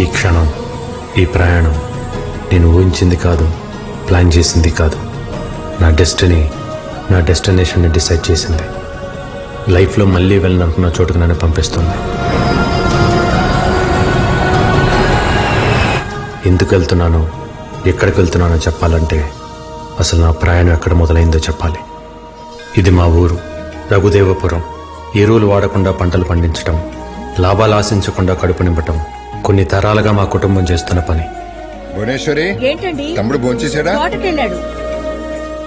ఈ క్షణం, ఈ ప్రయాణం నేను ఊహించింది కాదు, ప్లాన్ చేసింది కాదు. నా డెస్టినీ నా డెస్టినేషన్ని డిసైడ్ చేసింది. లైఫ్లో మళ్ళీ వెళ్ళాలనుకున్న చోటుకు నన్ను పంపిస్తుంది. ఎందుకు వెళ్తున్నానో, ఎక్కడికి వెళ్తున్నానో చెప్పాలంటే అసలు నా ప్రయాణం ఎక్కడ మొదలైందో చెప్పాలి. ఇది మా ఊరు రఘుదేవపురం. ఎరువులు వాడకుండా పంటలు పండించటం, లాభాలు ఆశించకుండా కడుపు నింపటం కొన్ని తరాలుగా మా కుటుంబం చేస్తున్న పని. భువనేశ్వరి, ఏంటండి తమ్ముడు భోంచేశాడా? తోటకెళ్ళాడు.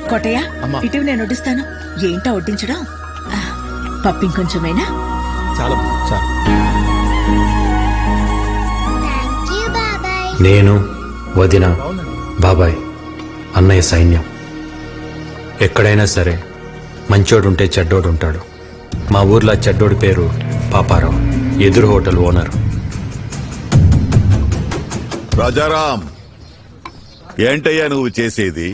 కోటయ్య, ఇటీవి నేను వడ్డిస్తాను. ఏంటో వడ్డించడం? పప్పు ఇంకొంచెమేనా? చాలా చాలా. నేను, వదిన, బాబాయ్, అన్నయ్య సైన్యం. ఎక్కడైనా సరే మంచోడుంటే చెడ్డోడుంటాడు. మా ఊర్లో చెడ్డోడి పేరు పాపారావు, ఎదురు హోటల్ ఓనర్. రాజారాం, ఏంటయ్యా నువ్వు చేసేది?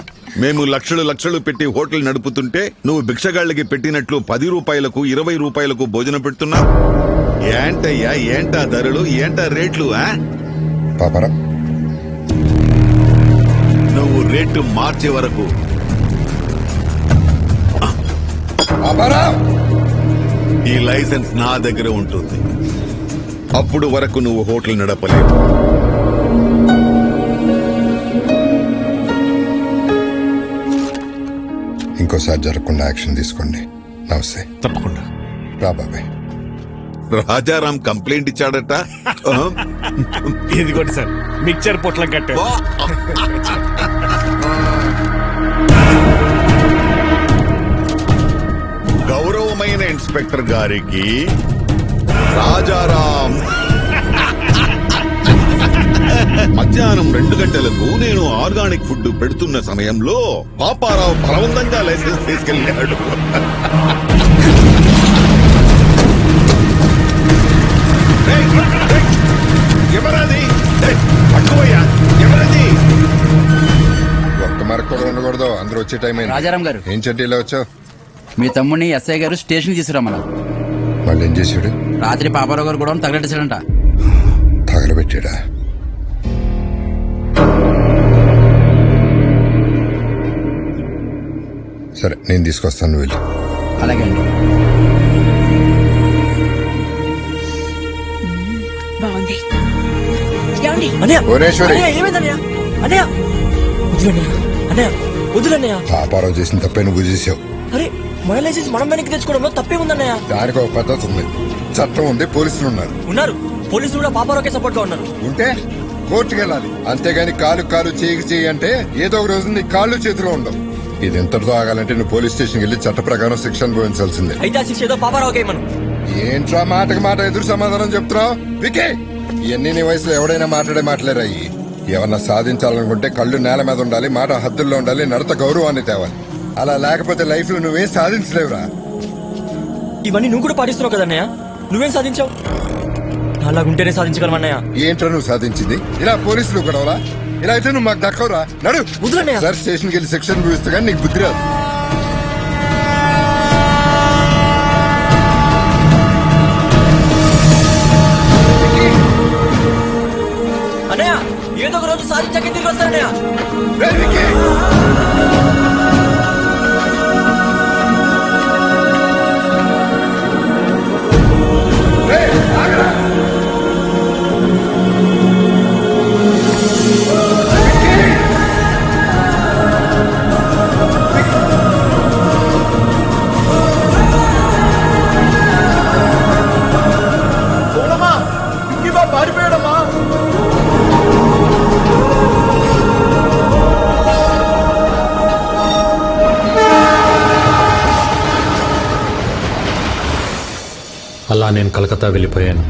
మేము లక్షలు లక్షలు పెట్టి హోటల్ నడుపుతుంటే నువ్వు భిక్షగాళ్ళకి పెట్టినట్లు 10 రూపాయలకు 20 రూపాయలకు భోజనం పెడుతున్నావు. ఏంటయ్యా, ఏంటా ధరలు, ఏంటా రేట్లు? పాపరా, నువ్వు రేటు మార్చే వరకు పాపరా, ఈ లైసెన్స్ నా దగ్గర ఉంటుంది. అప్పుడు వరకు నువ్వు హోటల్ నడపలేవు. ఇంకోసారి జరగకుండా యాక్షన్ తీసుకోండి. నమస్తే. తప్పకుండా. రా బాబాయ్. రాజారాం కంప్లైంట్ ఇచ్చాడట. ఇదిగోండి సార్, మిక్చర్ పొట్లం కట్టే. గౌరవమైన ఇన్స్పెక్టర్ గారికి రాజారాం మధ్యాహ్నం 2 గంటలకు నేను ఆర్గానిక్ ఫుడ్ పెడుతున్న సమయంలో పాపారావు బలవంతంగా లైసెన్స్ తీసుకెళ్లాడు. ఎవరది? పట్టుకోయ్యా, ఎవరది? ఒక్క మరకు కూడా ఉండకూడదు. అందరూ వచ్చే టైం అయింది. రాజారాం గారు, ఏం చెడ్డీలో వచ్చావు? మీ తమ్ముడిని ఎస్ఐ గారు స్టేషన్ తీసుకురమ్మన్నారు. వాళ్ళు ఏం చేశాడు? రాత్రి పాపారావు గారు కూడా తగలెట్టేశాడంట. తగలబెట్టాడా? సరే, నేను తీసుకొస్తాను, నువ్వు వెళ్ళి. అలాగే అండి. బాగుంది. ఏమండి? భువనేశ్వరి, అన్నయ్య వద్దులన్నయ్య. పాపారావు చేసిన తప్పే నువ్వు చేసావు. అరే, మన లైసెన్స్ మనం వెనక్కి తెచ్చుకోవడంలో తప్పే ఉందన్నయ్య. దానికి ఒక పద్ధతి ఉంది, చట్టం ఉంది, పోలీసులు ఉన్నారు. పోలీసులు కూడా పాపారావుకే సపోర్ట్ గా ఉన్నారు. ఉంటే కోర్టుకు వెళ్ళాలి. అంతేగాని కాలు చేయి అంటే ఏదో ఒక రోజు నీ కాళ్ళు చేతిలో ఉండవు. ఇది ఎంతటితో ఆగాలంటే నువ్వు పోలీస్ స్టేషన్కి వెళ్ళి చట్ట ప్రకారం శిక్ష అనుభవించాల్సిందే. అయితే ఆ శిక్ష ఏదో పాపారావుకే మనం. ఏంట్రా మాటకి మాట ఎదురు సమాధానం చెప్తున్నావు? వికే, ఇవన్నీ నీ వయసులో ఎవడైనా మాట్లాడేరాయి. ఏమన్నా సాధించాలనుకుంటే కళ్ళు నేల మీద ఉండాలి, మాట హద్దుల్లో ఉండాలి, నడత గౌరవాన్ని తేవాలి. అలా లేకపోతే లైఫ్ లో నువ్వేం సాధించలేవురా. ఇవన్నీ నువ్వు కూడా పాటిస్తున్నావు కదన్నయ్య. నువ్వేం సాధించావు? అలాగుంటేనే సాధించగలమన్నయ్య. ఏంట్రా నువ్వు సాధించింది? ఇలా పోలీసులు గొడవలా? ఇలా అయితే నువ్వు మాకు దక్కవురా. నడు వద్దులన్నయ్య. సార్, స్టేషన్కి వెళ్ళి శిక్షణ చూపిస్తా కానీ నీకు బుద్ధి రాదు. అన్నయ్య, ఏదో ఒక రోజు సాధించాక తిరిగి వస్తానన్నయ్య. రేయ్ విక్కీ! రేయ్, ఆగరా! అలా నేను కలకత్తా వెళ్ళిపోయాను.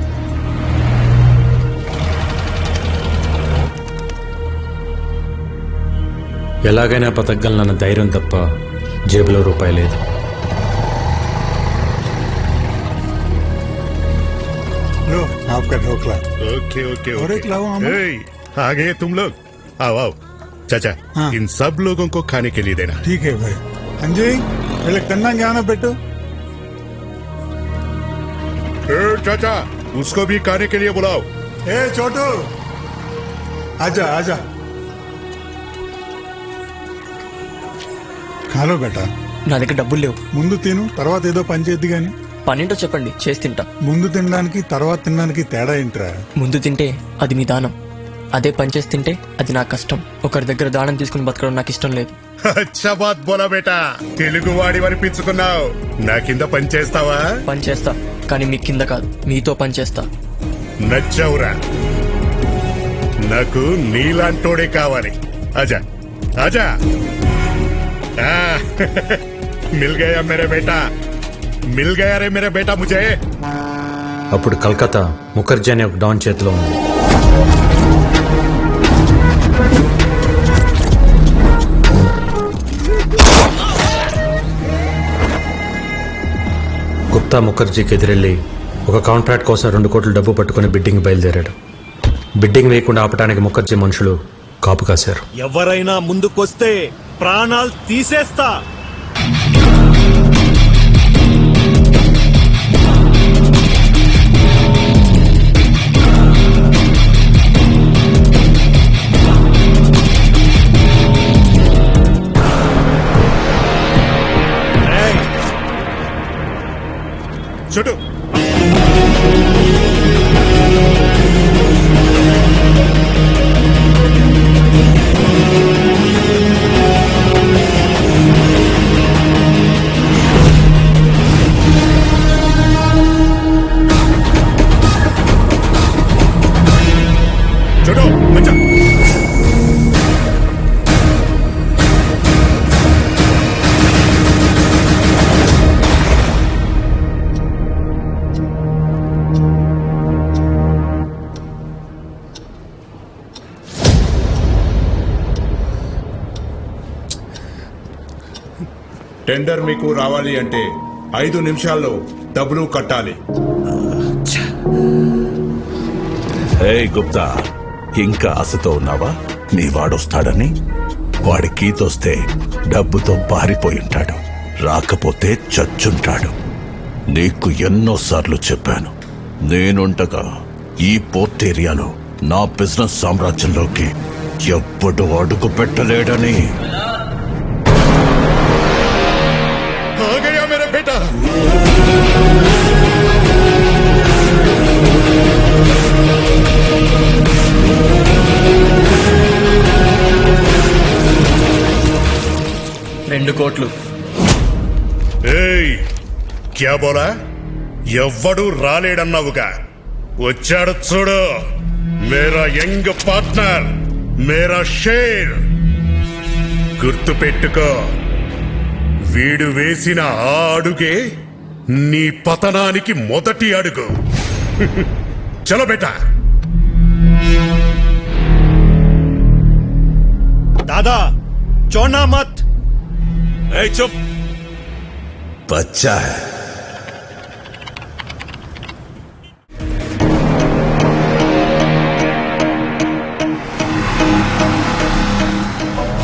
ఎలాగైనా బతకగలనన్న ధైర్యం తప్ప జేబులో రూపాయి లేదు. लो आपका ढोकला। ओके ओके और एक लाओ हम। आ गए तुम लोग। आओ आओ चाचा, हाँ। इन सब लोगों को खाने के लिए देना। ठीक है भाई। अंजी, వీళ్ళకి తిన్నా జ్ఞానం పెట్టు. चाचा, उसको भी खाने के लिए बुलाओ। ఏ చోటు, आजा आजा ఖాలో బేటా నా దగ్గర డబ్బులు లేవు. ముందు తిను తర్వాత ఏదో పని చేద్ది గాని. పనేంటో చెప్పండి, చేసి తింటా. ముందు తినడానికి తర్వాత తినడానికి తేడా ఏంట్రా? ముందు తింటే అది మీ దానం, అదే పని చేసి తింటే అది నా కష్టం. ఒకరి దగ్గర దానం తీసుకుని బతకడం నాకు ఇష్టం లేదు. అచ్చా బాత్ బోలా బేటా, తెలుగు వాడి అనిపించుకున్నావు. నా కింద పని చేస్తావా? పని చేస్తా, కానీ మీ కింద కాదు, మీతో పని చేస్తా. నచ్చావురా, నాకు నీలాంటోడే కావాలి. ఆజా ఆజా. మిల్ గయా మేరే బేటా, మిల్ గయా రే మేరే బేటా ముझे. అప్పుడు కలకత్తా ముఖర్జీ అనే ఒక డాన్ చేతిలో ఉంది. గుప్తా ముఖర్జీకి ఎదురెళ్లి ఒక కాంట్రాక్ట్ కోసం 2 కోట్ల డబ్బు పట్టుకుని బిడ్డింగ్ బయలుదేరాడు. బిడ్డింగ్ వేయకుండా ఆపడానికి ముఖర్జీ మనుషులు కాపు కాశారు. ఎవరైనా ముందుకొస్తే ప్రాణాలు తీసేస్తా. చుట్టూ చుట్టూ మంచా. టెండర్ మీకు రావాలి అంటే 5 నిమిషాల్లో డబ్బులు కట్టాలి. హే గుప్తా, ఇంకా ఆశతో ఉన్నావా? నీ వాడొస్తాడని? వాడి కీతొస్తే డబ్బుతో పారిపోయి ఉంటాడు, రాకపోతే చచ్చుంటాడు. నీకు ఎన్నోసార్లు చెప్పాను, నేనుండగా ఈ పోర్ట్ ఏరియాలో నా బిజినెస్ సామ్రాజ్యంలోకి ఎప్పుడు అడుగు పెట్టలేడని. ఆ గయా మేరా బేటా. రెండు కోట్లు. ఏయ్ క్యా బోలా? ఎవ్వడు రాలేడన్నావుగా, వచ్చాడు చూడు. మేరా యంగ్ పార్ట్నర్, మేరా షేర్. గుర్తు పెట్టుకో, వీడు వేసిన ఆ అడుగే నీ పతనానికి మొదటి అడుగు. చలో బేటా. దాదా చోనా మత్. ఏయ్ చుప్, బచ్చా హై.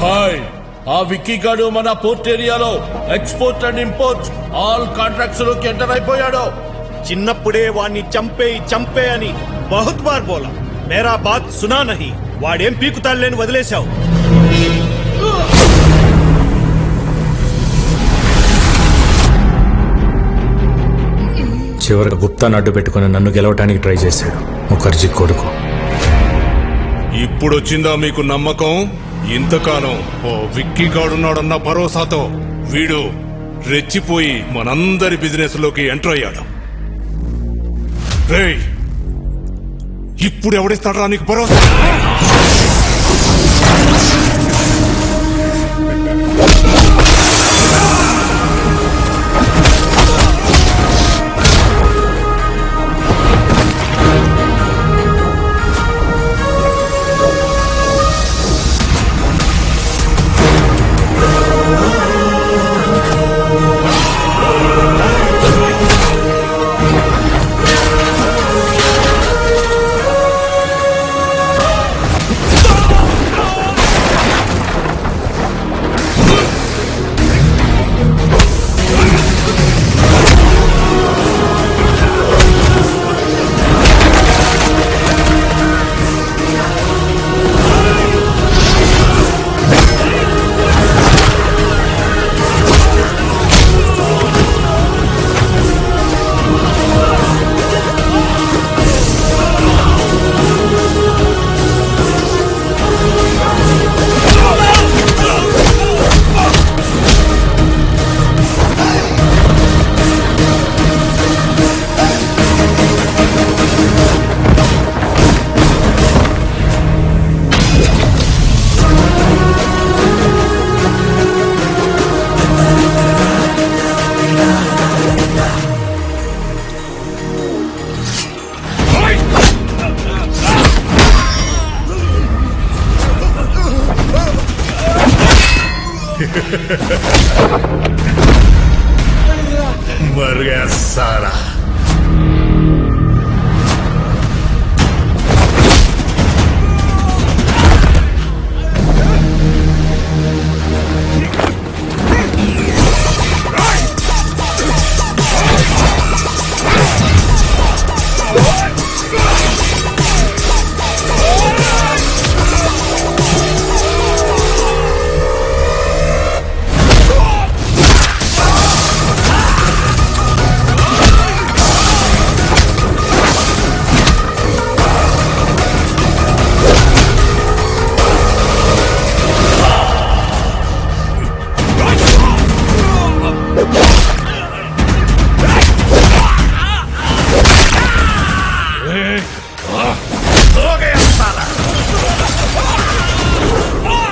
హాయ్, ఆ విక్కీ గాడు మన పోర్ట్ ఏరియాలో export and import all contracts లోకి ఎంటర్ అయిపోయాడు. చిన్నప్పుడే వాణ్ణి చంపే అని బహుత్ బార్ బోలా. మేరా బాత్ సునా నహీ. వాడేం పీకుతాడులేని వదిలేశావు. చివరికి గుప్తాను అడ్డు పెట్టుకుని నన్ను గెలవటానికి ట్రై చేశాడు ముఖర్జీ కొడుకు. ఇప్పుడొచ్చిందా మీకు నమ్మకం? ఇంతకాలం ఓ విక్కీ గాడున్నాడన్న భరోసాతో వీడు రెచ్చిపోయి మనందరి బిజినెస్ లోకి ఎంటర్ అయ్యాడు. రేయ్, ఇప్పుడు ఎవడిస్తాడరా నీకు భరోసా? मर गया साला।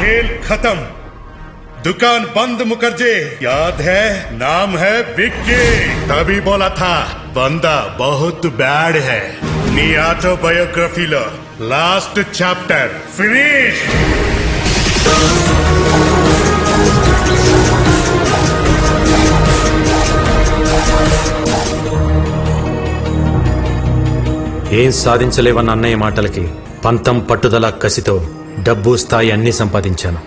खेल खत्म, दुकान बंद। मुखर्जी याद है, नाम है विक्की। तभी बोला था बंदा बहुत बैड है। नी ऑटोबयोग्राफीलो लास्ट चैप्टर फिनिश। ఏం సాధించలేవన్న అన్నయ్య మాటలకి పంతం, పట్టుదల, కసితో డబ్బు, స్థాయి అన్నీ సంపాదించాను.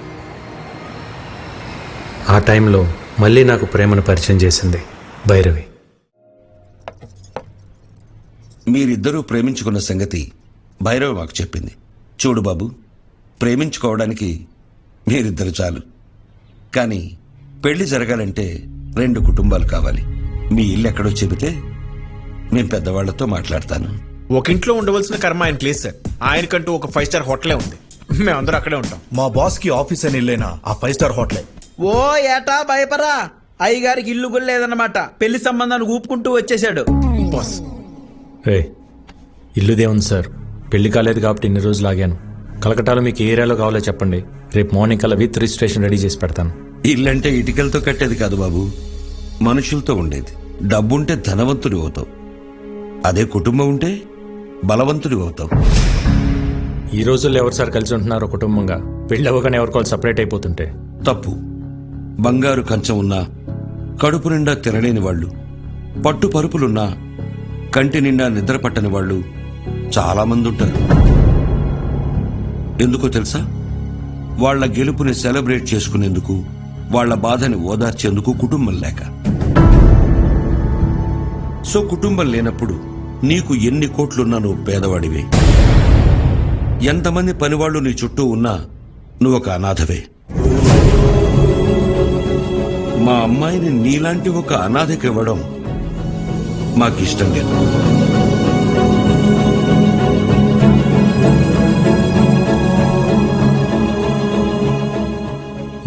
ఆ టైంలో మళ్ళీ నాకు ప్రేమను పరిచయం చేసింది భైరవి. మీరిద్దరూ ప్రేమించుకున్న సంగతి భైరవి మాకు చెప్పింది. చూడు బాబు, ప్రేమించుకోవడానికి మీరిద్దరు చాలు, కానీ పెళ్లి జరగాలంటే 2 కుటుంబాలు కావాలి. మీ ఇల్లు ఎక్కడో చెబితే నేను పెద్దవాళ్లతో మాట్లాడతాను. ఒక ఇంట్లో ఉండవలసిన కర్మ ఆయన ప్లేస్ సార్. ఆయనకంటూ ఒక 5 స్టార్ హోటలే ఉంది. మేమందరూ అక్కడే ఉంటాం. మా బాస్ కి ఆఫీస్ అని వెళ్ళేనా ఆ 5 స్టార్ హోటలే. ఓ ఏటా భయపరా, అయ్యగారికి ఇల్లు కూడా లేదన్నమాట. పెళ్లి సంబంధాన్ని ఊపుకుంటూ వచ్చేసాడు. బాస్ ఏ ఇల్లుదే ఉంది సార్, పెళ్లి కాలేదు కాబట్టి ఇన్ని రోజులు ఆగాను. కలకటాలో మీకు ఏ ఏరియాలో కావాలో చెప్పండి, రేపు మార్నింగ్ కల్లా విత్ రిజిస్ట్రేషన్ రెడీ చేసి పెడతాను. ఇల్లంటే ఇటుకలతో కట్టేది కాదు బాబు, మనుషులతో ఉండేది. డబ్బుంటే ధనవంతుడి అవుతావు, అదే కుటుంబం ఉంటే బలవంతుడి అవుతావు. ఈ రోజుల్లో ఎవరు సార్ కలిసి ఉంటున్నారు కుటుంబంగా? పెళ్లి అవ్వగానే ఎవరికోవాలి సపరేట్ అయిపోతుంటే తప్పు. బంగారు కంచం ఉన్నా కడుపు నిండా తినలేని వాళ్ళు, పట్టు పరుపులున్నా కంటి నిండా నిద్ర పట్టని వాళ్ళు చాలా మంది ఉంటారు. ఎందుకో తెలుసా? వాళ్ల గెలుపుని సెలబ్రేట్ చేసుకునేందుకు, వాళ్ల బాధని ఓదార్చేందుకు కుటుంబం లేక. సో కుటుంబం లేనప్పుడు నీకు ఎన్ని కోట్లున్నా నువ్వు పేదవాడివే. ఎంతమంది పనివాళ్లు నీ చుట్టూ ఉన్నా నువ్వొక అనాథవే. మా అమ్మాయిని నీలాంటి ఒక అనాథకి ఇవ్వడం మాకిష్టం లేదు.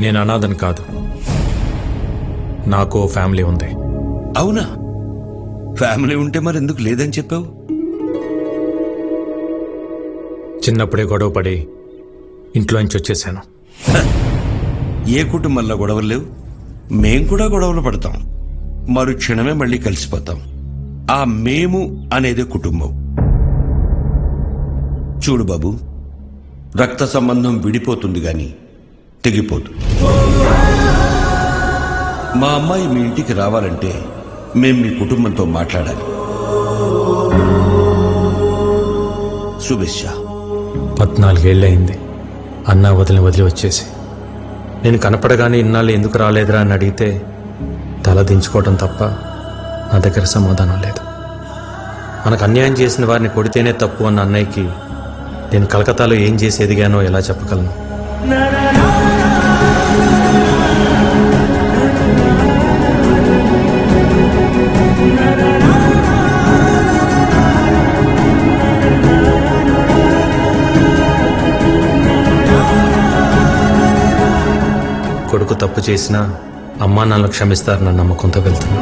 నేను అనాథని కాదు, నాకు ఫ్యామిలీ ఉంది. అవునా? ఫ్యామిలీ ఉంటే మరి ఎందుకు లేదని చెప్పావు? చిన్నప్పుడే గొడవ పడి ఇంట్లో నుంచి వచ్చేసాను. ఏ కుటుంబంలో గొడవలు లేవు? మేం కూడా గొడవలు పడతాం, మరు క్షణమే మళ్ళీ కలిసిపోతాం. ఆ మేము అనేదే కుటుంబం. చూడు బాబు, రక్త సంబంధం విడిపోతుంది గాని తెగిపోదు. మా అమ్మాయి మీ ఇంటికి రావాలంటే మేం మీ కుటుంబంతో మాట్లాడాలి. శుభేచ్ఛ. 14 ఏళ్ళయింది అన్నా వదిలి వచ్చేసి. నేను కనపడగానే ఇన్నాళ్ళు ఎందుకు రాలేదురా అని అడిగితే తల దించుకోవడం తప్ప నా దగ్గర సమాధానం లేదు. మనకు అన్యాయం చేసిన వారిని కొడితేనే తప్పు అన్న అన్నయ్యకి నేను కలకత్తాలో ఏం చేసి ఎదిగానో ఎలా చెప్పగలను? కొడుకు తప్పు చేసినా అమ్మా నాన్నలు క్షమిస్తారన్న నమ్మకంతో వెళ్తున్నా.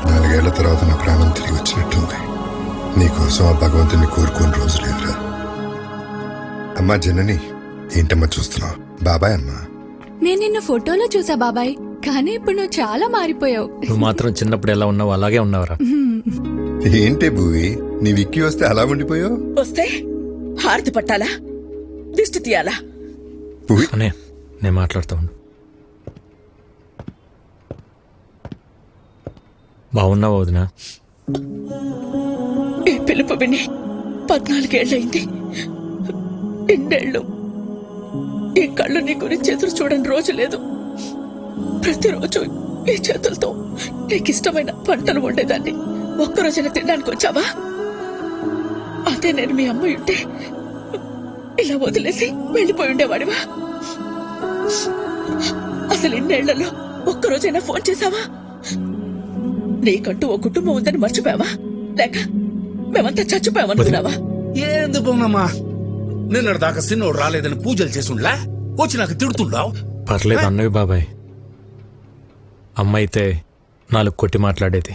14 ఏళ్ల తర్వాత నా ప్రాణం తిరిగి వచ్చినట్టుంది. నీకోసం ఆ భగవంతుని కోరుకోని రోజు లేదురా. అమ్మా జనని, ఏంటమ్మా చూస్తున్నావు? బాబాయ్ అమ్మా. నేను నిన్ను ఫోటోలో చూసా బాబాయ్, కానీ ఇప్పుడు నువ్వు చాలా మారిపోయావు. నువ్వు మాత్రం చిన్నప్పుడు ఎలా ఉన్నావు అలాగే ఉన్నావురా. ఏంటే భూవి, నీ విక్కీ వస్తే అలా ఉండిపోయావు? వస్తే హారతి పట్టాలా, దిష్టి తీయాలా? అనే నేను మాట్లాడుతా ఉండు. బాగున్నావు వదినా? ఈ పిలుపు విని 14 ఏళ్ళయింది. ఇన్నేళ్ళు ఈ కళ్ళు నీ గురించి ఎదురు చూడని రోజు లేదు. ప్రతిరోజు ఈ చేతులతో నీకు ఇష్టమైన వంటలు వండేదాన్ని. ఒక్కరోజైనా తినడానికి వచ్చావా? అదే నేను మీ అమ్మ ఉంటే ఇలా వదిలేసి వెళ్ళిపోయి ఉండేవాడివా? అసలు ఇన్నేళ్లలో ఒక్కరోజైనా ఫోన్ చేశావా? నీకంటూ ఓ కుటుంబం ఉందని మర్చిపోయావా? లేక మేమంతా చచ్చిపోయామనుకున్నావా? ఎందుకున్నామా, నిన్నటి దాకా సిన్నోడు రాలేదని పూజలు చేసుండ్లా వచ్చి నాకు తిడుతుండావు. పర్లేదు అన్నవి బాబాయ్. అమ్మ అయితే 4 కొట్టి మాట్లాడేది.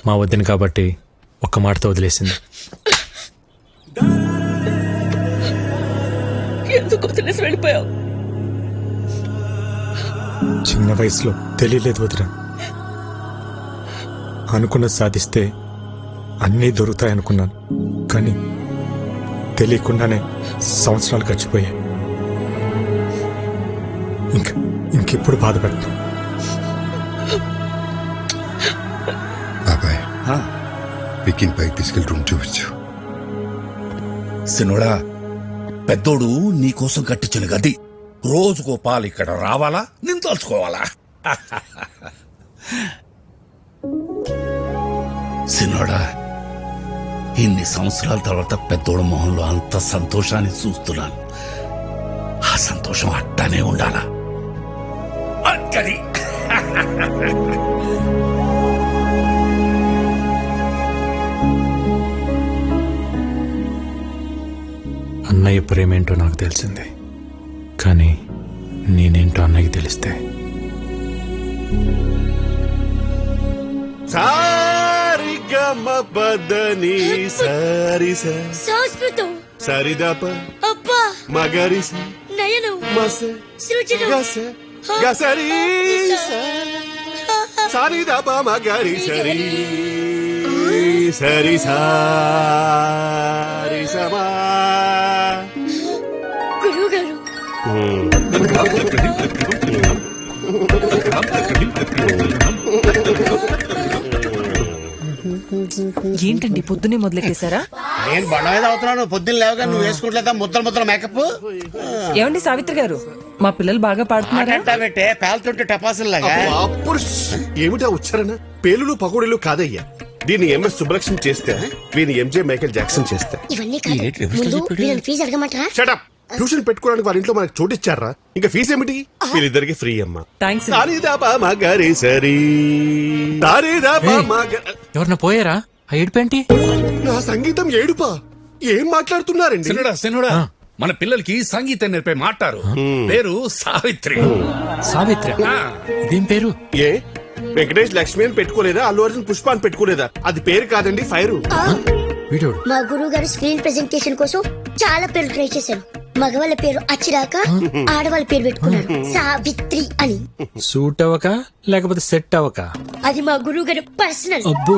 మా వదిన కాబట్టి ఒక్క మాటతో వదిలేసింది. ఎందుకు వదిలేసి వెళ్ళిపోయావు? చిన్న వయసులో తెలియలేదు వదిన. అనుకున్నది సాధిస్తే అన్నీ దొరుకుతాయనుకున్నాను, కానీ తెలియకుండానే సంవత్సరాలు గడిచిపోయాయి. ఇంకెప్పుడు బాధపడతాం. బాబాయ్, విక్కీని పైకి తీసుకెళ్ళి రూమ్ చూపించు. సిన్నోడా, పెద్దోడు నీకోసం కట్టించిన గది రోజుకో పాలు ఇక్కడ రావాలా, నేను తలుచుకోవాలా? సిన్నోడా, ఇన్ని సంవత్సరాల తర్వాత పెద్దోడు మొహంలో అంత సంతోషాన్ని చూస్తున్నాను. ఆ సంతోషం అట్టానే ఉండాలా? అక్కడి అన్నయ్య ప్రేమేంటో నాకు తెలిసింది, కానీ నేనేంటో అన్నయ్యకి తెలిస్తే పదని సరి సంస్కృతం సరిదప అబ్బా మగరి నయనం మస సృజనం గసరి సరిదప మగరి సరి సరి సారి సమా. గురువు గారు, ఏంటండి పొద్దునే మొదలెట్టేశారా? నేను బండ అవుతున్నాను. పొద్దున్న లేవగా నువ్వు వేసుకుంటలేదా ముద్దలు మేకప్? ఏమండి సావిత్రి గారు, మా పిల్లలు బాగా పాడుతున్నారా? పెట్టే పేలుతుంటే టపాసుల్లాగా. అప్పుడు ఏమిటా ఉచ్చారణ? పేలులు పకోడీలు కాదయ్యా. దీన్ని ఎంఎస్ సుబ్బలక్ష్మి చేస్తే, వీని ఎంజే మైకేల్ జాక్సన్ చేస్తే. ఫీజు అడగమంటారా? షటప్. ట్యూషన్ పెట్టుకోవడానికి వాళ్ళ ఇంట్లో మనకు చోటు ఇచ్చారా? ఇంకా ఫీజు ఏమిటి? వీళ్ళిద్దరికి ఫ్రీ అమ్మా. థ్యాంక్స్. ఎవరన్నా పోయారా? ఆ ఏడుపేంటి? నా సంగీతం ఏడుపా? ఏం మాట్లాడుతున్నారండి? సినుడా, మన పిల్లలకి సంగీతం నేర్పే మాట్లారు. పేరు సావిత్రి. సావిత్రి? ఇదేం పేరు? ఏ వెంకటేష్ లక్ష్మి అని పెట్టుకోలేదా? అల్లు అర్జున్ పుష్ప అని పెట్టుకోలేదా? అది పేరు కాదండి, ఫైరు. మా గురువు గారు స్క్రీన్ ప్రెజెంటేషన్ కోసం చాలా పేర్లు ట్రై చేశారు. మగవాళ్ళ పేరు అచ్చిరాక, ఆడవాళ్ళ పేరు పెట్టుకున్నారు సావిత్రి అని. సూట్ అవ్వక లేకపోతే సెట్ అవ్వక? అది మా గురువు గారు పర్సనల్. అబ్బో,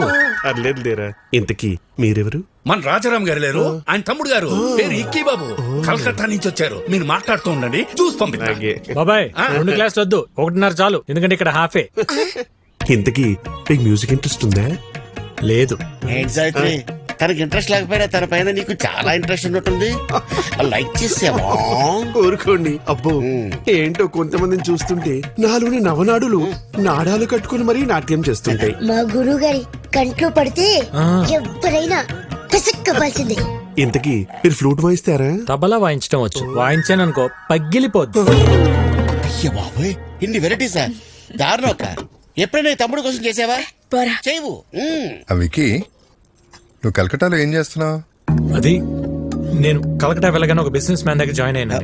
అర్లేదు లేరా. ఇంతకీ మీరెవరు? మన రాజారాం గారు లేరు, ఆయన తమ్ముడు గారు. పేరు ఇక్కీ బాబు. కలకత్తా నుంచి వచ్చారు. మీరు మాట్లాడుతూ ఉండండి, చూసి పంపిస్తా. బాబాయ్ 2 క్లాసులు వద్దు, 1.5 చాలు, ఎందుకంటే ఇక్కడ హాఫే. ఇంతకీ మీకు మ్యూజిక్ ఇంట్రెస్ట్ ఉందా? లేదు. ఏంటి సావిత్రి, తనకి ఇంట్రెస్ట్ లేకపోయినా తన పైన నీకు చాలా ఇంట్రెస్ట్ ఉన్నట్టుంది. లైక్ చేసావా? కోరుకోండి. అబ్బో, ఏంటో కొంతమందిని చూస్తుంటే నాలోని నవనాడులు నాడాలు కట్టుకుని మరీ నాట్యం చేస్తుంటాయి. మా గురువు గారి కంట్లో పడితే ఎవరైనా పిసక్కవలసిందే. ఇంతకీ మీరు ఫ్లూట్ వాయిస్తారా? తబలా వాయించడం వచ్చు, వాయించాననుకో పగిలిపోద్దు. అయ్య బాబోయ్, ఇన్ని వెరైటీసా? దారుణం. ఎప్పుడైనా తమ్ముడు కోసం చేసావా? చేయవు. విక్కీ, నువ్వు కలకటాలో ఏం చేస్తున్నావు? అది నేను కలకటా వెళ్ళగానే ఒక బిజినెస్ మ్యాన్ దగ్గర జాయిన్ అయినా.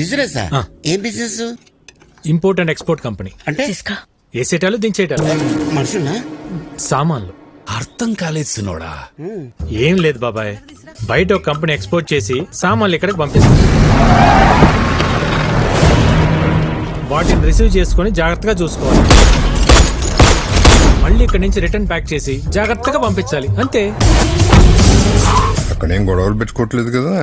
బిజినెస్? ఏం business? Import and export company. అంటే వేసేటాలు దించేటాలు. మనుషున్నా? సామాన్లు. అర్థం కాలేదు సినోడా. ఏం లేదు బాబాయ్, బయట ఒక కంపెనీ ఎక్స్పోర్ట్ చేసి సామాన్లు ఇక్కడికి పంపిస్తుంది. వాటిని రిసీవ్ చేసుకుని జాగ్రత్తగా చూసుకోవాలి. మళ్ళీ ఇక్కడి నుంచి రిటర్న్ ప్యాక్ చేసి జాగ్రత్తగా పంపించాలి, అంతే. అక్కడేం గొడవలు పెట్టుకోవట్లేదు కదా.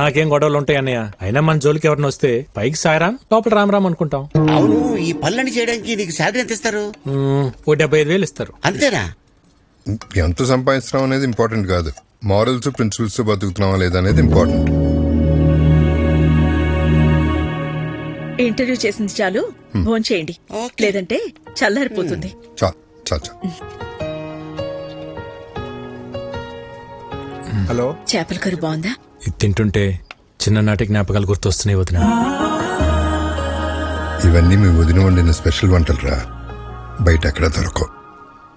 నాకేం గొడవలు ఉంటాయి అన్నయ్య. అయినా మన జోలికి ఎవరిని వస్తే పైకి సాయరాం, లోపల రామ్ అనుకుంటాం. అవును, ఈ పనులన్నీ చేయడానికి నీకు శాలరీ ఎంత ఇస్తారు? ఓ 75,000 ఇస్తారు. అంతేనా? ఎంత సంపాదిస్తున్నాం అనేది ఇంపార్టెంట్ కాదు, మారల్స్ ప్రిన్సిపల్స్ తో బతుకుతున్నావా లేదా అనేది ఇంపార్టెంట్. ఇంటర్వ్యూ చేసింది చాలు, ఫోన్ చేయండి, లేదంటే చల్లారిపోతుంది. చా చా చా. హలో, చేపల కర్రీ బాగుందా? ఇది తింటుంటే చిన్ననాటి జ్ఞాపకాలు గుర్తొస్తున్నాయి వదిన. ఇవన్నీ మీ వదిన వండిన స్పెషల్ వంటలు రా, బయట ఎక్కడ దొరకవు.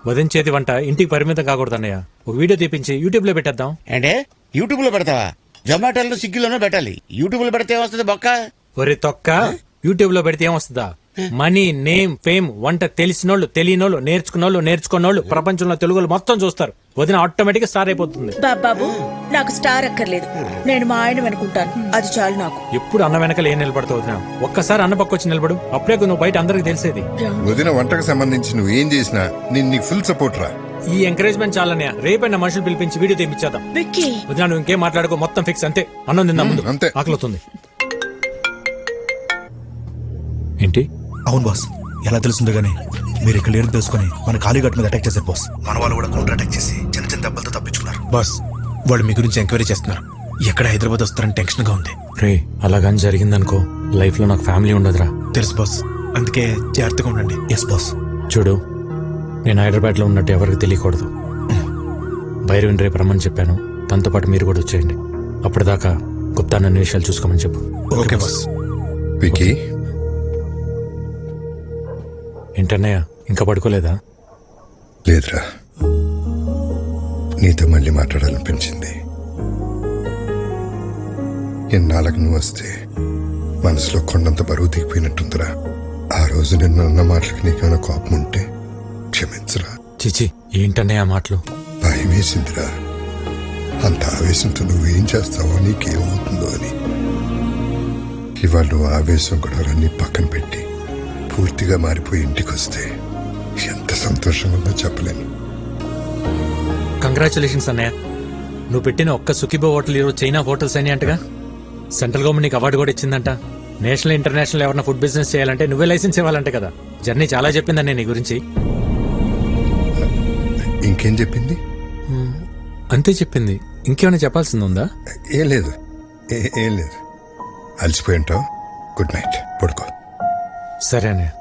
వదిన వంట ఇంటికి పరిమితం కాకూడదు అన్నయ్య. ఒక వీడియో తీపించి యూట్యూబ్ లో పెట్టేద్దాం. అంటే యూట్యూబ్ లో పెడతావా? జొమాటోలో స్విగ్గీలోనూ పెట్టాలి. యూట్యూబ్ లో పెడితే వస్తుంది బొక్క. ఒరే తొక్క, యూట్యూబ్ లో పెడితే ఏమొస్తుందా? మనీ, నేమ్, ఫేమ్, వంట తెలిసినోళ్ళు, తెలియనోళ్ళు, నేర్చుకున్నోళ్ళు, నేర్చుకున్నోళ్ళు, ప్రపంచంలో తెలుగులు మొత్తం చూస్తారు. వదిన ఆటోమేటిక్ గా స్టార్ అయిపోతుంది. బాబాబు, నాకు స్టార్ అక్కర్లేదు, నేను మా ఆయన అనుకుంటాను, అది చాలు నాకు. ఎప్పుడు అన్న వెనకాల ఏం నిలబడతావు వదిన? ఒక్కసారి అన్న పక్క వచ్చి నిలబడు, అప్పుడే నువ్వు బయట అందరికి తెలిసేది. వదిన వంటకు సంబంధించి నువ్వు ఏం చేసినా నేను నీకు ఫుల్ సపోర్ట్ రా. ఈ ఎంకరేజ్మెంట్ చాలనే. రేపైనా మనుషులు పిలిపించి వీడియో తెప్పించేద్దాం. వదిన నువ్వు ఇంకేం మాట్లాడుకో, మొత్తం ఫిక్స్, అంతే. అన్నం తిందాం ముందు, అంతే. ఆకలితుంది. ఏంటి? అవును బాస్, ఎలా తెలుస్తుందో గానీ మీరు ఇక్కడ లేరు తెలుసుకుని మన కాళీఘాట్ మీద అటాక్ చేశారు బాస్. మన వాళ్ళు కూడా కౌంటర్ అటాక్ చేసి చిన్న చిన్న దెబ్బలతో తప్పించుకున్నారు బాస్. వాళ్ళు మీ గురించి ఎంక్వైరీ చేస్తున్నారు. ఎక్కడ హైదరాబాద్ వస్తారని టెన్షన్ గా ఉంది. రే, అలాగని జరిగిందనుకో లైఫ్ లో నాకు ఫ్యామిలీ ఉండదురా. తెలుసు బాస్, అందుకే జాగ్రత్తగా ఉండండి. Yes boss. చూడు, నేను హైదరాబాద్ లో ఉన్నట్టు ఎవరికి తెలియకూడదు. భైరవిని రేపు రమ్మని చెప్పాను, తనతో పాటు మీరు కూడా వచ్చేయండి. అప్పటిదాకా గుప్తా నన్ను విషయాలు చూసుకోమని చెప్పు. Okay boss. వికీ, ఏంటన్నయ్య ఇంకా పడుకోలేదా? లేదురా, నీతో మళ్ళీ మాట్లాడాలనిపించింది. ఎన్నాళ్ళకు నువ్వు వస్తే మనసులో కొండంత బరువు దిగిపోయినట్టుందిరా. ఆ రోజు నిన్ను అన్న మాటలకి నీకేమైనా కోపం ఉంటే క్షమించరా. చిచి, ఏంటన్నయ్య ఆ మాటలు? భయం వేసిందిరా, అంత ఆవేశంతో నువ్వేం చేస్తావో, నీకేమవుతుందో అని. ఇవాళ నువ్వు ఆవేశం గొడవలన్నీ పక్కన పెట్టి పూర్తిగా మారిపోయి ఇంటికి వస్తే ఎంత సంతోషంగా ఉందో చెప్పలేను. కంగ్రాచులేషన్స్ అన్నయ్య. నువ్వు పెట్టిన ఒక్క సుఖీబో హోటల్ ఈరోజు చైనా హోటల్స్ అని అంటగా. సెంట్రల్ గవర్నమెంట్ నీకు అవార్డు కూడా ఇచ్చిందంట. నేషనల్ ఇంటర్నేషనల్ ఎవరైనా ఫుడ్ బిజినెస్ చేయాలంటే నువ్వే లైసెన్స్ ఇవ్వాలంటే కదా. జర్నీ చాలా చెప్పిందన్నయ్య నీ గురించి. ఇంకేం చెప్పింది? అంతే చెప్పింది. ఇంకేమైనా చెప్పాల్సింది ఉందా? ఏం లేదు, ఏం లేదు. అలసిపోయి ఉంటావు. గుడ్ నైట్, పడుకో. సరే అన్నయ్య.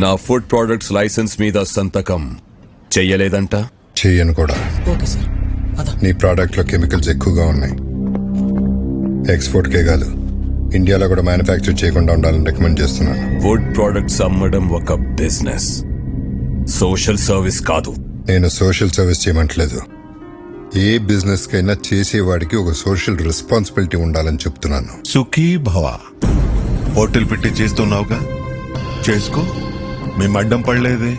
నా ఫుడ్ ప్రొడక్ట్స్ లైసెన్స్ మీద సంతకం చెయ్యలేదంట. చెయ్యను కూడా. Okay sir. నీ ప్రోడక్ట్ లో కెమికల్స్ ఎక్కువగా ఉన్నాయి. ఎక్స్పోర్ట్ కే కాదు, ఇండియాలో కూడా మ్యానుఫ్యాక్చర్ చేయకుండా ఉండాలని రికమెండ్ చేస్తున్నాను. ఫుడ్ ప్రొడక్ట్స్ అమ్మడం ఒక బిజినెస్, సోషల్ సర్వీస్ కాదు. నేను సోషల్ సర్వీస్ చేయమంటలేదు. ఏ బిజినెస్ కైనా చేసేవాడికి ఒక సోషల్ రెస్పాన్సిబిలిటీ ఉండాలని చెప్తున్నాను. సుఖీ భవ. హోటల్ పెట్టి చేస్తున్నావుగా, చేసుకో. మేము అడ్డం పడలేదే.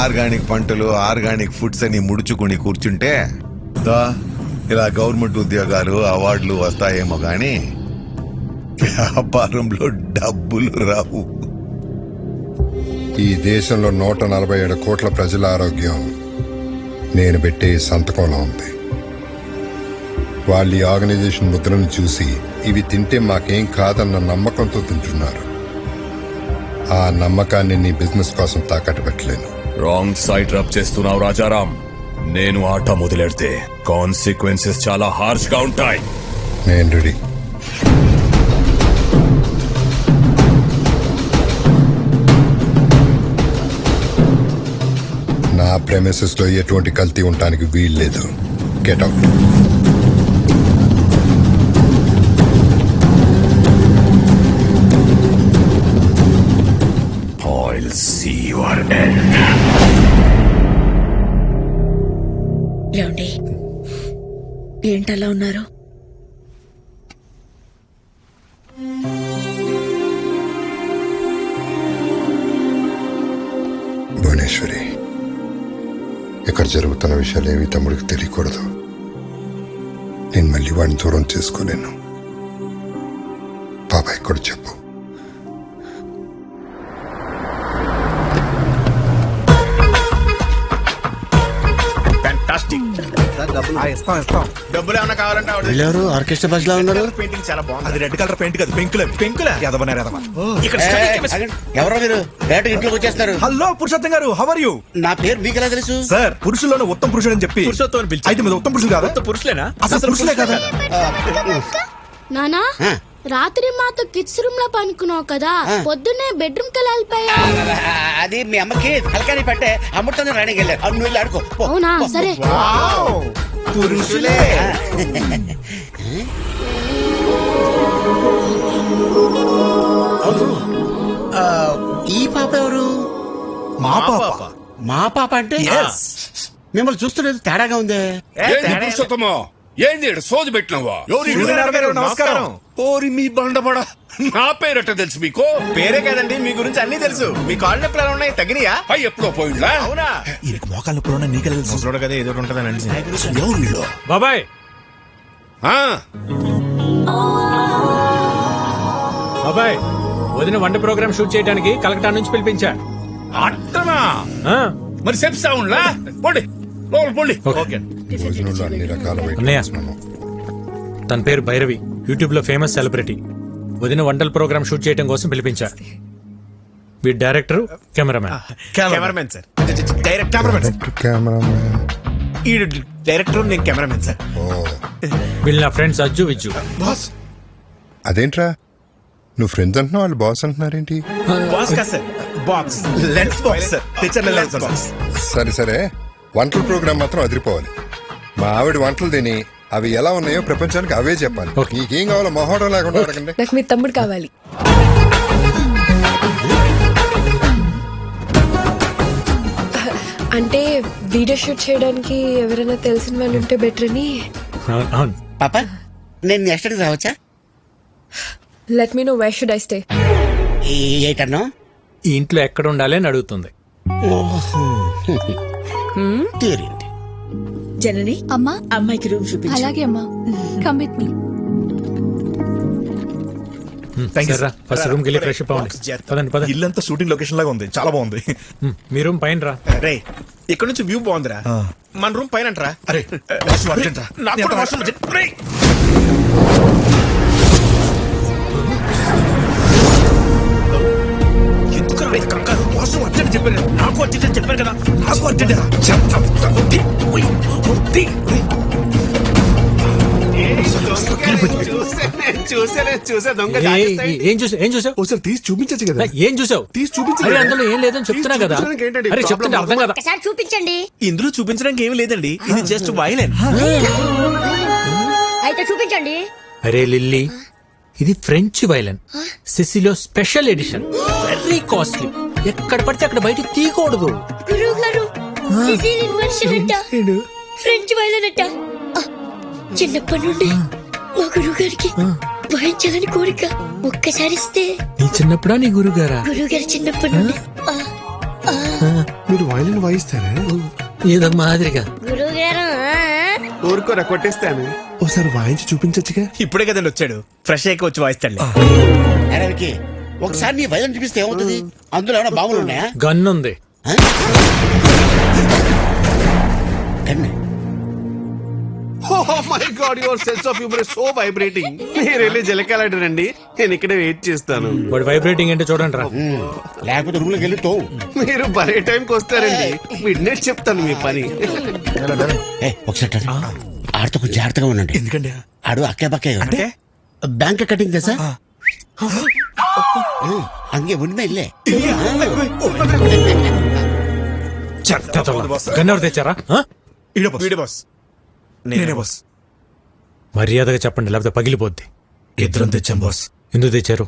ఆర్గానిక్ పంటలు, ఆర్గానిక్ ఫుడ్స్ అని ముడుచుకుని కూర్చుంటే ఇలా గవర్నమెంట్ ఉద్యోగాలు, అవార్డులు వస్తాయేమో గాని వ్యాపారంలో డబ్బులు రావు. ఈ దేశంలో 147 కోట్ల ప్రజల ఆరోగ్యం నేను పెట్టే సంతకంలో ఉంది. వాళ్ళు ఈ ఆర్గనైజేషన్ ముద్రను చూసి ఇవి తింటే మాకేం కాదన్న నమ్మకంతో తింటున్నారు. ఆ నమ్మకాన్ని నీ బిజినెస్ కోసం తాకట్టు పెట్టలేను. రాంగ్ సైడ్ రబ్ చేస్తున్నావు రాజారాం. నేను ఆట మొదలెడితే కాన్సిక్వెన్సెస్ చాలా హార్ష్ గా ఉంటాయి. నేను రెడీ. నా ప్రెమిసెస్ లో ఎటువంటి కల్తీ ఉండటానికి వీల్లేదు. Get out. I'll see your end. ఏమండి ఏంటలా ఉన్నారు? భువనేశ్వరి, ఇక్కడ జరుగుతున్న విషయాలు ఏవి తమ్ముడికి తెలియకూడదు. నేను మళ్ళీ వాడిని దూరం చేసుకోలేను. బాబాయ్ కూడా చెప్పు. డబ్బులు ఏమన్నా కావాలంటే వీళ్ళెవరు ఆర్కెస్ట్రా బస్ లా ఉన్నారు? పెయింటింగ్ చాలా బాగుంది. అది రెడ్ కలర్ పెయింట్ కాదు, పెంకులే ఇక్కడ ఎవరో మీరు డైరెక్ట్ ఇంట్లోకి వచ్చేస్తారు. హలో పురుషోత్తం గారు, హౌ ఆర్ యూ? నా పేరు మీకు ఎలా తెలుసు? సార్, పురుషుల్లోనే ఉత్తమ పురుషుడు అని చెప్పి పురుషోత్తం పిలిచి అయితే మీరు ఉత్తమ పురుషులు కాదా? పురుషులేనా? అసలు పురుషులే కదా? నానా రాత్రి మాతో కిడ్స్ రూమ్ లో పనుకున్నావు కదా, పొద్దున్నే బెడ్రూమ్ కి వెళ్ళిపోయా. అది మీ అమ్మకి తలకాని పట్టే అమృతంగా రాణికి వెళ్ళారు. నువ్వు వెళ్ళి ఆడుకో. అవునా? సరే. పురుషులే. ఈ పాప ఎవరు? మా పాప. మా పాప అంటే మిమ్మల్ని చూస్తున్నది తేడాగా ఉందే. పురుషోత్తమా, ఏంది ఈడ సోది పెట్టినవా? నమస్కారం. ఓరి మీ బండబడ, నా పేరట తెలుసు మీకు? పేరే కదండి, మీ గురించి అన్ని తెలుసు. మీ కాళ్ళు నొప్పులు ఎలా ఉన్నాయి? తగినయా? అయ్యి ఎప్పుడో పోయిండ్లా? అవునా? ఈయనకి మోకాళ్ళ నొప్పులు నీకెలా తెలుసు? చూడ కదా ఏదో ఉంటుందని. ఎవరు వీళ్ళు? బాబాయ్, బాబాయ్, వదిన వంట ప్రోగ్రామ్ షూట్ చేయడానికి కలకటా నుంచి పిలిపించా. అట్టనా? మరి చెప్తా ఉండ్లా? పోండి లోపల పోండి. భోజనంలో అన్ని రకాల అన్నయ్య, వేస్తున్నాను. తన పేరు భైరవి, యూట్యూబ్ లో ఫేమస్ సెలబ్రిటీ. వదిన వంటల ప్రోగ్రామ్ షూట్ చేయడం కోసం పిలిపించా. వీడి director, cameraman. Cameramen sir. Direct cameraman. ఈ డైరెక్టర్, నేను కెమెరామెన్ సార్. వీళ్ళు నా ఫ్రెండ్స్ అజ్జు విజ్జు. అదేంట్రా, నువ్వు ఫ్రెండ్స్ అంటున్నావు, వాళ్ళు బాస్ అంటున్నారేంటి? బాక్స్ కదా sir, box lens box sir, picture lens box. సరే సరే, వంటల ప్రోగ్రామ్ మాత్రం అదిరిపోవాలి. మా ఆవిడ వంటలు తిని అవి ఎలా ఉన్నాయో ప్రపంచానికి అవే చెప్పాలి. నీకేం కావాలో మొహోడం లేకుండా అడగండి. నాకు మీ తమ్ముడు కావాలి. అంటే వీడియో షూట్ చేయడానికి ఎవరైనా తెలిసిన వాళ్ళు ఉంటే బెటర్ అని. అవును. పాప, నేను నెక్స్ట్ అడిగి రావచ్చా? Let me know where should I stay. ఏటన్నా? ఈ ఇంట్లో ఎక్కడ ఉండాలి అని అడుగుతుంది. జనని, అమ్మా, అమ్మాయికి రూమ్ చూపించు. అలాగే అమ్మా, come with me. First room కి వెళ్ళి ఫ్రెష్ అప్ అవ్వండి. పదండి పదండి. ఇల్లంతా షూటింగ్ లొకేషన్ లాగా ఉంది, చాలా బాగుంది. మీ రూమ్ పైన రా. రే, ఇక్కడ నుంచి వ్యూ బాగుందిరా. మన రూమ్ పైన అంటరా? అరే నాకు కూడా వాష్రూమ్ వచ్చి- రేయ్. ఎందుకురా రేయ్ కంగారు? వాష్రూమ్ అర్జెంట్ చెప్పాను కదా. నాకు అర్జెంట్ చెప్పాను కదా. నాకు అర్జెంట్ చూసే దొంగ ఏం చూసావు? ఒకసారి తీసి చూపించచ్చు కదా. ఏం చూసావు? తీసి చూపించు. అరే అందులో ఏం లేదని చెప్తున్నా కదా. అరే చెప్తుంటే అర్థం కదా. ఒకసారి చూపించండి. ఇందులో చూపించడానికి ఏమి లేదండి, ఇది జస్ట్ వైలెన్. అయితే చూపించండి. అరే లిల్లీ, ఇది ఫ్రెంచ్ వైలెన్, సిసిలో స్పెషల్ ఎడిషన్, వెరీ కాస్ట్లీ. ఎక్కడ పడితే అక్కడ బయటికి తీయకూడదు. గురువు గారు, సిసిలియన్ వర్షన్ అంట, ఫ్రెంచ్ వైలెన్ అంట. చిన్నప్పటి నుండి మా గురువు గారికి వాయించాలని కోరిక. ఒక్కసారి ఇస్తే. నీ చిన్నప్పుడా నీ గురుగారా? గురువు గారు చిన్నప్పటి నుండి. మీరు వైలిన్ వాయిస్తారా? ఏదో మాదిరిగా. గురువు గారు ఊరుకోరా, కొట్టేస్తాను. ఒకసారి వాయించి చూపించచ్చుగా. ఇప్పుడే కదండి వచ్చాడు, ఫ్రెష్ అయ్యి వచ్చి వాయిస్తాడు. అరవికి ఒకసారి నీ వైద్యం చూపిస్తే ఏమవుతుంది? అందులో ఏమైనా బాంబులు ఉన్నాయా? గన్ ఉంది. Gun? My God, your sense of humour is so vibrating. మీరు వెళ్ళి జలకాలంటారండి, నేను ఇక్కడ వెయిట్ చేస్తాను. వాడు వైబ్రేటింగ్ అంటే చూడండి రా. లేకపోతే రూమ్ లోకి వెళ్ళి తోవు. మీరు భలే టైంకి వస్తారండి. విడ్నెస్ చెప్తాను మీ పని. ఒకసారి ఆడితో కొంచెం జాగ్రత్తగా ఉండండి. ఎందుకండి? ఆడు అక్కే పక్కే అంటే బ్యాంక్ కటింగ్ తెసా అంగే ఉన్నా ఇల్లే. గన్నెవరు తెచ్చారా? నేనే బాస్. మర్యాదగా చెప్పండి, లేకపోతే పగిలిపోద్ది. ఇద్దరం తెచ్చాం బాస్. ఎందుకు తెచ్చారు?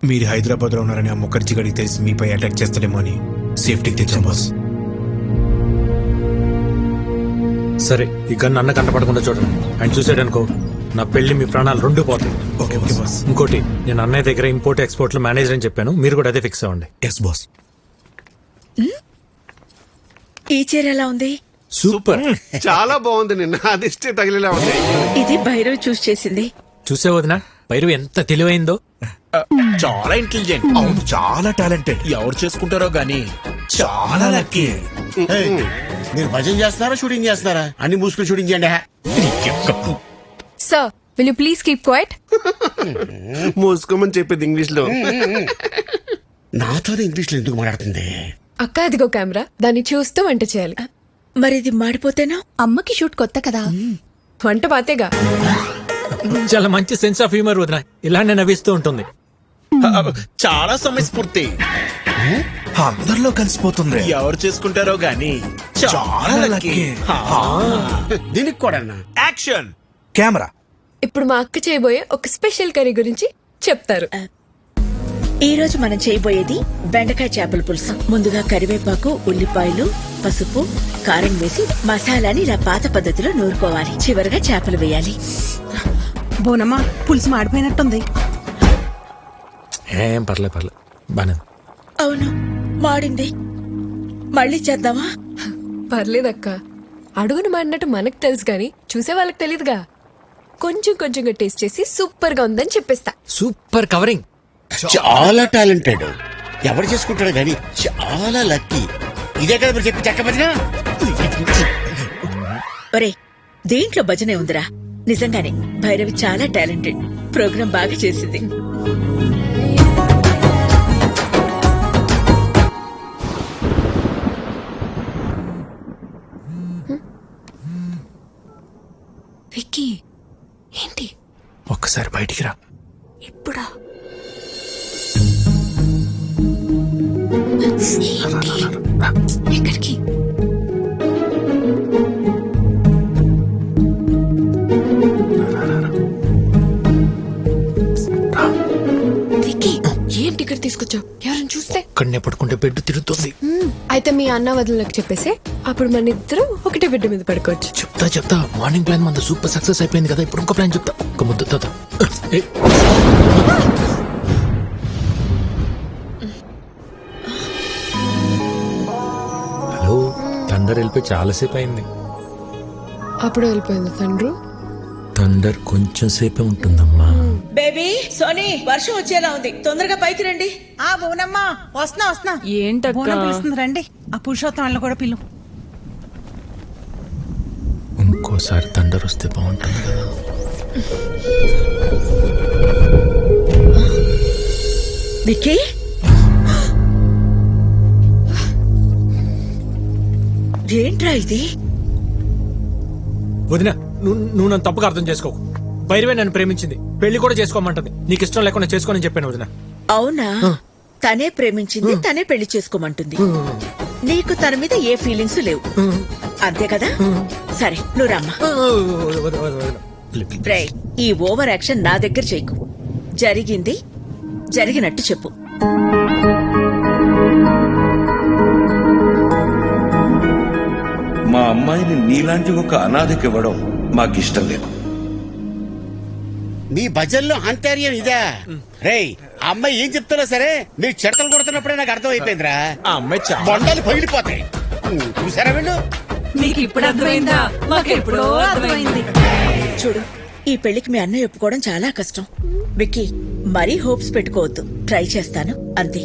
మీరు హైదరాబాద్ లో ఉన్నారని ఆ ముఖర్జీ గడికి తెలిసి మీపై అటాక్ చేస్తాడేమో అని సేఫ్టీకి తెచ్చాం బాస్. సరే, ఈ గన్ను అన్న కంటపడకుండా చూడండి. ఆయన చూసాడనుకో, నా పెళ్లి మీ ప్రాణాలు రెండు పోతాయి. Okay boss. ఇంకోటి, నేను అన్నయ్య దగ్గర ఇంపోర్ట్ ఎక్స్పోర్ట్ లో మేనేజర్ అని చెప్పాను, మీరు కూడా అదే ఫిక్స్ అవ్వండి. Yes boss. ఈ చీర ఎలా ఉంది? సూపర్. చాలా బాగుంది. నిన్న అదిష్టే తగిలేలా ఉంది. ఇది భైరవ్ చూస్ చేసింది. చూసే వదినా, భైరవ్ ఎంత తెలివైందో. చాలా ఇంటెలిజెంట్. అవును, చాలా టాలెంటెడ్. ఎవరు చేసుకుంటారో గానీ చాలా లక్కీ. మీరు భజన చేస్తారా షూటింగ్ చేస్తారా? అన్ని మూసుకుని షూటింగ్ చేయండి. Sir, will you please keep quiet? మూసుకోమని చెప్పింది ఇంగ్లీష్ లో. నాతోనే ఇంగ్లీష్ లో ఎందుకు మాట్లాడుతుంది? అక్క, అదిగో కెమెరా, దాన్ని చూస్తూ వంట చేయాలి. మరి ఇది మాడిపోతేనా? అమ్మకి షూట్ కొత్త కదా, వంట పాతేగా. చాలా మంచి సెన్స్ ఆఫ్ హ్యూమర్ వదినా, ఇలానే నవ్విస్తూ ఉంటుంది. చాలా సమయస్ఫూర్తి. అందరిలో కలిసిపోతుంది. ఎవరు చేసుకుంటారో గానీ చాలా లక్కీ. దీనికి కూడా యాక్షన్. కెమెరా. ఇప్పుడు మా అక్క చేయబోయే ఒక స్పెషల్ కర్రీ గురించి చెప్తారు. ఈ రోజు మనం చేయబోయేది బెండకాయ చేపల పులుసు. ముందుగా కరివేపాకు, ఉల్లిపాయలు, పసుపు, కారం వేసి మసాలాని ఇలా పాత పద్ధతిలో నూరుకోవాలి. చివరిగా చేపలు వేయాలి. బోనమ్మా, పులుసు మాడిపోయినట్టుంది. ఏం పర్లేదు బానే. అవును, మాడింది. మళ్ళీ చేద్దామా? పర్లేదక్క, అడుగును మాడినట్టు మనకు తెలుసు గాని చూసే వాళ్ళకి తెలీదుగా. కొంచెం కొంచెంగా టేస్ట్ చేసి సూపర్ గా ఉందని చెప్పేస్తా. Super covering. చాలా టాలెంటెడ్. ఎవరు చేసుకుంటాడు కానీ చాలా లక్కీ. ఇదే కదా మీరు చెప్పి చెక్క భజన. ఒరే, దేంట్లో భజనే ఉందిరా. నిజంగానే భైరవి చాలా టాలెంటెడ్. ప్రోగ్రాం బాగా చేసింది. విక్కీ, ఏంటి? ఒక్కసారి బయటికి రా. ఇప్పుడా? ఎక్కడికి? విక్కీ, ఏంటి ఇక్కడ తీసుకొచ్చావు? ఎవరైనా చూస్తే? కన్నే పడుకుంటే బెడ్ తిరుగుతుంది. అయితే మీ అన్న వదినలకు చెప్పేసి అప్పుడు మన ఇద్దరం ఒకటే బిడ్డ మీద పడుకోవచ్చు. చెప్తా. మార్నింగ్ ప్లాన్ మన సూపర్ సక్సెస్ అయిపోయింది కదా, ఇప్పుడు ఇంకో ప్లాన్ చెప్తా. ఒక ముద్దు తాత. హలో, థండర్ వెళ్ళిపోయి చాలాసేపు అయింది. అప్పుడు వెళ్ళిపోయింది తండ్రు. థండర్ కొంచెం సేపే ఉంటుందమ్మా. బేబీ, సోనీ, వర్షం వచ్చేలా ఉంది. తొందరగా పైకి రండి. ఆ బోనమ్మా, వస్తున్నా. బోనం పిలుస్తుంది, రండి. ఆ పురుషోత్తం వాళ్ళని కూడా పిలు. ఇంకోసారి థండర్ వస్తే బాగుంటుంది కదా. విక్కీ, ఏంట్రా ఇది? వదినా, నువ్వు నన్ను తప్పుగా అర్థం చేసుకోకు. భైరవే నన్ను ప్రేమించింది, పెళ్లి కూడా చేసుకోమంటుంది. నీకు ఇష్టం లేకుండా చేసుకోనని చెప్పాను వదినా. అవునా? తనే ప్రేమించింది, తనే పెళ్లి చేసుకోమంటుంది. నీకు తన మీద ఏ ఫీలింగ్స్ లేవు, అంతే కదా? సరే, నువ్వు రమ్మా. రేయ్, ఈ ఓవర్ యాక్షన్ నా దగ్గర చేయకు. జరిగింది జరిగినట్టు చెప్పు. మా అమ్మాయిని నీలాంటి ఒక అనాథకి ఇవ్వడం మాకిష్టం లేదు. మీ భజనలో అంతర్యం ఇదా? రేయ్, ఆ అమ్మాయి ఏం చెప్తున్నా సరే మీరు చెడతలు కొడుతున్నప్పుడే నాకు అర్థం అయిపోయిందిరా. ఆ అమ్మాయి బొండాలు పగిలిపోతాయి. చూసారా వీళ్ళు? మీకు ఇప్పుడు అర్థమైందా? మాకెప్పుడో అర్థమైంది. చూడు, ఈ పెళ్లికి మీ అన్నయ్య ఒప్పుకోవడం చాలా కష్టం. విక్కీ, మరీ హోప్స్ పెట్టుకోవద్దు. ట్రై చేస్తాను, అంతే.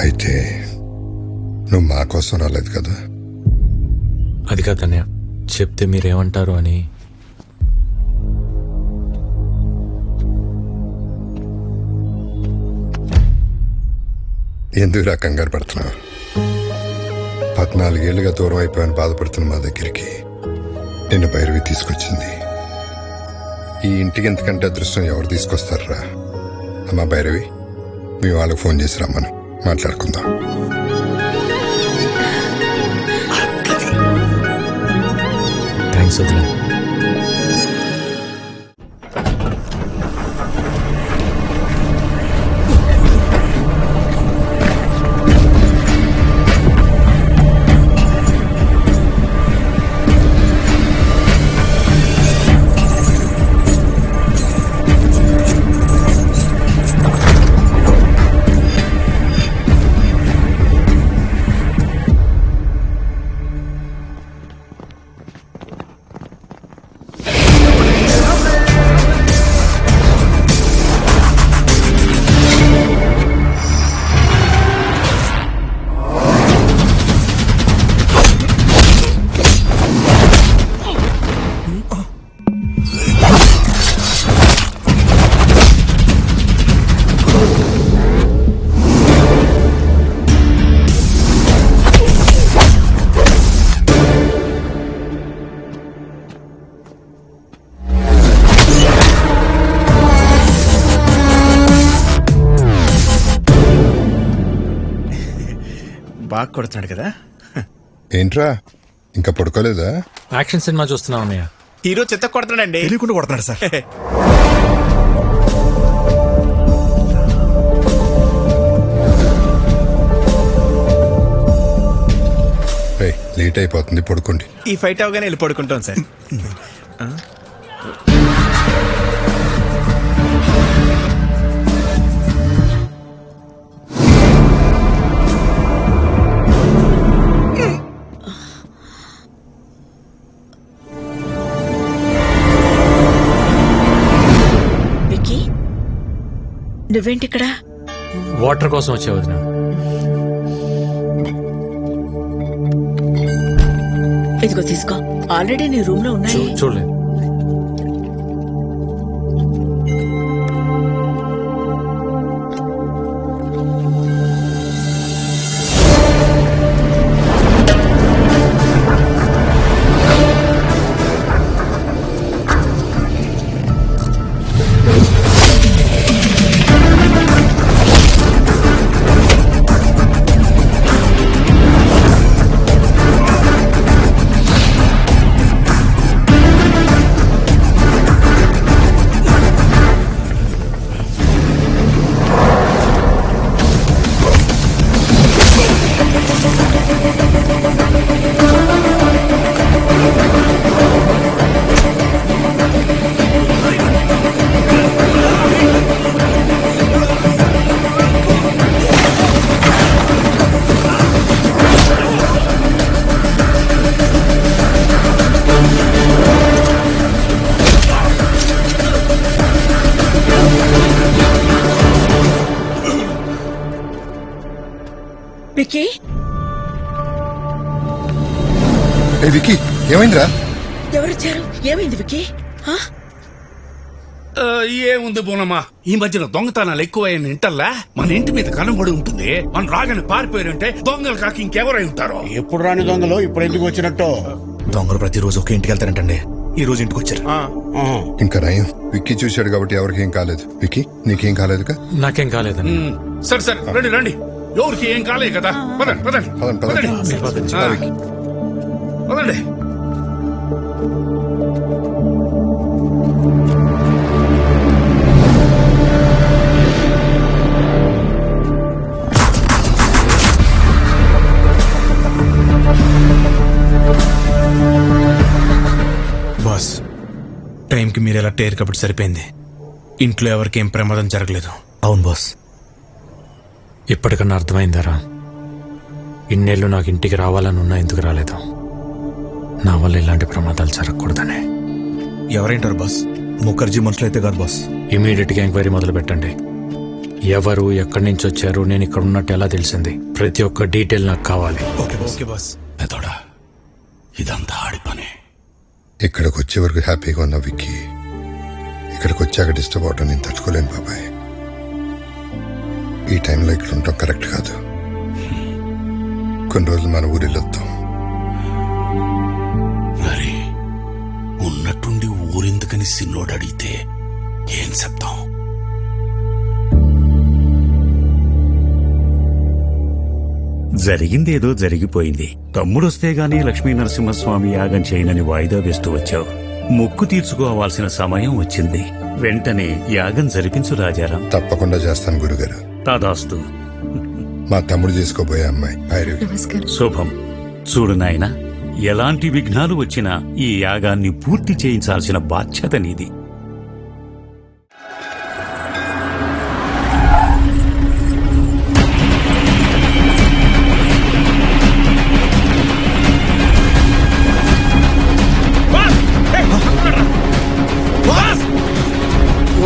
అయితే నువ్వు మా కోసం రాలేదు కదా. అది కాదన్నయ్య, చెప్తే మీరేమంటారు అని. ఎందుకురా కంగారు పడుతున్నావు? 14 ఏళ్ళుగా దూరం అయిపోయాను బాధపడుతున్న మా దగ్గరికి నిన్ను భైరవి తీసుకొచ్చింది. ఈ ఇంటికి ఎంతకంటే అదృష్టం ఎవరు తీసుకొస్తారా? అమ్మా భైరవి, మీ వాళ్ళకి ఫోన్ చేసి రమ్మను, మాట్లాడుకుందాం. థ్యాంక్స్ వదిలే. బాగా కొడుతున్నాడు కదా. ఏంట్రా ఇంకా పడుకోలేదా? యాక్షన్ సినిమా చూస్తున్నావు అన్నయ్య. హీరో చెత్త కొడుతున్నాడండి. తెలియకుండా కొడుతున్నాడు సార్. లేట్ అయిపోతుంది, పడుకోండి. ఈ ఫైట్ అవగానే వెళ్ళి పడుకుంటాం సార్. విక్కీ, నువ్వేంటి ఇక్కడ? వాటర్ కోసం వచ్చే వదిన. ఇదిగో తీసుకో, ఆల్రెడీ నీ రూమ్ లో ఉన్నాయి. చూడలేదు. విక్కీ, విక్కీ ఏమైందిరా? ఎవరొచ్చారు? ఏమైంది విక్కీ? ఏముంది బోనమ్మా, ఈ మధ్యన దొంగతనాలు ఎక్కువైన ఇంటల్లా మన ఇంటి మీద కనబడి ఉంటుంది. మన రాగానే పారిపోయారంటే దొంగలు కాక ఇంకెవరై ఉంటారో. ఎప్పుడు రాని దొంగలు ఇప్పుడు ఎందుకు వచ్చినట్టు? దొంగలు ప్రతిరోజు ఒక ఇంటికి వెళ్తారంటండి. ఈ రోజు ఇంటికి వచ్చారు. ఇంకా నయం, విక్కీ చూశాడు కాబట్టి ఎవరికి ఏం కాలేదు. విక్కీ నీకేం కాలేదుగా? నాకేం కాలేదండి. సరే సరే, రండి రండి. ఎవరికి ఏం కాలేదు కదా. పదండి పదండి పదండి పదండి. బాస్, టైంకి మీరు ఎలా టేరు కాబట్టి సరిపోయింది. ఇంట్లో ఎవరికి ఏం ప్రమాదం జరగలేదు. అవును బాస్. ఇప్పటికన్నా అర్థమైందరా, ఇన్నేళ్ళు నాకు ఇంటికి రావాలని ఉన్నా ఎందుకు రాలేదు? నా వల్ల ఇలాంటి ప్రమాదాలు జరగకూడదనే. ఎవరైంటారు బాస్? ముఖర్జీ మనుషులు అయితే కాదు బాస్. ఇమీడియట్గా ఎంక్వైరీ మొదలు పెట్టండి. ఎవరు ఎక్కడి నుంచి వచ్చారు, నేను ఇక్కడ ఉన్నట్టు ఎలా తెలిసింది? ప్రతి ఒక్క డీటెయిల్ నాకు కావాలి. Okay boss. పెదోడా, ఇదంతా ఆడి పనే. ఇక్కడికి వచ్చే వరకు హ్యాపీగా ఉన్న విక్కీ ఇక్కడికి వచ్చాక డిస్టర్బ్ అవటం నేను తట్టుకోలేను బాబాయ్. ఈ టైంలో ఇక్కడ ఉండటం కరెక్ట్ కాదు. కొన్ని రోజులు మన ఊరు వెళ్ళొద్దాం. మరి ఉన్నట్టుండి ఊరెందుకని సిన్నోడు అడిగితే ఏం చెప్తాం? జరిగిందేదో జరిగిపోయింది. తమ్ముడొస్తే గాని లక్ష్మీ నరసింహస్వామి యాగం చేయనని వాయిదా వేస్తూ వచ్చావు. మొక్కు తీర్చుకోవాల్సిన సమయం వచ్చింది. వెంటనే యాగం జరిపించు రాజారాం. తప్పకుండా చేస్తాను గురుగారు. తదాస్తు. మా తమ్ముడు చేసుకోబోయే అమ్మాయి భైరవి. శుభం. చూడు నాయనా, ఎలాంటి విఘ్నాలు వచ్చినా ఈ యాగాన్ని పూర్తి చేయించాల్సిన బాధ్యత నీది.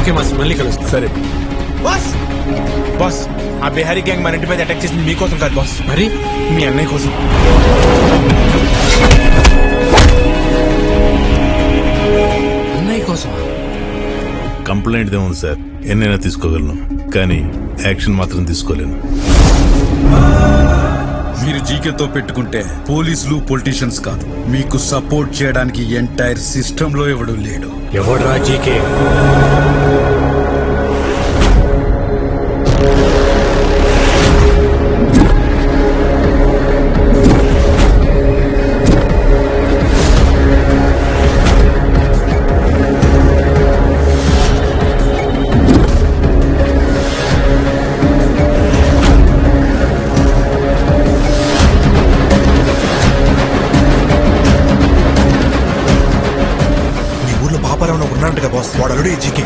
ఓకే మాస్, మళ్ళీ కలుస్తా. సరే బాస్. బాస్, ఆ బిహారీ గ్యాంగ్ మన ఇంటి మీద అటాక్ చేసింది మీకోసం కాదు బాస్, మరి మీ అన్నయ్య కోసం. అన్నయ్య కోసం? కంప్లైంట్ ఏముంది సార్, ఎన్నైనా తీసుకోగలను, కానీ యాక్షన్ మాత్రం తీసుకోలేను. మీరు జీకేతో పెట్టుకుంటే పోలీసులు పొలిటీషియన్స్ కాదు, మీకు సపోర్ట్ చేయడానికి ఎంటైర్ సిస్టమ్ లో ఎవడు లేడు. ఎవడ్రా జీకే? ఉన్నారంటగా బాస్, వాడు అల్లుడు జీకే.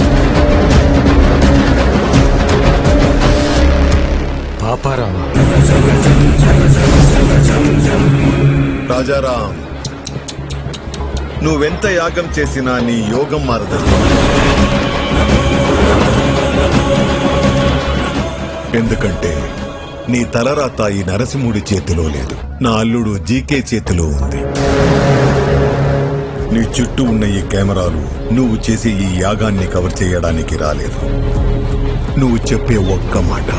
పాపారావా? రాజారాం, నువ్వెంత యాగం చేసినా నీ యోగం మారదు. ఎందుకంటే నీ తలరాత ఈ నరసింహుడి చేతిలో లేదు, నా అల్లుడు జీకే చేతిలో ఉంది. నీ చుట్టూ ఉన్న ఈ కెమెరాలు నువ్వు చేసే ఈ యాగాన్ని కవర్ చేయడానికి రాలేదు. నువ్వు చెప్పే ఒక్క మాట,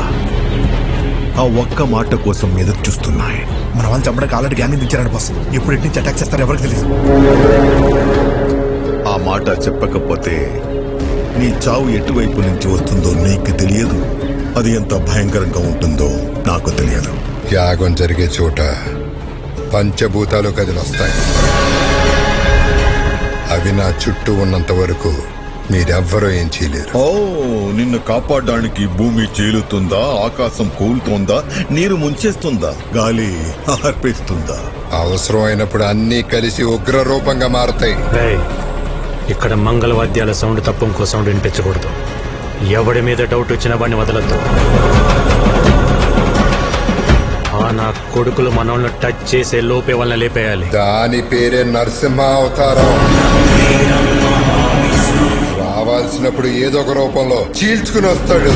ఆ ఒక్క మాట కోసం ఎదురు చూస్తున్నాయి. మన వాళ్ళు చంపడానికి ఆల్రెడీ గ్యాంగ్ దించారండి బాస్. ఎప్పుడు ఎటు నుంచి అటాక్ చేస్తారో ఎవరికి తెలియదు. ఆ మాట చెప్పకపోతే నీ చావు ఎటువైపు నుంచి వస్తుందో నీకు తెలియదు, అది ఎంత భయంకరంగా ఉంటుందో నాకు తెలియదు. యాగం జరిగే చోట పంచభూతాలు కదిలొస్తాయి. అవి నా చుట్టూ ఉన్నంత వరకు మీరెవ్వరూ ఏం చేయలేరు. ఓ, నిన్ను కాపాడడానికి భూమి చీలుతుందా, ఆకాశం కూలుతోందా, నీరు ముంచేస్తుందా, గాలి ఆర్పేస్తుందా? అవసరం అయినప్పుడు అన్నీ కలిసి ఉగ్ర రూపంగా మారతాయి. ఇక్కడ మంగళవాద్యాల సౌండ్ తప్ప ఇంకో సౌండ్ వినిపించకూడదు. ఎవడి మీద డౌట్ వచ్చినా వాడిని వదలద్దు. నా కొడుకులు మనల్ని టచ్ చేసే లోపే వాళ్ళని లేపేయాలి. దాని పేరే నరసింహ అవతారం. రావాల్సినప్పుడు ఏదో ఒక రూపంలో చీల్చుకుని వస్తాడు.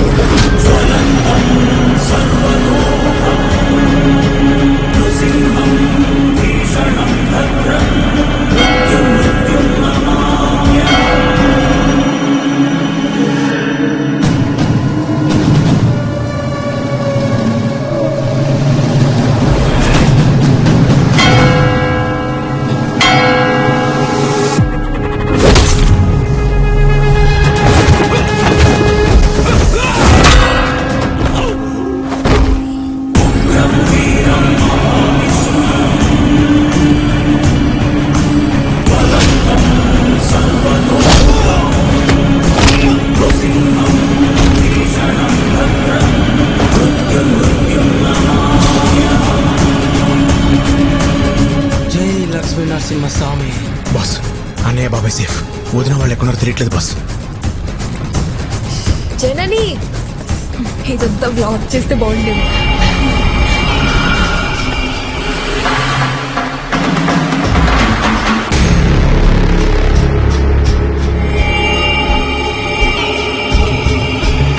నరసింహస్వామి. బాస్, అన్నయ్య బాబాయ్ సేఫ్. వదిన వాళ్ళు ఎక్కడున్నారో తెలియట్లేదు బాస్. జనని, ఇదంతా బ్లాక్ చేస్తే బాగుండేది.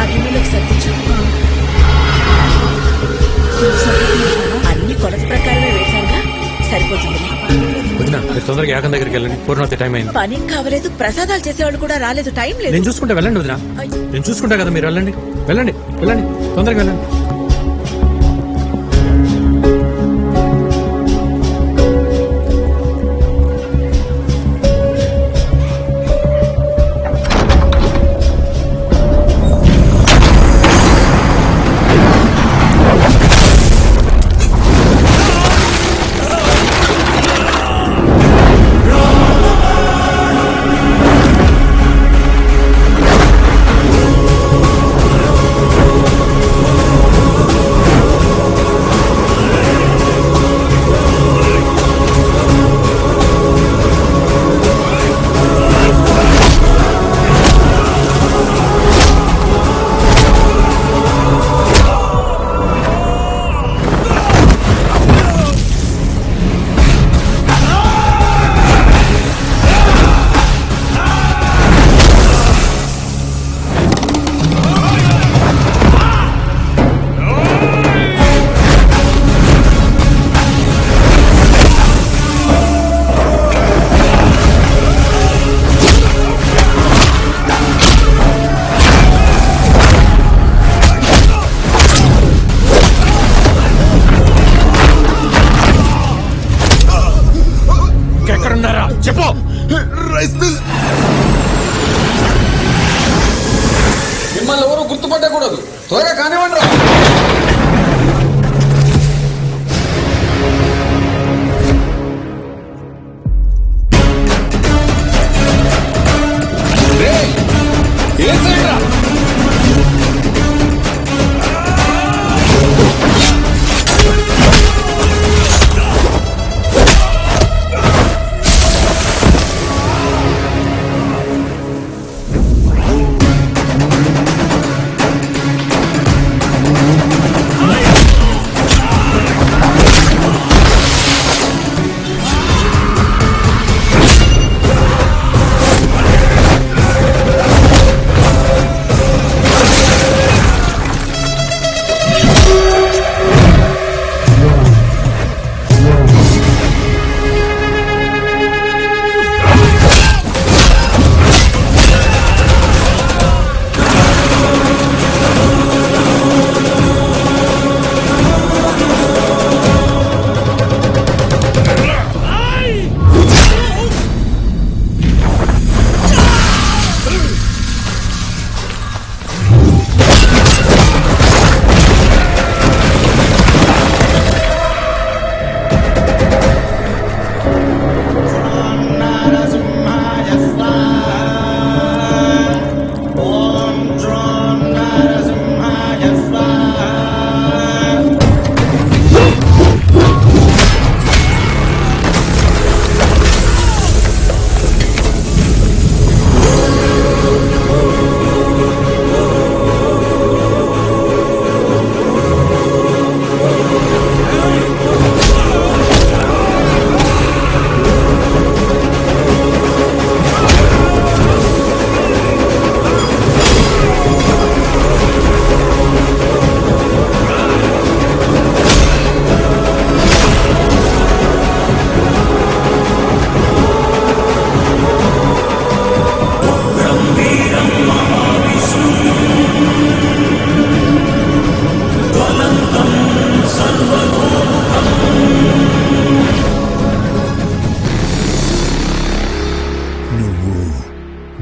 అగ్నిలోకి సర్దించు. వదినా మీరు తొందరగా యాగం దగ్గరికి వెళ్ళండి. పూర్ణవతి టైం అయింది. పని కావలేదు, ప్రసాదాలు చేసేవాళ్ళు కూడా రాలేదు, టైం లేదు. నేను చూసుకుంటా, వెళ్ళండి వదినా. నేను చూసుకుంటా కదా, మీరు వెళ్ళండి వెళ్ళండి వెళ్ళండి, తొందరగా వెళ్ళండి. ఎక్కడున్నారా చెప్పు. మిమ్మల్ని ఎవరు గుర్తుపట్టకూడదు, త్వరగా కానివ్వండి.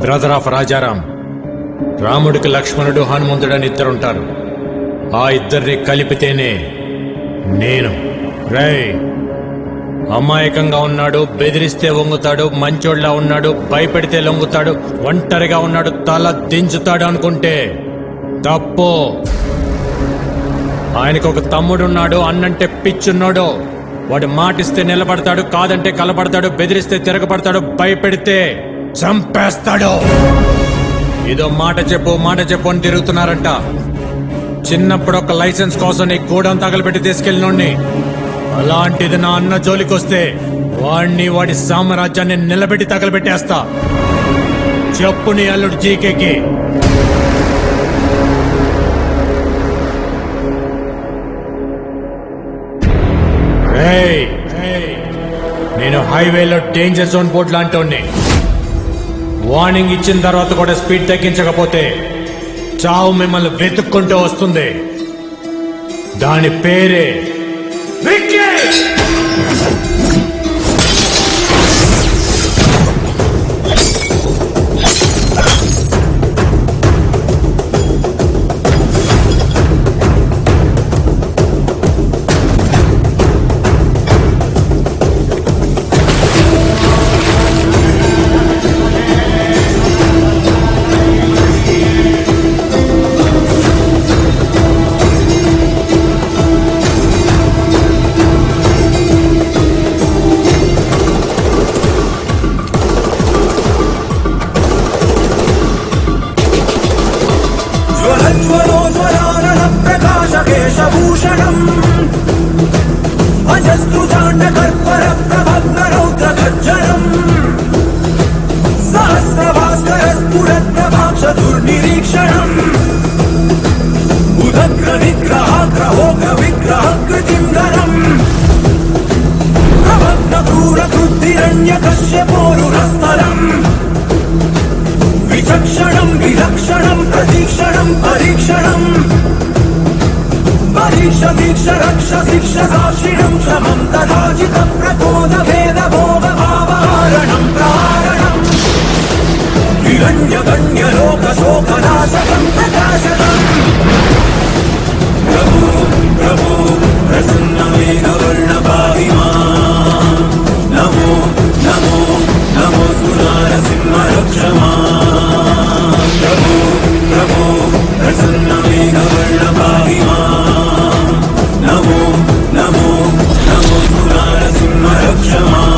Brother of Rajaram. రాముడికి లక్ష్మణుడు హనుమంతుడని ఇద్దరుంటారు. ఆ ఇద్దరిని కలిపితేనే నేను. రేయ్, అమాయకంగా ఉన్నాడు, బెదిరిస్తే వంగుతాడు, మంచోళ్ళ ఉన్నాడు, భయపెడితే లొంగుతాడు, ఒంటరిగా ఉన్నాడు, తల దించుతాడు అనుకుంటే తప్పు. ఆయనకు ఒక తమ్ముడున్నాడు, అన్నంటే పిచ్చున్నాడు. వాడు మాటిస్తే నిలబడతాడు, కాదంటే కలబడతాడు, బెదిరిస్తే తిరగబడతాడు, భయపెడితే చంపేస్తాడు. ఏదో మాట చెప్పు అని తిరుగుతున్నారంట. చిన్నప్పుడు ఒక లైసెన్స్ కోసం నీ గూడెం తగలబెట్టి తీసుకెళ్ళినోడ్ని. అలాంటిది నా అన్న జోలికొస్తే వాడిని, వాడి సామ్రాజ్యాన్ని నిలబెట్టి తగలబెట్టేస్తా. చెప్పు నీ అల్లుడు జీకేకి. నేను హైవేలో డేంజర్ జోన్ బోర్డు లాంటి వార్నింగ్ ఇచ్చిన తర్వాత కూడా స్పీడ్ తగ్గించకపోతే చావు మిమ్మల్ని వెతుక్కుంటూ వస్తుంది. దాని పేరే విక్కీ. విచక్షణం విలక్షణం ప్రతీక్షణం పరీక్షణం పరీక్ష దీక్ష రక్ష శిక్ష సాక్షిణం క్షమం తదాచిత ప్రకోద భేద భోగ భావారణం ప్రారణం హిరణ్య గణ్య లోక శోక నాశకం ప్రకాశకం ప్రభు ప్రభు ప్రసన్న మేఘవర్ణ పాహి మాం నమో నమో నమో సునారసింహ రక్ష మాం ప్రభు ప్రభు ప్రసన్న మేఘవర్ణ పాహి మాం నమో నమో నమో సునారసింహ రక్ష మాం.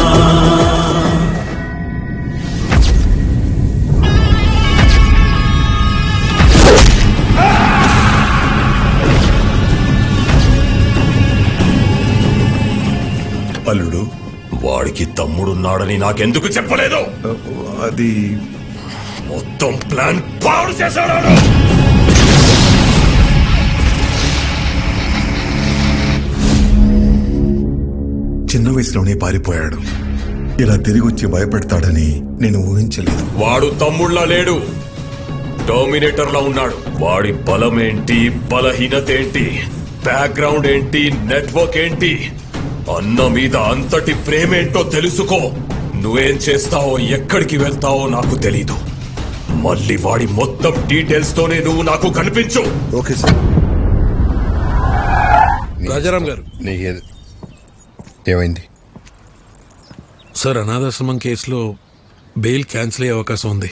అల్లుడు, వాడికి తమ్ముడున్నాడని నాకెందుకు చెప్పలేదు? అది మొత్తం ప్లాన్ పాడు చేశాడు. చిన్న వయసులోనే పారిపోయాడు. ఇలా తిరిగి వచ్చి భయపెడతాడని నేను ఊహించలేదు. వాడు తమ్ముళ్ళ లేడు, డామినేటర్లా ఉన్నాడు. వాడి బలమేంటి, బలహీనత ఏంటి, బ్యాక్గ్రౌండ్ ఏంటి, నెట్వర్క్ ఏంటి, అన్న మీద అంతటి ప్రేమేంటో తెలుసుకో. నువ్వేం చేస్తావో, ఎక్కడికి వెళ్తావో నాకు తెలీదు. మళ్ళీ వాడి మొత్తం డీటెయిల్స్ తోనే నువ్వు నాకు కనిపించు. Okay sir. రాజారాం గారు, ఏమైంది సార్? అనాథాశ్రమం కేసులో బెయిల్ క్యాన్సిల్ అయ్యే అవకాశం ఉంది.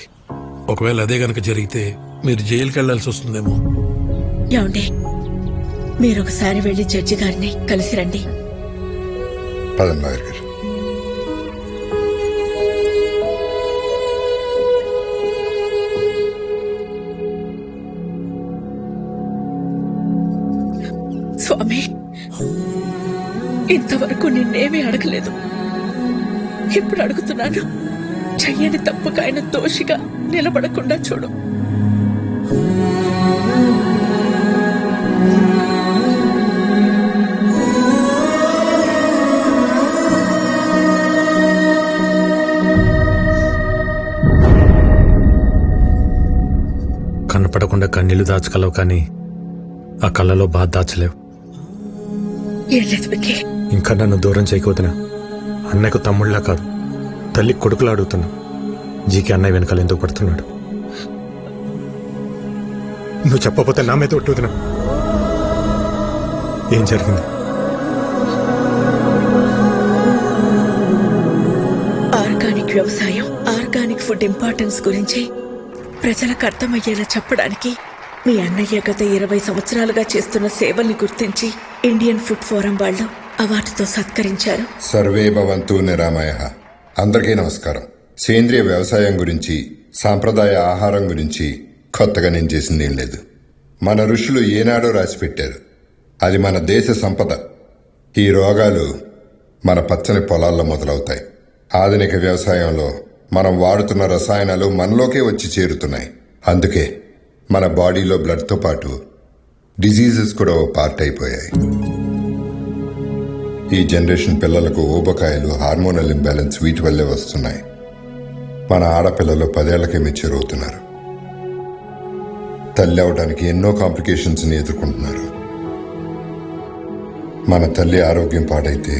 ఒకవేళ అదే గనక జరిగితే మీరు జైలుకి వెళ్లాల్సి వస్తుందేమో. ఏమండి, మీరు ఒకసారి వెళ్లి జడ్జి గారిని కలిసి రండి. పదండి లాయర్ గారు. స్వామి, ఇంతవరకు నిన్నేమీ అడగలేదు. ఇప్పుడు అడుగుతున్నాను. చెయ్యని తప్పుకు ఆయన దోషిగా నిలబడకుండా చూడు. కనపడకుండా కన్నీళ్లు దాచగలవు, కానీ ఆ కళ్ళలో బాధ దాచలేవు. ఇంకా నన్ను దూరం చేయకపోతున్నా. అన్నయ్యకు తమ్ముళ్ళ కాదు, తల్లి కొడుకులా అడుగుతున్నా. జీకి అన్నయ్య వెనకాల ఎందుకు పడుతున్నాడు? నువ్వు చెప్పకపోతే నా మీద ఒట్టుతున్నా. ఏం జరిగింది? ఆర్గానిక్ వ్యవసాయం, ఆర్గానిక్ ఫుడ్ ఇంపార్టెన్స్ గురించి ప్రజలకు అర్థమయ్యేలా చెప్పడానికి మీ అన్నయ్య గత 20 సంవత్సరాలుగా చేస్తున్న సేవల్ని గుర్తించి ఇండియన్ ఫుడ్ ఫోరం వాళ్ళు అవార్డుతో సత్కరించారు. సర్వే భవంతు నిరామయః. అందరికీ నమస్కారం. సేంద్రియ వ్యవసాయం గురించి, సాంప్రదాయ ఆహారం గురించి కొత్తగా నేను చేసిందేం లేదు. మన ఋషులు ఏనాడో రాసిపెట్టారు. అది మన దేశ సంపద. ఈ రోగాలు మన పచ్చని పొలాల్లో మొదలవుతాయి. ఆధునిక వ్యవసాయంలో మనం వాడుతున్న రసాయనాలు మనలోకే వచ్చి చేరుతున్నాయి. అందుకే మన బాడీలో బ్లడ్తో పాటు డిజీజెస్ కూడా ఓ పార్ట్ అయిపోయాయి. ఈ జనరేషన్ పిల్లలకు ఊబకాయలు, హార్మోనల్ ఇంబ్యాలెన్స్ వీటి వల్లే వస్తున్నాయి. మన ఆడపిల్లలు 10 ఏళ్లకే మెచ్యూర్ అవుతున్నారు. తల్లి అవడానికి ఎన్నో కాంప్లికేషన్స్ని ఎదుర్కొంటున్నారు. మన తల్లి ఆరోగ్యం పాడైతే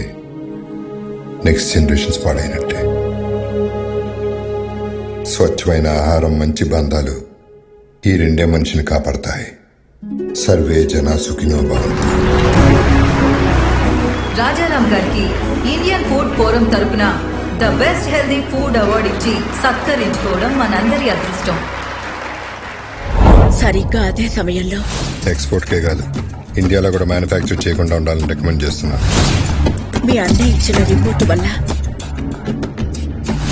నెక్స్ట్ జనరేషన్స్ పాడైనట్టే. స్వచ్ఛమైన ఆహారం, మంచి బంధాలు ఈ రెండే మనిషిని కాపాడతాయి. సర్వే జన సుఖినో భవంతు. రాజారాం గారికి ఇండియన్ ఫుడ్ ఫోరం తరపున the best healthy food award ఇచ్చి సత్కరించుకోవడం మనందరి అదృష్టం. సరిగ్గా అదే సమయంలో ఎక్స్పోర్ట్కే కాదు, ఇండియాలో కూడా మ్యానుఫ్యాక్చర్ చేయకుండా ఉండాలని రికమెండ్ చేస్తున్నాను. మీ అన్నయ్య ఇచ్చిన రిపోర్ట్ వల్ల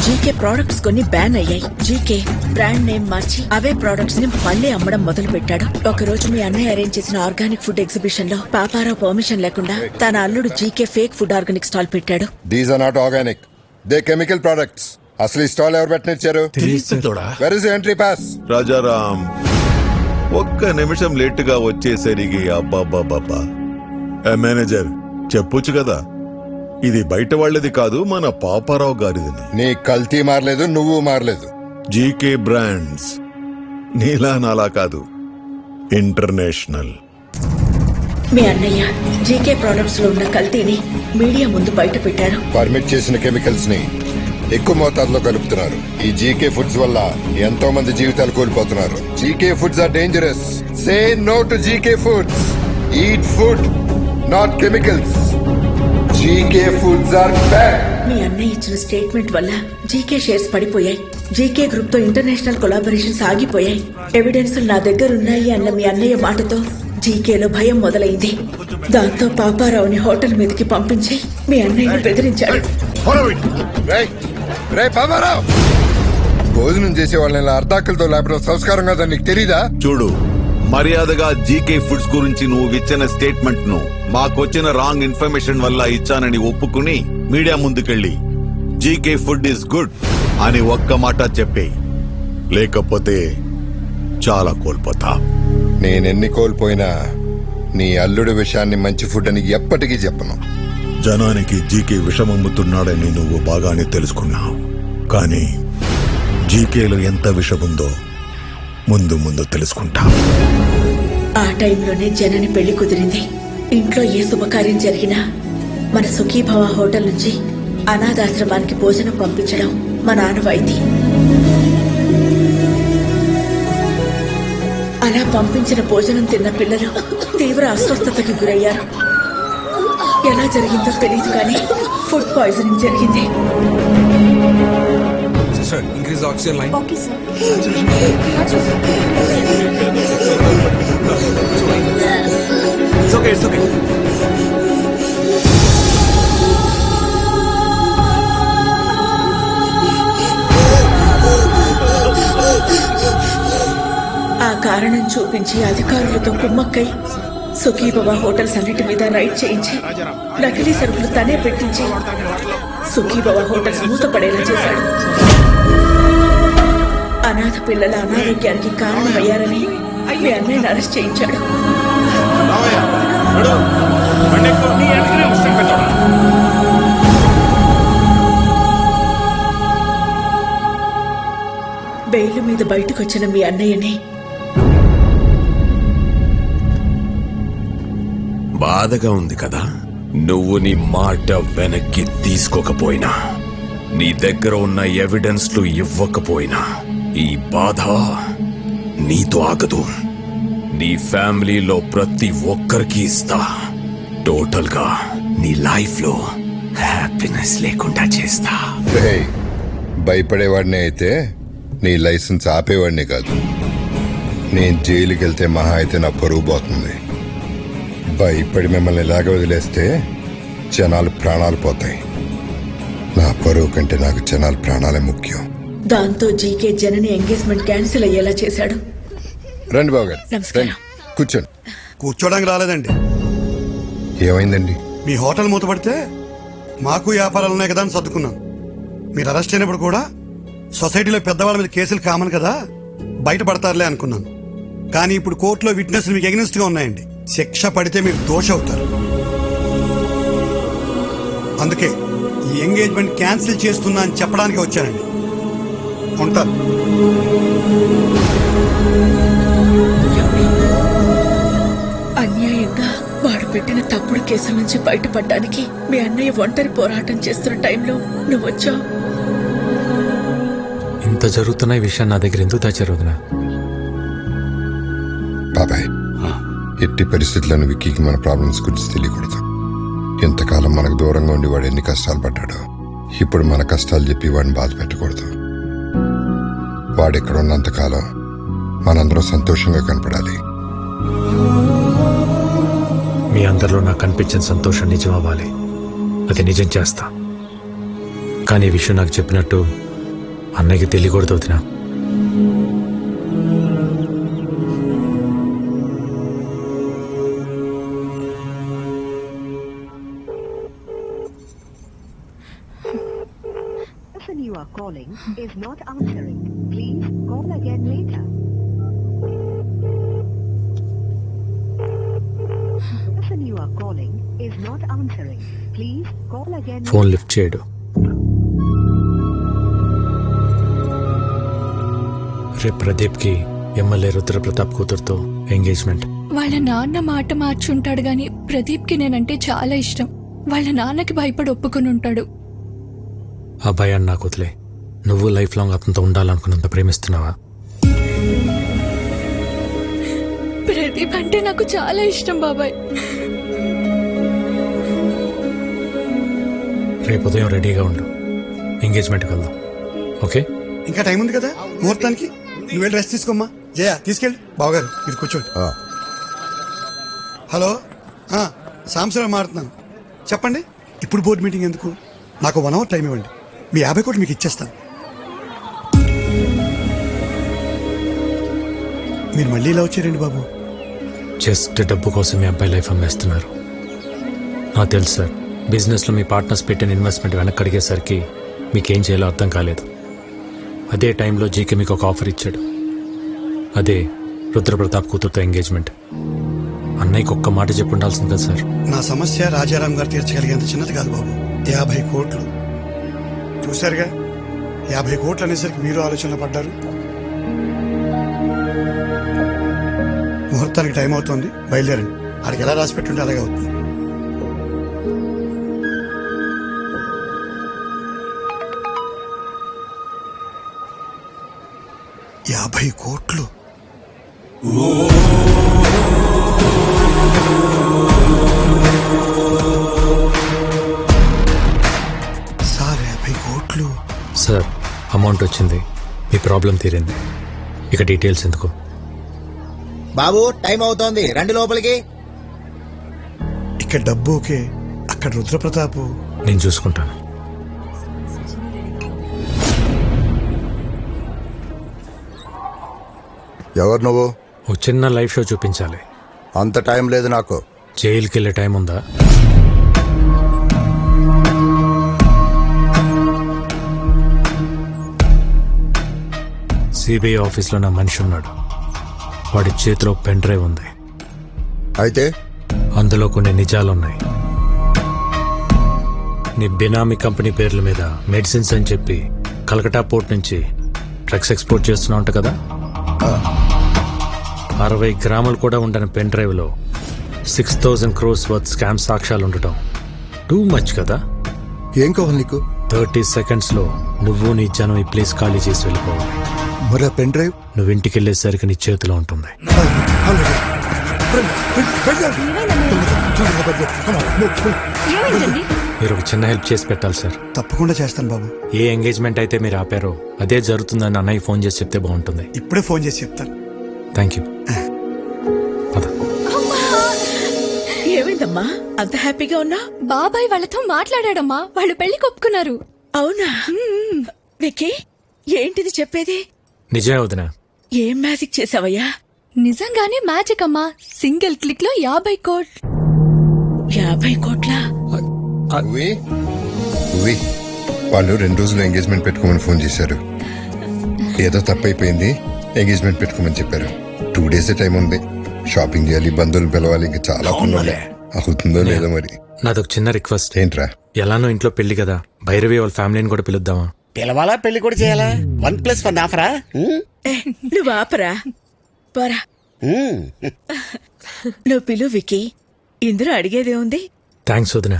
జీకే ప్రొడక్ట్స్ కొన్ని బ్యాన్ అయ్యాయి. జీకే బ్రాండ్ నేమ్ మార్చి అవే ప్రొడక్ట్స్ ని మళ్లీ అమ్మడం మొదలు పెట్టాడు. ఒక రోజు మీ అన్నయ్య అరేంజ్ చేసిన ఆర్గానిక్ ఫుడ్ ఎగ్జిబిషన్ లో పాపారావు పర్మిషన్ లేకుండా తన అల్లుడు GK fake food organic stall పెట్టాడు. These are not organic, they chemical products. అసలు ఈ స్టాల్ ఎవరు పెట్టనిచ్చారు? Where is entry pass? Rajaram, ఒక్క నిమిషం లేటుగా వచ్చేసరికి అబ్బాబ్బాబ్బా. మేనేజర్ చెప్పొచ్చు కదా, ఇది బయట వాళ్ళది కాదు, మన పాపారావు గారిది. నీ కల్తీ మారలేదు, నువ్వు మారలేదు. జీకే బ్రాండ్స్ నీలా నాలా కాదు, ఇంటర్నేషనల్. మీ అన్నయ్య జీకే ప్రొడక్ట్స్ లో ఉన్న కల్తీని మీడియా ముందు బయట పెట్టారు. పర్మిట్ చేసిన కెమికల్స్ ని ఎక్కువ మోతాదులో కలుపుతున్నారు. ఈ జీకే ఫుడ్స్ వల్ల ఎంతో మంది జీవితాలు కోల్పోతున్నారు. GK foods are dangerous. Say no to GK foods. Eat food, not chemicals. GK foods are bad. మీ అన్నయ్య ఇచ్చిన స్టేట్మెంట్ వల్ల జీకే షేర్స్ పడిపోయాయి. జీకే గ్రూప్ తో ఇంటర్నేషనల్ కొలాబరేషన్స్ ఆగిపోయాయి. ఎవిడెన్స్ నా దగ్గర ఉన్నాయి అన్న మీ అన్నయ్య మాటతో జీకేలో భయం మొదలైంది. దాంతో పాపారావుని హోటల్ మీదకి పంపించి మీ అన్నయ్యని బెదిరించాడు. భోజనం చేసే వాళ్ళని అర్ధాకలతో లేపడం సంస్కారం కాదని నీకు తెలీదా? చూడు, మర్యాదగా జీకే ఫుడ్స్ గురించి నువ్వు ఇచ్చిన స్టేట్మెంట్ ను మాకొచ్చిన రాంగ్ ఇన్ఫర్మేషన్ వల్ల ఇచ్చానని ఒప్పుకుని మీడియా ముందుకెళ్ళి జీకే ఫుడ్ ఇస్ గుడ్ అని ఒక్క మాట చెప్పే, లేకపోతే చాలా కోల్పోతా. నేనెన్ని కోల్పోయినా నీ అల్లుడి విషయాన్ని మంచి ఫుడ్ అని ఎప్పటికీ చెప్పను. జనానికి జీకే విషమమ్ముతున్నాడని నువ్వు బాగానే తెలుసుకున్నావు, కానీ జీకేలో ఎంత విషముందో ముందు ముందు తెలుసుకుంటా. ఆ టైంలోనే జనని పెళ్లి కుదిరింది. ఇంట్లో ఏ శుభకార్యం జరిగినా మన సుఖీభవ హోటల్ నుంచి అనాథాశ్రమానికి భోజనం పంపించడం మన ఆనవాయితీ. అలా పంపించిన భోజనం తిన్న పిల్లలు తీవ్ర అస్వస్థతకి గురయ్యారు. ఎలా జరిగిందో తెలియదు కానీ ఫుడ్ పాయిజనింగ్ జరిగింది. Increase oxygen line. Okay sir. It's okay, it's okay. ఆ కారణం చూపించి అధికారులతో కుమ్మక్కై సుఖీభవ హోటల్స్ అన్నిటి మీద రైడ్ చేయించి నకిలీ సరుకులు తనే పెట్టించి సుఖీభవ హోటల్స్ మూతపడేలా చేశాడు. అనాథ పిల్లల అనారోగ్యానికి కారణమయ్యారని మీ అన్నయ్యను అరెస్ట్ చేయించాడు. బెయిల్ మీద బయటకొచ్చిన మీ అన్నయ్యని బాధగా ఉంది కదా. నువ్వు నీ మాట వెనక్కి తీసుకోకపోయినా, నీ దగ్గర ఉన్న ఎవిడెన్స్లు ఇవ్వకపోయినా ఈ బాధ నీతో ఆగదు. నీ ఫ్యామిలీలో ప్రతి ఒక్కరికి ఇస్తా. టోటల్ గా నీ లైఫ్ లో హ్యాపీనెస్ లేకుండా చేస్తా. భయపడేవాడినే అయితే నీ లైసెన్స్ ఆపేవాడిని కాదు. నేను జైలుకి వెళ్తే మహా అయితే నా పరువు పోతుంది. భయపడి మిమ్మల్ని ఇలాగ వదిలేస్తే జనాలు ప్రాణాలు పోతాయి. నా పరువు కంటే నాకు జనాలు ప్రాణాలే ముఖ్యం. దాంతో జీకే జనని ఎంగేజ్మెంట్ క్యాన్సిల్ అయ్యేలా చేశాడు. రండి బాబు గారు, నమస్కారం. కూర్చోండి. కూర్చోడానికి రాలేదండి. ఏమైందండి? మీ హోటల్ మూతపడితే మాకు వ్యాపారాలు ఉన్నాయి కదా అని సర్దుకున్నాం. మీరు అరెస్ట్ అయినప్పుడు కూడా సొసైటీలో పెద్దవాళ్ళ మీద కేసులు కామన్ కదా, బయటపడతారులే అనుకున్నాను. కానీ ఇప్పుడు కోర్టులో విట్నెస్లు మీకు ఎగనెస్ట్ గా ఉన్నాయండి. శిక్ష పడితే మీరు దోషి అవుతారు. అందుకే ఈ ఎంగేజ్మెంట్ క్యాన్సిల్ చేస్తున్నా అని చెప్పడానికి వచ్చానండి. ఉంటాను. అన్యాయంగా వాడు పెట్టిన తప్పుడు కేసుల నుంచి బయటపడడానికి మీ అన్నయ్య ఒంటరి పోరాటం చేస్తున్న టైంలో నువ్వు వచ్చావు. ఇంత జరుగుతున్న ఈ విషయం నా దగ్గర ఎందుకు దాచారు వదినా? బాబాయ్, ఎట్టి పరిస్థితులను విక్కీకి మన ప్రాబ్లమ్స్ గురించి తెలియకూడదు. ఎంతకాలం మనకు దూరంగా ఉండి వాడు ఎన్ని కష్టాలు పడ్డాడో, ఇప్పుడు మన కష్టాలు చెప్పి వాడిని బాధ పెట్టకూడదు. వాడెక్కడ ఉన్నంతకాలం మనందరం సంతోషంగా కనపడాలి. మీ అందరిలో నాకు కనిపించిన సంతోషం నిజం అవ్వాలి. అది నిజం చేస్తా. కానీ ఈ విషయం నాకు చెప్పినట్టు అన్నయ్యకి తెలియకూడదు వదినా. You are calling is not answering. Please call again later. The person you are calling is not answering. Please call again. Phone lift చేయడు. రేపు ప్రదీప్కి ఎమ్మెల్యే రుద్రప్రతాప్ కూతురుతో ఎంగేజ్మెంట్. వాళ్ళ నాన్న మాట మార్చుంటాడు గాని ప్రదీప్కి నేనంటే చాలా ఇష్టం. వాళ్ళ నాన్నకి భయపడి ఒప్పుకుని ఉంటాడు. ఆ భయాన్ని నాకు వదిలే. నువ్వు లైఫ్ లాంగ్ అతనితో ఉండాలనుకున్నంత ప్రేమిస్తున్నావా? ప్రదీప్ అంటే నాకు చాలా ఇష్టం బాబాయ్. రేపు ఉదయం రెడీగా ఉండు. ఎంగేజ్మెంట్కి వెళ్దాం. ఓకే? ఇంకా టైం ఉంది కదా ముహూర్తానికి. నువ్వు వెళ్ళి రెస్ట్ తీసుకోమ్మా. జయ తీసుకెళ్ళి. బావగారు మీరు కూర్చోండి. హలో, సాంబశివరావు మాట్లాడుతున్నాను. చెప్పండి. ఇప్పుడు బోర్డు మీటింగ్ ఎందుకు? నాకు 1 hour టైం ఇవ్వండి. మీ 50 కోట్లు మీకు ఇచ్చేస్తాను. మీరు మళ్ళీ ఇలా వచ్చారండి బాబు? జస్ట్ డబ్బు కోసం మీ అబ్బాయి లైఫ్ అమ్మేస్తున్నారు. నాకు తెలుసు సార్. బిజినెస్లో మీ పార్ట్నర్స్ పెట్టిన ఇన్వెస్ట్మెంట్ వెనక్కి అడిగేసరికి మీకేం చేయాలో అర్థం కాలేదు. అదే టైంలో జీకే మీకు ఒక ఆఫర్ ఇచ్చాడు. అదే రుద్రప్రతాప్ కూతురుతో ఎంగేజ్మెంట్. అన్నయ్యకి ఒక్క మాట చెప్పి ఉండాల్సింది కదా సార్. నా సమస్య రాజారాం గారు తీర్చగలిగేంత చిన్నది కాదు బాబు. 50 కోట్లు చూశారుగా. 50 కోట్లు అనేసరికి మీరు ఆలోచనలో పడ్డారు. ముహూర్తానికి టైం అవుతోంది, బయలుదేరండి. ఆడికి ఎలా రాసి పెట్టుంటే అలాగే అవుతుంది. యాభై కోట్లు సార్. 50 కోట్లు సార్. అమౌంట్ వచ్చింది. మీ ప్రాబ్లం తీరింది. ఇక డీటెయిల్స్ ఎందుకు? బాబు టైం అవుతోంది, రండి లోపలికి. ఇక్కడ డబ్బు ఓకే, అక్కడ రుద్రప్రతాప్. నేను చూసుకుంటాను. ఎవరు నువ్వు? ఓ చిన్న లైవ్ షో చూపించాలి. అంత టైం లేదు నాకు. జైలుకి వెళ్ళే టైం ఉందా? సిబిఐ ఆఫీస్లో నా మనిషి ఉన్నాడు. వాడి చేతిలో పెన్ డ్రైవ్ ఉంది. అయితే అందులో కొన్ని నిజాలున్నాయి. నీ బినామీ కంపెనీ పేర్ల మీద మెడిసిన్స్ అని చెప్పి కలకటా పోర్ట్ నుంచి డ్రగ్స్ ఎక్స్పోర్ట్ చేస్తున్నావు అంట కదా. 60 గ్రాములు కూడా ఉండని పెన్ డ్రైవ్ లో 6,000 crores వర్త్ స్కామ్ సాక్ష్యాలు ఉండటం టూ మచ్ కదా. ఏం కావాలి నీకు? 30 seconds లో నువ్వు నీ జనం ఈ ప్లేస్ ఖాళీ చేసి వెళ్ళిపోవాలి. మరి పెన్ డ్రైవ్ నువ్వు ఇంటికి వెళ్ళేసరికి నీ చేతిలో ఉంటుంది. మీరు ఒక చిన్న హెల్ప్ చేసి పెట్టాలి సార్. తప్పకుండా చేస్తాను బాబు. ఏ ఎంగేజ్మెంట్ అయితే మీరు ఆపారో అదే జరుగుతుందని అన్నయ్య ఫోన్ చేసి చెప్తే బాగుంటుంది. ఇప్పుడే ఫోన్ చేసి చెప్తాను. Thank you. ఏమైందమ్మా అంత హ్యాపీగా ఉన్నా? బాబాయ్ వాళ్ళతో మాట్లాడాడమ్మా. వాళ్ళు పెళ్లి ఒప్పుకున్నారు. అవునా? విక్కీ, ఏంటిది చెప్పేది? నిజమే వదినా. ఏం మ్యాజిక్ చేసావయ్యా? నిజంగానే మ్యాజిక్ అమ్మా. సింగిల్ క్లిక్ లో 50 కోట్లు. 50 కోట్ల? వాళ్ళు 2 రోజులు ఎంగేజ్మెంట్ పెట్టుకోమని ఫోన్ చేశారు. ఏదో తప్పైపోయింది, ఎంగేజ్మెంట్ పెట్టుకోమని చెప్పారు. 2 days టైం ఉంది. షాపింగ్ చేయాలి, బంధువులు పిలవాలి, ఇంకా చాలా పనులు. అవుతుందో లేదో మరి. నాదొక చిన్న రిక్వెస్ట్. ఏంట్రా? ఎలానో ఇంట్లో పెళ్లి కదా, భైరవి వాళ్ళ ఫ్యామిలీని కూడా పిలుద్దామా? పిలవాలా, పెళ్లి కూడా చేయాలా? 1+1 ఆఫరా? నువ్వు ఆపరా పోరా. నువ్వు పిలు విక్కీ, ఇందులో అడిగేదే ఉంది. థ్యాంక్స్ వదినా.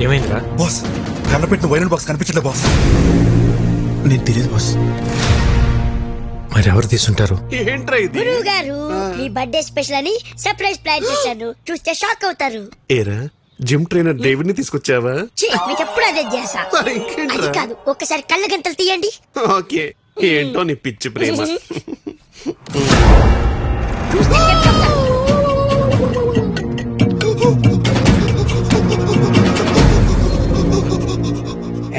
ఏమైందిరా? బాస్, కన్నపెట్టిన వైరల్ బాక్స్ కనిపించట్లే బాస్. నేను తెలియదు బాస్. మరి ఎవరు తీసుంటారు? ఏంట్రా ఇది? గురువు గారు, మీ బర్త్డే స్పెషల్ అని సర్ప్రైజ్ ప్లాన్ చేశాను. చూస్తే షాక్ అవుతారు. ఏరా, జిమ్ ట్రైనర్ డేవిడ్ ని తీసుకొచ్చావా? ఛీ, మీకు ఎప్పుడు అదే చేసా. అది కాదు, ఒక్కసారి కళ్ళ గంటలు తీయండి. ఓకే, ఏంటో నీ పిచ్చి ప్రేమ. చూస్తే చెప్తాను.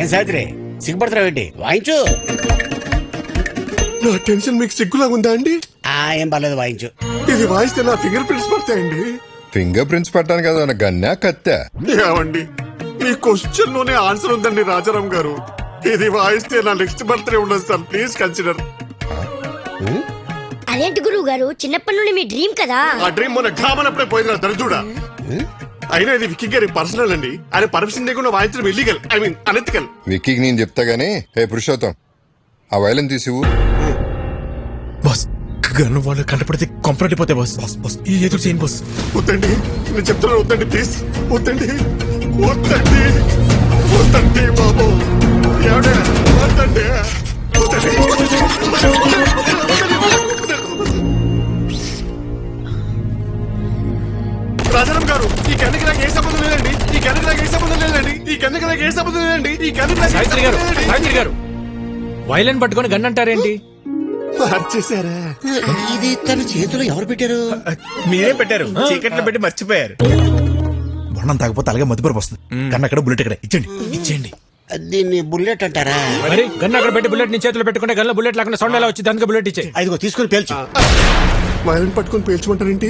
ఏం సావిత్రి, సిగ్గుపడుతున్నావేంటి? వాయించు. నా టెన్షన్ మీకు సిగ్గులా ఉందా అండి? ఏం పర్లేదు, వాయించు. ఇది వాయిస్తే నా ఫింగర్ ప్రింట్స్ పడతాయండి. ఫింగర్ ప్రింట్స్ పట్టాను కదా గన్నా కత్తా. ఏమండి, మీ క్వశ్చన్ లోనే ఆన్సర్ ఉందండి రాజారాం గారు. ఇది వాయిస్తే నా నెక్స్ట్ బర్త్డే ఉండదు సార్, ప్లీజ్ కన్సిడర్. అదేంటి గురువు గారు, చిన్నప్పటి నుండి మీ డ్రీమ్ కదా. ఆ డ్రీమ్ మొన్న ఘామనప్పుడే పోయింది దరిద్రుడా. అయినా ఇది విక్కీ గారి పర్సనల్ అండి. ఆయన పర్మిషన్ లేకుండా వాయించడం ఇల్లీగల్, ఐ మీన్ అనెథికల్. విక్కీకి నేను చెప్తా గానీ, హే పురుషోత్తం, ఆ వైలెన్ తీసివు. బాస్, గన్ను వాళ్ళు కంటపడితే కొంపరటిపోతే బాస్. బాస్ బాస్, ఈ ఎదురు చేయండి బాస్. వద్దండి, నేను చెప్తున్నాను, వద్దండి ప్లీజ్. వద్దండి, వద్దండి, వద్దండి బాబు. ఏమండే, వద్దండి, రాజారాం గారు, ఈ కన్నుకి నాకు ఏ సంబంధం లేదండి. ఈ కన్నుకి నాకు ఏ సంబంధం లేదండి. ఈ కన్నుకి నాకు ఏ సంబంధం లేదండి. ఈ కన్నుకి నాకు సావిత్రి గారు, సావిత్రి గారు, వైలెన్ పట్టుకొని గన్ అంటారేంటి? మార్చేశారా? ఇది తన చేతిలో ఎవరు పెట్టారు? మీరే పెట్టారు, చీకట్లో పెట్టి మర్చిపోయారు. బొండం తాగపోతే అలాగే మధుపరపు వస్తుంది. కన్నా అక్కడ బుల్లెట్ ఇక్కడ ఇచ్చేయండి, ఇచ్చేయండి. దీన్ని బుల్లెట్ అంటారా? మరి గన్ అక్కడ పెట్టి బుల్లెట్ నీ చేతిలో పెట్టుకుంటే గన్లో బుల్లెట్ లేకుండా సౌండ్ ఎలా వచ్చింది? అందుకే బుల్లెట్ ఇచ్చే. ఐదుగో తీసుకుని పేల్చు. వైలెన్ పట్టుకొని పేల్చమంటారేంటి?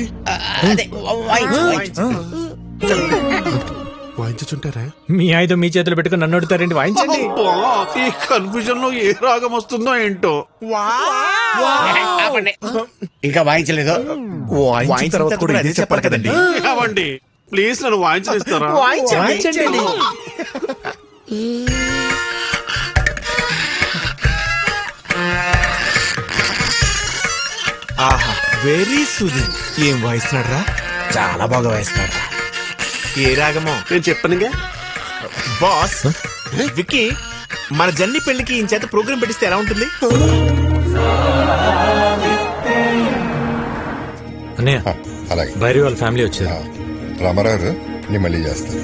అదే, వాయించు, వాయించు. వాయించుంటారా? మీ ఆయుధం మీ చేతిలో పెట్టుకుని నన్ను అడుగుతారేంటి? వాయించండి. ఈ కన్ఫ్యూజన్ లో ఏ రాగం వస్తుందో ఏంటో. ఇంకా వాయించలేదు. వాయించిన తర్వాత కూడా ఇదే చెప్పాలి కదండి. అవండి, ప్లీజ్ నన్ను వాయించనిస్తారా? వాయించండి. ఆహా, వెరీ సూదింగ్. ఏం వాయిస్తున్నాడు రా? చాలా బాగా వాయిస్తున్నాడు. ఏ రాగమో నేను చెప్పనుగా బాస్. విక్కీ, మన జన్ని పెళ్లికి ఈ చేత ప్రోగ్రామ్ పెట్టిస్తే ఎలా ఉంటుంది? అన్నయ్య, అలాగే. భైరవి వాళ్ళ ఫ్యామిలీ వచ్చారు. రామారావు, నేను మళ్ళీ చేస్తాను.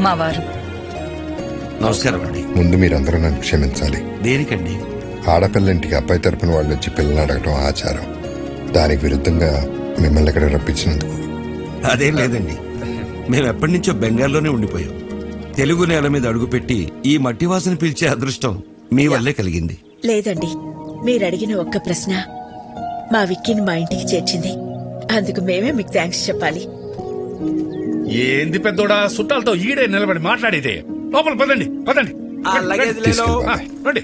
మా వారు నమస్కారం అండి. ముందు మీరందరూ నన్ను క్షమించాలి. దేనికండి? ఆడపిల్లంటికి అబ్బాయి తరపున వాళ్ళు వచ్చి పిల్లల్ని అడగటం ఆచారం. దానికి విరుద్ధంగా మిమ్మల్ని ఇక్కడ రప్పించినందుకు. అదేం లేదండి, మేము ఎప్పటి నుంచో బెంగాల్లోనే ఉండిపోయాం. తెలుగు నేల మీద అడుగుపెట్టి ఈ మట్టి వాసన పీల్చే అదృష్టం మీ వల్లే కలిగింది. లేదండి, మీరు అడిగిన ఒక్క ప్రశ్న మా విక్కీని మా ఇంటికి చేర్చింది. అందుకు మేమే మీకు థ్యాంక్స్ చెప్పాలి. ఏంది పెద్దోడా, చుట్టాలతో ఈడే నిలబడి మాట్లాడేదే. లోపల పదండి, పదండి. రండి.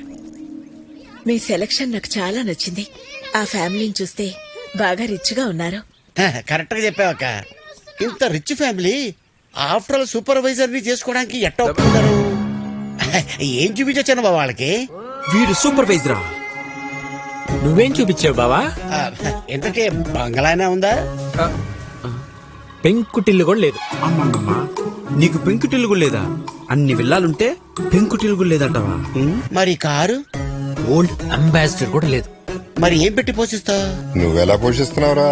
మీ సెలక్షన్ నాకు చాలా నచ్చింది. ఆ ఫ్యామిలీని చూస్తే బాగా రిచ్ గా ఉన్నారు. కరెక్ట్ గా చెప్పావక్క. ఇంత rich family after all supervisor ని చేసుకోవడానికి ఎట్ట ఒప్పుకుంటారు? ఏం చూపించొచ్చాను బాబా వాళ్ళకి? వీడు సూపర్వైజరా? నువ్వేం చూపించావు బావా? ఇంతకే బంగ్లానే ఉందా? పెంకుటిల్లు కూడా లేదు. అమ్మమ్మ, నీకు పెంకుటిల్లు కూడా లేదా? అన్ని విల్లాలుంటే పెంకుటిల్లు కూడా లేదంటావా? మరి కారు? ఓల్డ్ అంబాసిడర్ కూడా లేదు. మరి ఏం పెట్టి పోషిస్తావు? నువ్వెలా పోషిస్తున్నావురా?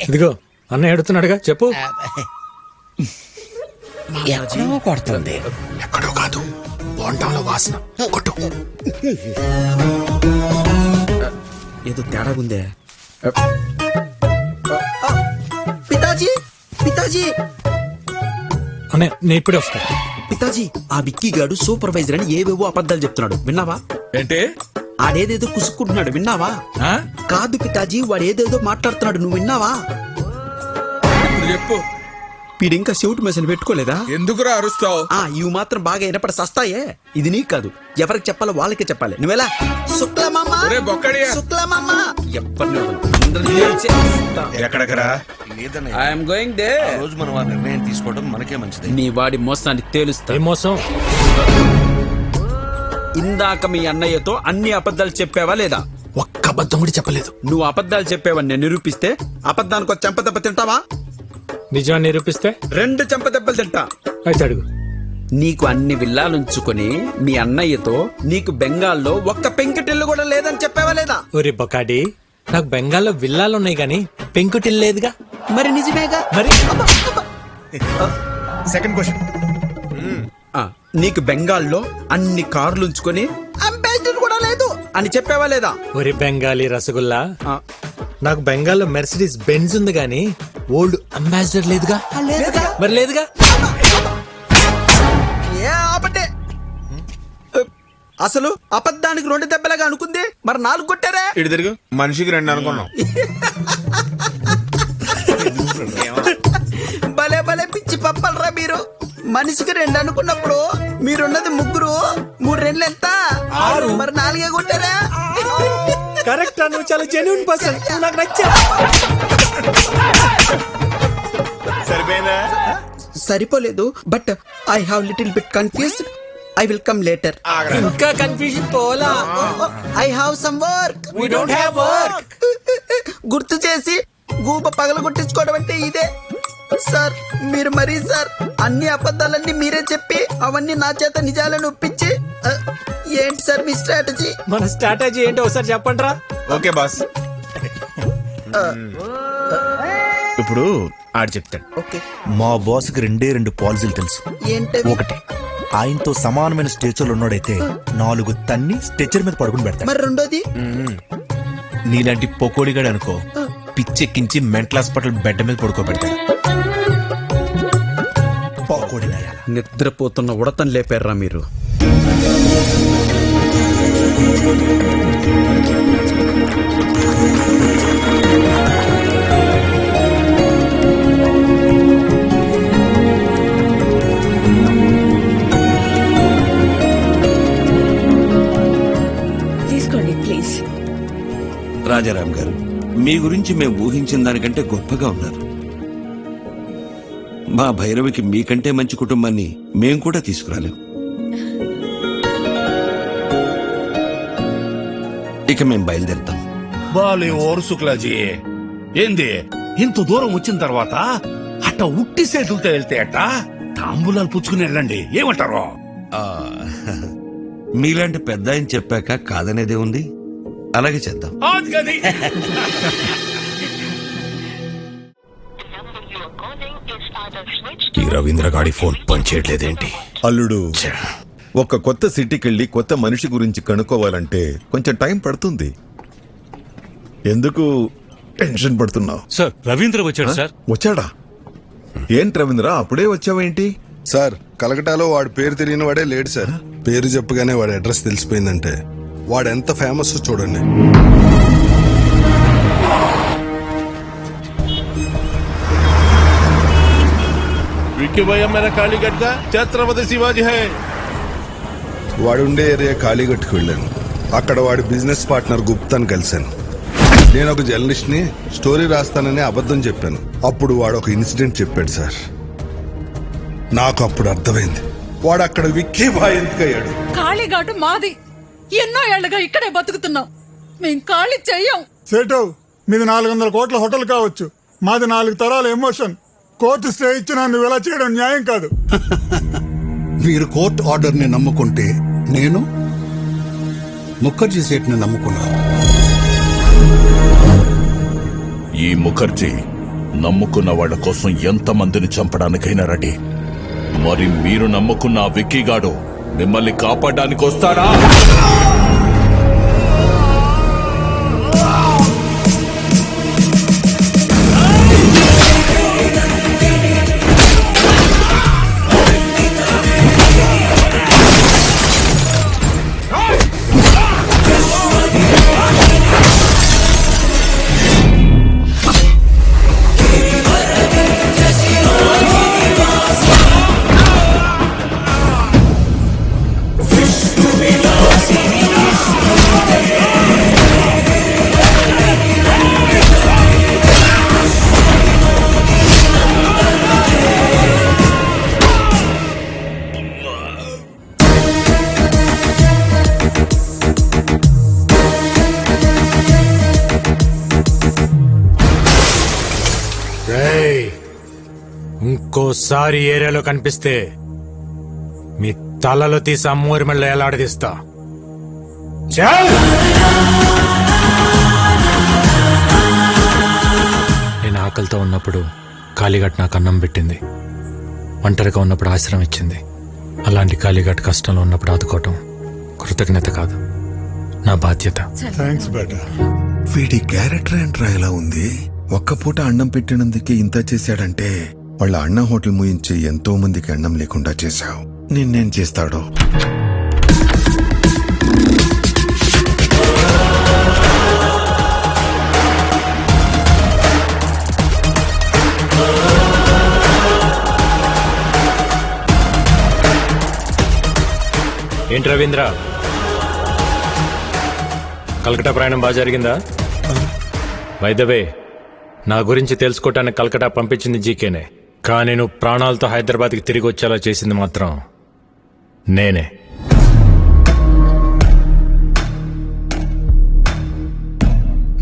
ఇదిగో అన్నయ్య అడుగుతున్నాడుగా, చెప్పు. ఎక్కడో కొడుతుంది. ఎక్కడో కాదు, బోండంలో వాసన. కొట్టు. ఏదో తేడా ఉందే. పితాజీ, పితాజీ, అన్నయ్య నేను ఇప్పుడే వస్తా. పితాజీ, ఆ విక్కీ గాడు సూపర్వైజర్ అని ఏవేవో అబద్ధాలు చెప్తున్నాడు, విన్నావా? ఏంటే? ఆడేదేదో కుసుక్కుంటున్నాడు, విన్నావా? కాదు పితాజీ, వాడు ఏదేదో మాట్లాడుతున్నాడు, నువ్వు విన్నావా? చెప్పు. వీడు ఇంకా చెవిటి మెషిన్ పెట్టుకోలేదా? ఎందుకురా అరుస్తావు? ఇవి మాత్రం బాగా వినపడి సస్తాయే. ఇది నీకు కాదు, ఎవరికి చెప్పాలో వాళ్ళకే చెప్పాలి. నువ్వెలా ఎక్కడెక్కడా ఐఎమ్ గోయింగ్ దే. రోజు మనం ఆ నిర్ణయం తీసుకోవడం మనకే మంచిది. నీ వాడి మోసాన్ని తేలుస్తా. మోసం ఇందాక మీ అన్నయ్యతో అన్ని అబద్ధాలు చెప్పావా లేదా? ఒక్క అబద్ధం కూడా చెప్పలేదు. నువ్వు అబద్ధాలు చెప్పావని నేను నిరూపిస్తే అబద్ధానికి ఒక చెంపదెబ్బ తింటావా? నిజాన్ని నిరూపిస్తే 2 చెంపదెబ్బలు తింటా. అయితే అడుగు. నీకు అన్ని విల్లాలుంచుకొని మీ అన్నయ్యతో నీకు బెంగాల్లో ఒక్క పెంకుటిల్లు కూడా లేదని చెప్పావా లేదా? ఒరే బొకాడి, నాకు బెంగాల్లో విల్లాలున్నాయి గాని పెంకుటిల్లు లేదుగా. మరి నిజమేగా. మరి సెకండ్ క్వశ్చన్, నీకు బెంగాల్లో అన్ని కార్లు ఉంచుకొని అంబాసిడర్ కూడా లేదు అని చెప్పావా లేదా? ఒరే బెంగాలీ రసగుల్లా, నాకు బెంగాల్లో మెర్సిడీస్ బెంజ్ ఉంది గాని ఓల్డ్ అంబాసిడర్ లేదుగా. మరి లేదుగా. అసలు అబద్ధానికి 2 దెబ్బలాగా అనుకుంది, మరి 4 కొట్టారా? ఇటు తిరుగు. మనిషికి 2 అనుకున్నాం. భలే భలే పిచ్చి పప్పలరా మీరు. మనిషికి 2 అనుకున్నప్పుడు మీరున్నది 3, 3 2 ఎంత? 6. మరి 4 కొట్టారా? కరెక్ట్. నువ్వు చాలా జెన్యూన్ పర్సన్, నాకు నచ్చా. సరిపోయిందా? సరిపోలేదు, but I have little bit confused. I will come later. ఇంకా కన్ఫ్యూజన్ పోలా. I have some work. We don't have work. గుర్తు చేసి గూబ పగల కొట్టించుకోవడం అంటే ఇదే సార్. మీరు మరీ సార్ అన్ని అబద్ధాలన్నీ మీరే చెప్పి అవన్నీ నా చేత నిజాలను ఒప్పించి ఏంటి సార్ మీ స్ట్రాటజీ? మన స్ట్రాటజీ ఏంటో ఒకసారి చెప్పండిరా. Okay boss. ఇప్పుడు ఆడు చెప్తాడు. ఓకే. మా బాస్కి 2 పాలసీలు తెలుసు. ఏంటి? ఒకటి, ఆయనతో సమానమైన స్టేచర్లు ఉన్నాడైతే 4 తన్ని స్టేచర్ మీద పడుకుని పెడతాడు. మరి రెండోది, నీలాంటి పొకోడిగాడు అనుకో, పిచ్చెక్కించి మెంటల్ హాస్పిటల్ బెడ్ మీద పడుకోబెడతాడు. నిద్రపోతున్న ఉడతను లేపారా మీరు? తీసుకోండి ప్లీజ్. రాజారాం గారు, మీ గురించి మేము ఊహించిన దానికంటే గొప్పగా ఉన్నారు. మా భైరవికి మీకంటే మంచి కుటుంబాన్ని మేం కూడా తీసుకురాలేం. ఇక మేం బయలుదేరుతాం. బాలే ఓరు శుక్లాజీ, ఏంది ఇంత దూరం వచ్చిన తర్వాత అట్ట ఉట్టి చేతులతో వెళ్తే అట్ట తాంబూలాలు పుచ్చుకుని వెళ్ళండి, ఏమంటారు? మీలాంటి పెద్ద ఆయన చెప్పాక కాదనేదే ఉంది. అలాగే చేద్దాం. ఈ రవీంద్రగాడి ఫోన్ పనిచేయట్లేదేంటి? అల్లుడు, ఒక కొత్త సిటీకి వెళ్ళి కొత్త మనిషి గురించి కనుక్కోవాలంటే కొంచెం టైం పడుతుంది. ఎందుకు టెన్షన్ పడుతున్నావు? సార్, రవీంద్ర వచ్చాడు సార్. వచ్చాడా? ఏంటి రవీంద్ర, అప్పుడే వచ్చావేంటి? సార్, కలకటాలో వాడి పేరు తెలియని వాడే లేడు సార్. పేరు చెప్పగానే వాడి అడ్రస్ తెలిసిపోయిందంటే వాడు ఎంత ఫేమస్ చూడండి. विक्की भैया मेरा कालीगढ़ का छत्रपति शिवाजी है. వాడుండే ఏరియా కాళీగట్టుకు వెళ్ళాను. అక్కడ వాడి బిజినెస్ పార్ట్నర్ గుప్తాను కలిశాను. నేను ఒక జర్నలిస్ట్ ని, స్టోరీ రాస్తానని అబద్ధం చెప్పాను. అప్పుడు వాడు ఒక ఇన్సిడెంట్ చెప్పాడు సార్. నాకు అప్పుడు అర్థమైంది వాడు అక్కడ విక్కీ బాయ్ ఎందుకయ్యాడు. కాళీఘాటు మాది. ఎన్నో ఏళ్లుగా ఇక్కడే బతుకుతున్నాం. మేం ఖాళీ చెయ్యం. సేటు, మీది 400 కోట్ల హోటల్ కావచ్చు, మాది 4 తరాల ఎమోషన్. కోర్టు స్టే ఇచ్చినా నువ్వు ఇలా చేయడం న్యాయం కాదు. మీరు కోర్టు ఆర్డర్ ని నమ్ముకుంటే నేను ముఖర్జీ సేట్ ని నమ్ముకున్నాను. ఈ ముఖర్జీ నమ్ముకున్న వాళ్ళ కోసం ఎంతమందిని చంపడానికైనా రెడీ. మరి మీరు నమ్ముకున్న ఆ విక్కీగాడు మిమ్మల్ని కాపాడడానికి వస్తాడా? ఇంకోసారి ఏరియాలో కనిపిస్తే మీ తలలో తీసి అమ్మూరి మెళ్ళ ఎలాడదీస్తా. చల్! నేను ఆకలితో ఉన్నప్పుడు కాళీఘట్ నాకు అన్నం పెట్టింది. ఒంటరిగా ఉన్నప్పుడు ఆశ్రమం ఇచ్చింది. అలాంటి కాళీఘట్ కష్టంలో ఉన్నప్పుడు ఆదుకోవటం కృతజ్ఞత కాదు, నా బాధ్యత. థ్యాంక్స్ బేటా. వీడి క్యారెక్టర్ ఏంట్రా ఇలా ఉంది? ఒక్క పూట అన్నం పెట్టినందుకే ఇంత చేశాడంటే వాళ్ళ అన్న హోటల్ ముయించి ఎంతో మందికి అన్నం లేకుండా చేశావు. నిన్నేం చేస్తాడో. ఏంటి రవీంద్ర, కలకటా ప్రయాణం బాగా జరిగిందా? బై ద వే, నా గురించి తెలుసుకోవటానికి కలకటా పంపించింది జీకేనే, కానీ నువ్వు ప్రాణాలతో హైదరాబాద్కి తిరిగి వచ్చేలా చేసింది మాత్రం నేనే.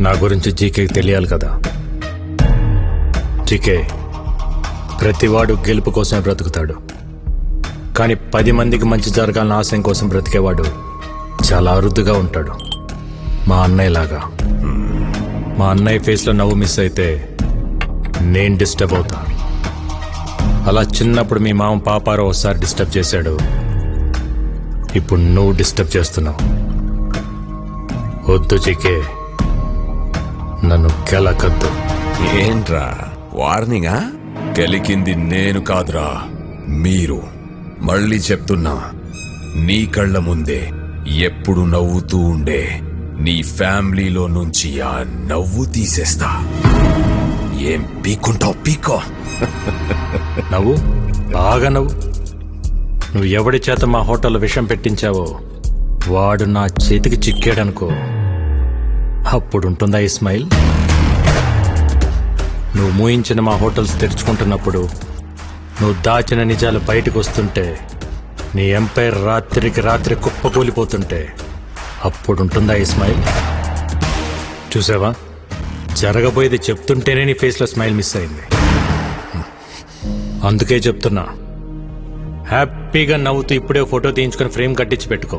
నా గురించి జీకేకి తెలియాలి కదా. జీకే, ప్రతివాడు గెలుపు కోసమే బ్రతుకుతాడు, కానీ 10 మందికి మంచి జరగాలన్న ఆశయం కోసం బ్రతికేవాడు చాలా అరుదుగా ఉంటాడు. మా అన్నయ్యలాగా. మా అన్నయ్య ఫేస్లో నవ్వు మిస్ అయితే నేను డిస్టర్బ్ అవుతా. అలా చిన్నప్పుడు మీ మామ పాపారావు ఒకసారి డిస్టర్బ్ చేశాడు, ఇప్పుడు నువ్వు డిస్టర్బ్ చేస్తున్నావు. వద్దు చికే, నన్ను కెలకద్దు. ఏంట్రా వార్నింగా? గెలికింది నేను కాదురా, మీరు. మళ్ళీ చెప్తున్నా, నీ కళ్ళ ముందే ఎప్పుడు నవ్వుతూ ఉండే నీ ఫ్యామిలీలో నుంచి ఆ నవ్వు తీసేస్తా. ఏం పీక్కుంటావు పీక్కో. నవ్వు, బాగా నవ్వు. నువ్వు ఎవడి చేత మా హోటల్లో విషం పెట్టించావో వాడు నా చేతికి చిక్కాడనుకో, అప్పుడుంటుందా ఈ స్మైల్? నువ్వు మూయించిన మా హోటల్స్ తెరుచుకుంటున్నప్పుడు, నువ్వు దాచిన నిజాలు బయటకు వస్తుంటే, నీ ఎంపైర్ రాత్రికి రాత్రి కుప్పకూలిపోతుంటే, అప్పుడుంటుందా ఈ స్మైల్? చూసావా, జరగబోయేది చెప్తుంటేనే నీ ఫేస్లో స్మైల్ మిస్ అయింది. అందుకే చెప్తున్నా, హ్యాపీగా నవ్వుతూ ఇప్పుడే ఫోటో తీయించుకొని ఫ్రేమ్ కట్టించి పెట్టుకో.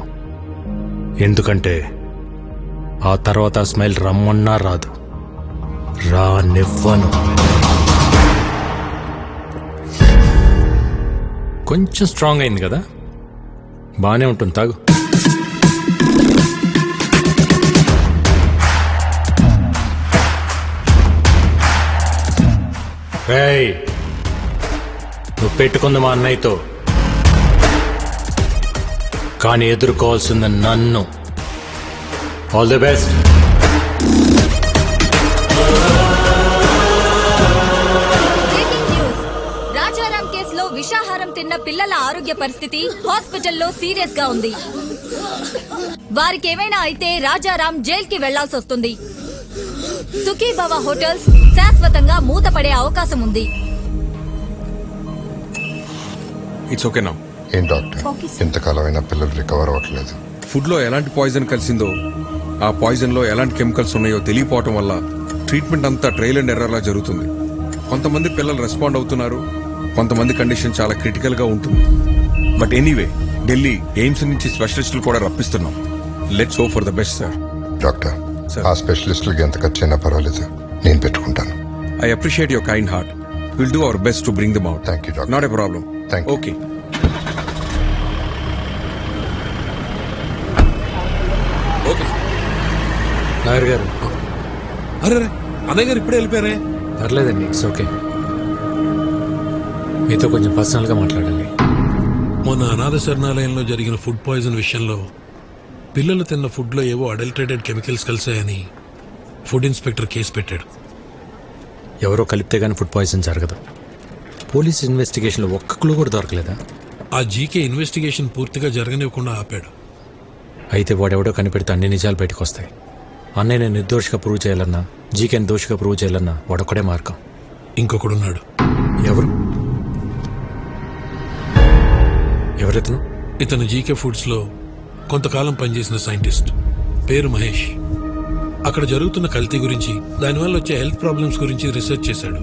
ఎందుకంటే ఆ తర్వాత ఆ స్మైల్ రమ్మన్నా రాదు, రానివ్వను. కొంచెం స్ట్రాంగ్ అయింది కదా, బానే ఉంటుంది, తాగు. రేయ్, నువ్వు పెట్టుకుంది మా అన్నయ్యతో, కానీ ఎదుర్కోవాల్సింది నన్ను. All the best. రాజారాం కేసులో విషాహారం తిన్న పిల్లల ఆరోగ్య పరిస్థితి హాస్పిటల్లో సీరియస్ గా ఉంది. వారికి ఏమైనా అయితే రాజారాం జైలుకి వెళ్లాల్సి వస్తుంది. సుఖీభవ హోటల్స్ శాశ్వతంగా మూతపడే అవకాశం ఉంది. It's okay now. ఏం డాక్టర్, ఇంతకాలమైనా పిల్లలు రికవర్ అవ్వట్లేదు. ఫుడ్ లో ఎలాంటి పాయిజన్ కలిసిందో, ఆ పాయిజన్ లో ఎలాంటి కెమికల్స్ ఉన్నాయో తెలియపోవటం వల్ల ట్రీట్మెంట్ అంతా ట్రయల్ అండ్ ఎర్రర్ లా జరుగుతుంది. కొంతమంది పిల్లలు రెస్పాండ్ అవుతున్నారు, కొంతమంది కండిషన్ చాలా క్రిటికల్ గా ఉంటుంది. బట్ ఎనీవే, ఢిల్లీ ఎయిమ్స్ నుంచి స్పెషలిస్టులు కూడా రప్పిస్తున్నాం. Let's hope for the best sir. Doctor, ఆ స్పెషలిస్టులకి ఎంత ఖర్చు అయినా పర్వాలేదు, నేను పెట్టుకుంటాను. I appreciate your kind heart. Will do our best to bring them out. Thank you doctor. Not a problem. Thank you. Okay. Nair గారు. అరే అన్నయ్య గారు ఇప్పుడే వెళ్ళిపోయారే. పర్లేదండి, ఇట్స్ ఓకే. మీతో కొంచెం పర్సనల్గా మాట్లాడాలి. మొన్న అనాథ శరణాలయంలో జరిగిన ఫుడ్ పాయిజన్ విషయంలో పిల్లలు తిన్న ఫుడ్లో ఏవో అడల్టరేటెడ్ కెమికల్స్ కలిసాయని ఫుడ్ ఇన్స్పెక్టర్ కేసు పెట్టాడు. ఎవరో కలిపితే గానీ ఫుడ్ పాయిజన్ జరగదు. పోలీస్ ఇన్వెస్టిగేషన్లో ఒక్క క్లూ కూడా దొరకలేదా? ఆ జీకే ఇన్వెస్టిగేషన్ పూర్తిగా జరగనివ్వకుండా ఆపాడు. అయితే వాడెవడో కనిపెడితే అన్ని నిజాలు బయటకు వస్తాయి. అన్నయ్య నేను నిర్దోషిగా ప్రూవ్ చేయాలన్నా, జీకేని దోషిగా ప్రూవ్ చేయాలన్నా వాడొక్కడే మార్గం. ఇంకొకడున్నాడు. ఎవరు? ఎవరెతను? ఇతను జీకే ఫుడ్స్ లో కొంతకాలం పనిచేసిన సైంటిస్ట్, పేరు మహేష్. అక్కడ జరుగుతున్న కల్తీ గురించి, దానివల్ల వచ్చే హెల్త్ ప్రాబ్లమ్స్ గురించి రీసెర్చ్ చేశాడు.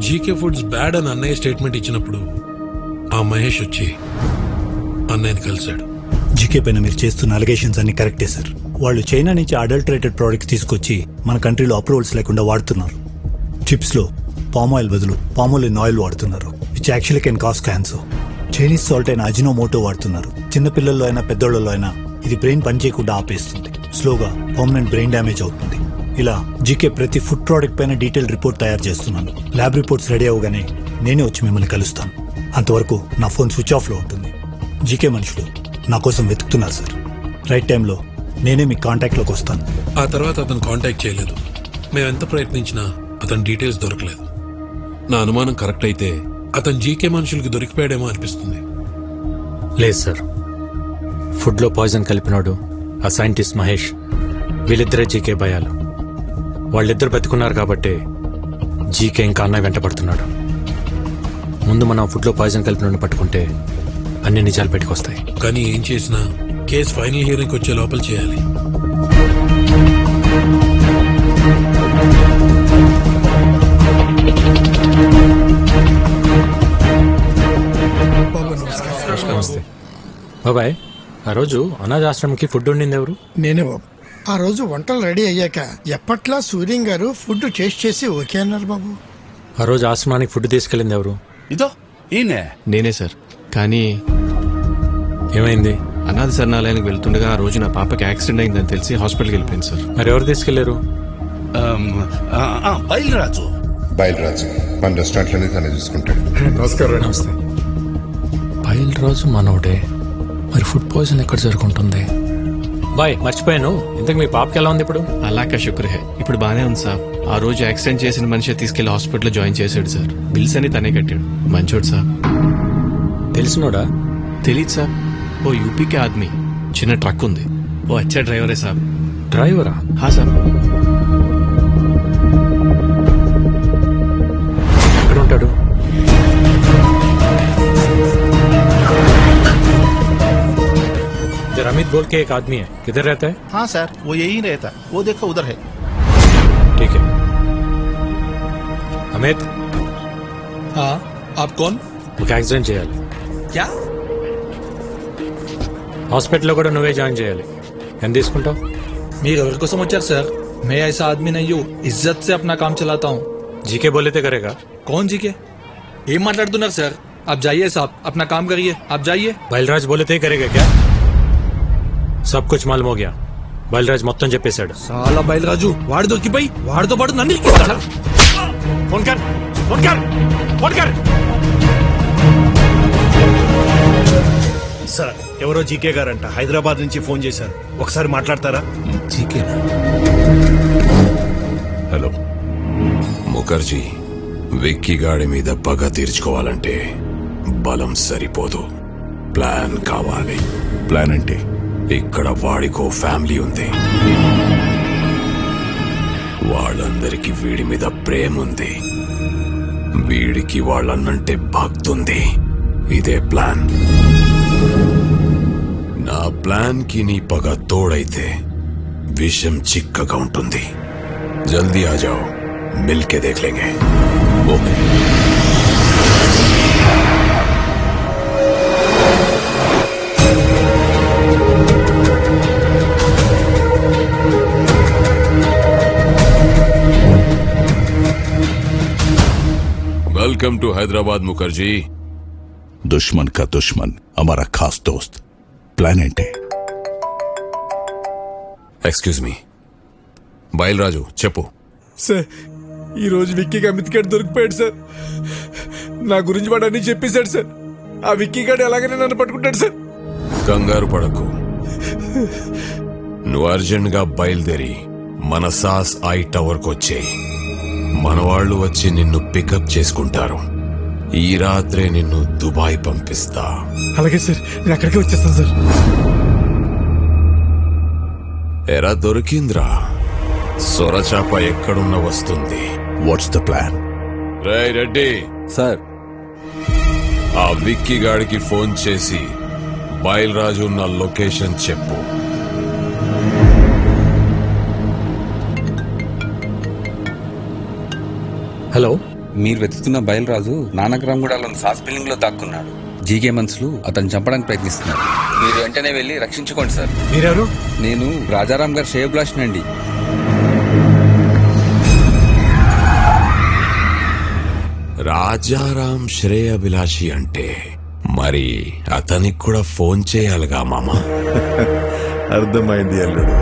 జీకే ఫుడ్స్ బ్యాడ్ అని అన్నయ్య స్టేట్మెంట్ ఇచ్చినప్పుడు ఆ మహేష్ వచ్చి అన్నయ్యని కలిశాడు. జీకే పైన మీరు చేస్తున్న అలిగేషన్స్ అన్ని కరెక్టే సార్. వాళ్ళు చైనా నుంచి అడల్టరేటెడ్ ప్రోడక్ట్స్ తీసుకొచ్చి మన కంట్రీలో అప్రూవల్స్ లేకుండా వాడుతున్నారు. చిప్స్ లో పామ్ ఆయిల్ బదులు పామోలిన్ ఆయిల్ వాడుతున్నారు, which actually can cause cancer. Chinese salt అయిన అజినోమోటో వాడుతున్నారు. చిన్నపిల్లల్లో అయినా పెద్దోళ్లలో అయినా ఇది బ్రెయిన్ పనిచేయకుండా ఆపేస్తుంది. స్లోగా పర్మనెంట్ బ్రెయిన్ డ్యామేజ్ అవుతుంది. ఇలా జీకే ప్రతి ఫుడ్ ప్రోడక్ట్ పైన డీటెయిల్ రిపోర్ట్ తయారు చేస్తున్నాను. ల్యాబ్ రిపోర్ట్స్ రెడీ అవగానే నేనే వచ్చి మిమ్మల్ని కలుస్తాను. అంతవరకు నా ఫోన్ స్విచ్ ఆఫ్ లో ఉంటుంది. జీకే మనుషులు నా కోసం వెతుకుతున్నారు సార్. రైట్ టైంలో నేనే మీ కాంటాక్ట్లోకి వస్తాను. ఆ తర్వాత అతను కాంటాక్ట్ చేయలేదు. మేమెంత ప్రయత్నించినా అతని డీటెయిల్స్ దొరకలేదు. నా అనుమానం కరెక్ట్ అయితే అతను జీకే మనుషులకి దొరికిపోయాడేమో అనిపిస్తుంది. లేదు సార్, ఫుడ్లో పాయిజన్ కలిపినాడు ఆ సైంటిస్ట్ మహేష్. వీళ్ళిద్దరే జీకే భయాలు. వాళ్ళిద్దరు బతుకున్నారు కాబట్టి జీకే ఇంకా అన్నయ్య వెంట పడుతున్నాడు. ముందు మనం ఫుడ్లో పాయిజన్ కలిపిన పట్టుకుంటే అన్ని నిజాలు బయటకొస్తాయి. కానీ ఏం చేసినా కేసు ఫైనల్ హియరింగ్కి వచ్చే లోపల చేయాలి. నమస్తే బాబాయ్. ఆ రోజు అనాథాశ్రమంకి ఫుడ్ వండింది ఎవరు? నేనే బాబు. ఆ రోజు వంటలు రెడీ అయ్యాక ఎప్పట్లా సూర్యం గారు ఫుడ్ టేస్ట్ చేసి ఓకే అన్నారు బాబు. ఆ రోజు ఆశ్రమానికి ఫుడ్ తీసుకెళ్ళింది ఎవరు? ఇదో ఈయనే. నేనే సార్. కానీ ఏమైంది? అనాథ శరణాలయానికి వెళ్తుండగా ఆ రోజు నా పాపకి యాక్సిడెంట్ అయిందని తెలిసి హాస్పిటల్కి వెళ్ళిపోయింది సార్. మరి ఎవరు తీసుకెళ్లారు? బయలురాజు. బయలురాజు మన రెస్టారెంట్లోనే తనే చూసుకుంటాడు. నమస్కారం. నమస్తే. బయలురాజు మనోడే. మరి ఫుడ్ పాయిజన్ ఎక్కడ జరుగుతుంది? బాయ్ మర్చిపోయాను, ఇంతకు మీ పాపకి ఎలా ఉంది ఇప్పుడు? అలాకా శుక్ర హే, ఇప్పుడు బానే ఉంది సార్. ఆ రోజు యాక్సిడెంట్ చేసిన మనిషి తీసుకెళ్లి హాస్పిటల్లో జాయిన్ చేశాడు సార్. బిల్స్ అని తనే కట్టాడు. మంచోడు సార్. తెలిసినోడా? తెలీదు సార్. ఓ యూపీకే ఆద్మీ, చిన్న ట్రక్ ఉంది. ఓ అచ్చా డ్రైవరే సార్. డ్రైవరా? హా సార్. ఎక్కడ ఉంటాడు? अमित बोल के एक आदमी है, किधर रहता है? हाँ सर, वो यही रहता, वो देखो उधर है. ठीक है. अमित. हाँ, आप कौन? ఒక యాక్సిడెంట్ చేయాలి. क्या? హాస్పిటల్లో కూడా నువ్వే జాయిన్ చేయాలి. ఎంత తీసుకుంటావు? మీరు ఎవరి కోసం వచ్చారు సార్? मैं ऐसा आदमी नहीं हूँ, इज्जत से अपना काम चलाता हूँ. जीके बोले थे करेगा. कौन जीके? ఏం మాట్లాడుతున్నారు సార్? आप जाइए साहब, अपना काम करिए. आप जाइए. బయల్రాజ్ बोले थे करेगा क्या? सब कुछ मालूम हो गया. బయల్రాజ్ మొత్తం చెప్పేశాడు. చాలా బయలురాజు వాడు దొరికిపోయి వాడితో పాటు నన్ను ఇరికిస్తాడా? ఫోన్ కర్, ఫోన్ కర్, ఫోన్ కర్. సార్ ఎవరో జీకే గారంట హైదరాబాద్ నుంచి ఫోన్ చేశారు. ఒకసారి మాట్లాడతారా? జీకే. హలో ముఖర్జీ, విక్కీ గాడి మీద పగ తీర్చుకోవాలంటే బలం సరిపోదు, ప్లాన్ కావాలి. ప్లాన్ అంటే ఇక్కడ వాడికో ఫ్యామిలీ ఉంది. వాళ్ళందరికీ వీడి మీద ప్రేమ ఉంది. వీడికి వాళ్ళన్నంటే భక్తుంది. ఇదే ప్లాన్. నా ప్లాన్ కి నీ పగ తోడైతే విషయం చిక్కగా ఉంటుంది. జల్దీ ఆ జాओ, మిల్కే దేఖ్ లేంగే. Okay. Welcome to Hyderabad Mukherjee. दुश्मन का दुश्मन हमारा खास दोस्त. प्लान ఏంటి? Excuse me. బయలురాజు చెప్పు. సార్ ఈ రోజు విక్కీకి అమిత్ గడ్ దొరికిపోయాడు సార్. నా గురించి వాడు అన్ని చెప్పేశాడు సార్. ఆ విక్కీ గడ్ ఎలాగైనా నన్ను పట్టుకుంటాడు సార్. కంగారు పడకు. నువ్వు అర్జెంట్ గా బయలుదేరి మన సాస్ ఐ టవర్ కొచ్చేయి. మన వాళ్ళు వచ్చి నిన్ను పికప్ చేసుకుంటారు. ఈ రాత్రే నిన్ను దుబాయ్ పంపిస్తా. అలాగే సార్, నేను అక్కడికి వచ్చేస్తాను సార్. ఎరా దొరికింద్రా, సొరచాప ఎక్కడున్న వస్తుంది. What's the plan? Ray Reddy sir, ఆ విక్కీ గాడికి ఫోన్ చేసి బయలురాజు ఉన్న లొకేషన్ చెప్పు. హలో మీరు వెతుకుతున్న బయలురాజు నానక్రామ్గూడలోని సాస్ బిల్డింగ్ లో దాక్కున్నాడు. జీకే మనుషులు అతను చంపడానికి ప్రయత్నిస్తున్నారు. మీరు వెంటనే వెళ్ళి రక్షించుకోండి సార్. మీరెవరు? నేను రాజారాం గారు శ్రేయభిలాషినండి. రాజారాం శ్రేయభిలాషి అంటే మరి అతనికి కూడా ఫోన్ చేయాలిగా మామ. అర్థమైంది అల్లుడు.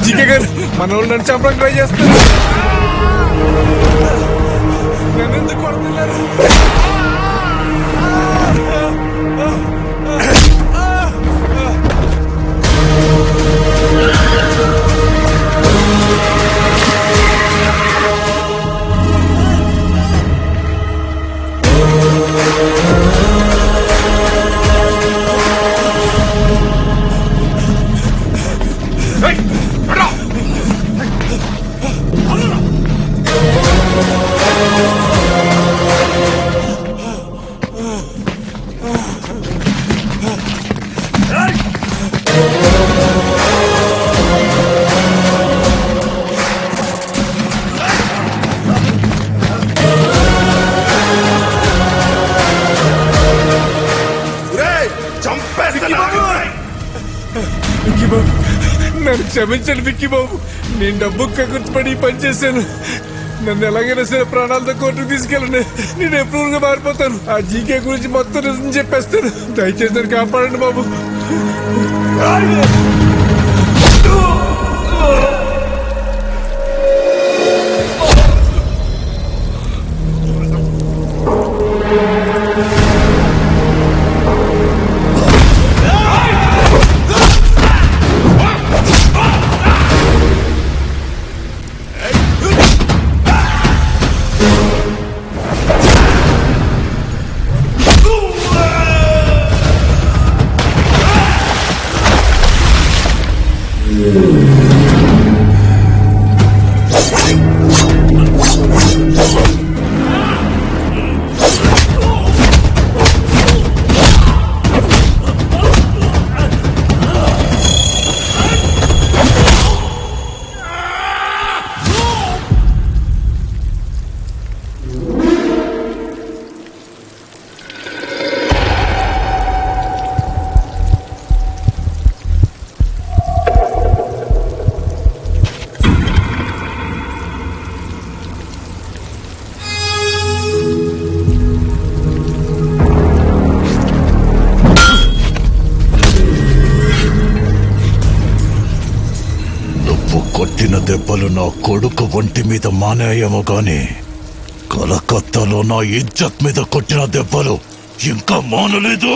జీకే గారు మన వాళ్ళు నన్ను చంపడానికి ట్రై చేస్తారు. నన్ను ఎందుకు కొడుతున్నారు? విక్కీ బాబు, నన్ను క్షమించండి విక్కీ బాబు. నేను డబ్బు కక్కుర్తిపడి పనిచేశాను. నన్ను ఎలాగైనా సరే ప్రాణాలతో కోర్టుకు తీసుకెళ్ళండి. నేను ఎప్పుడు మారిపోతాను. ఆ జీకే గురించి మొత్తం నిజం చెప్పేస్తాను. దయచేసి నన్ను కాపాడండి బాబు. కొట్టిన దెబ్బలు నా కొడుకు ఒంటి మీద మానేయేమో గాని కలకత్తాలో నా ఇజ్జత్ మీద కొట్టిన దెబ్బలు ఇంకా మానలేదు.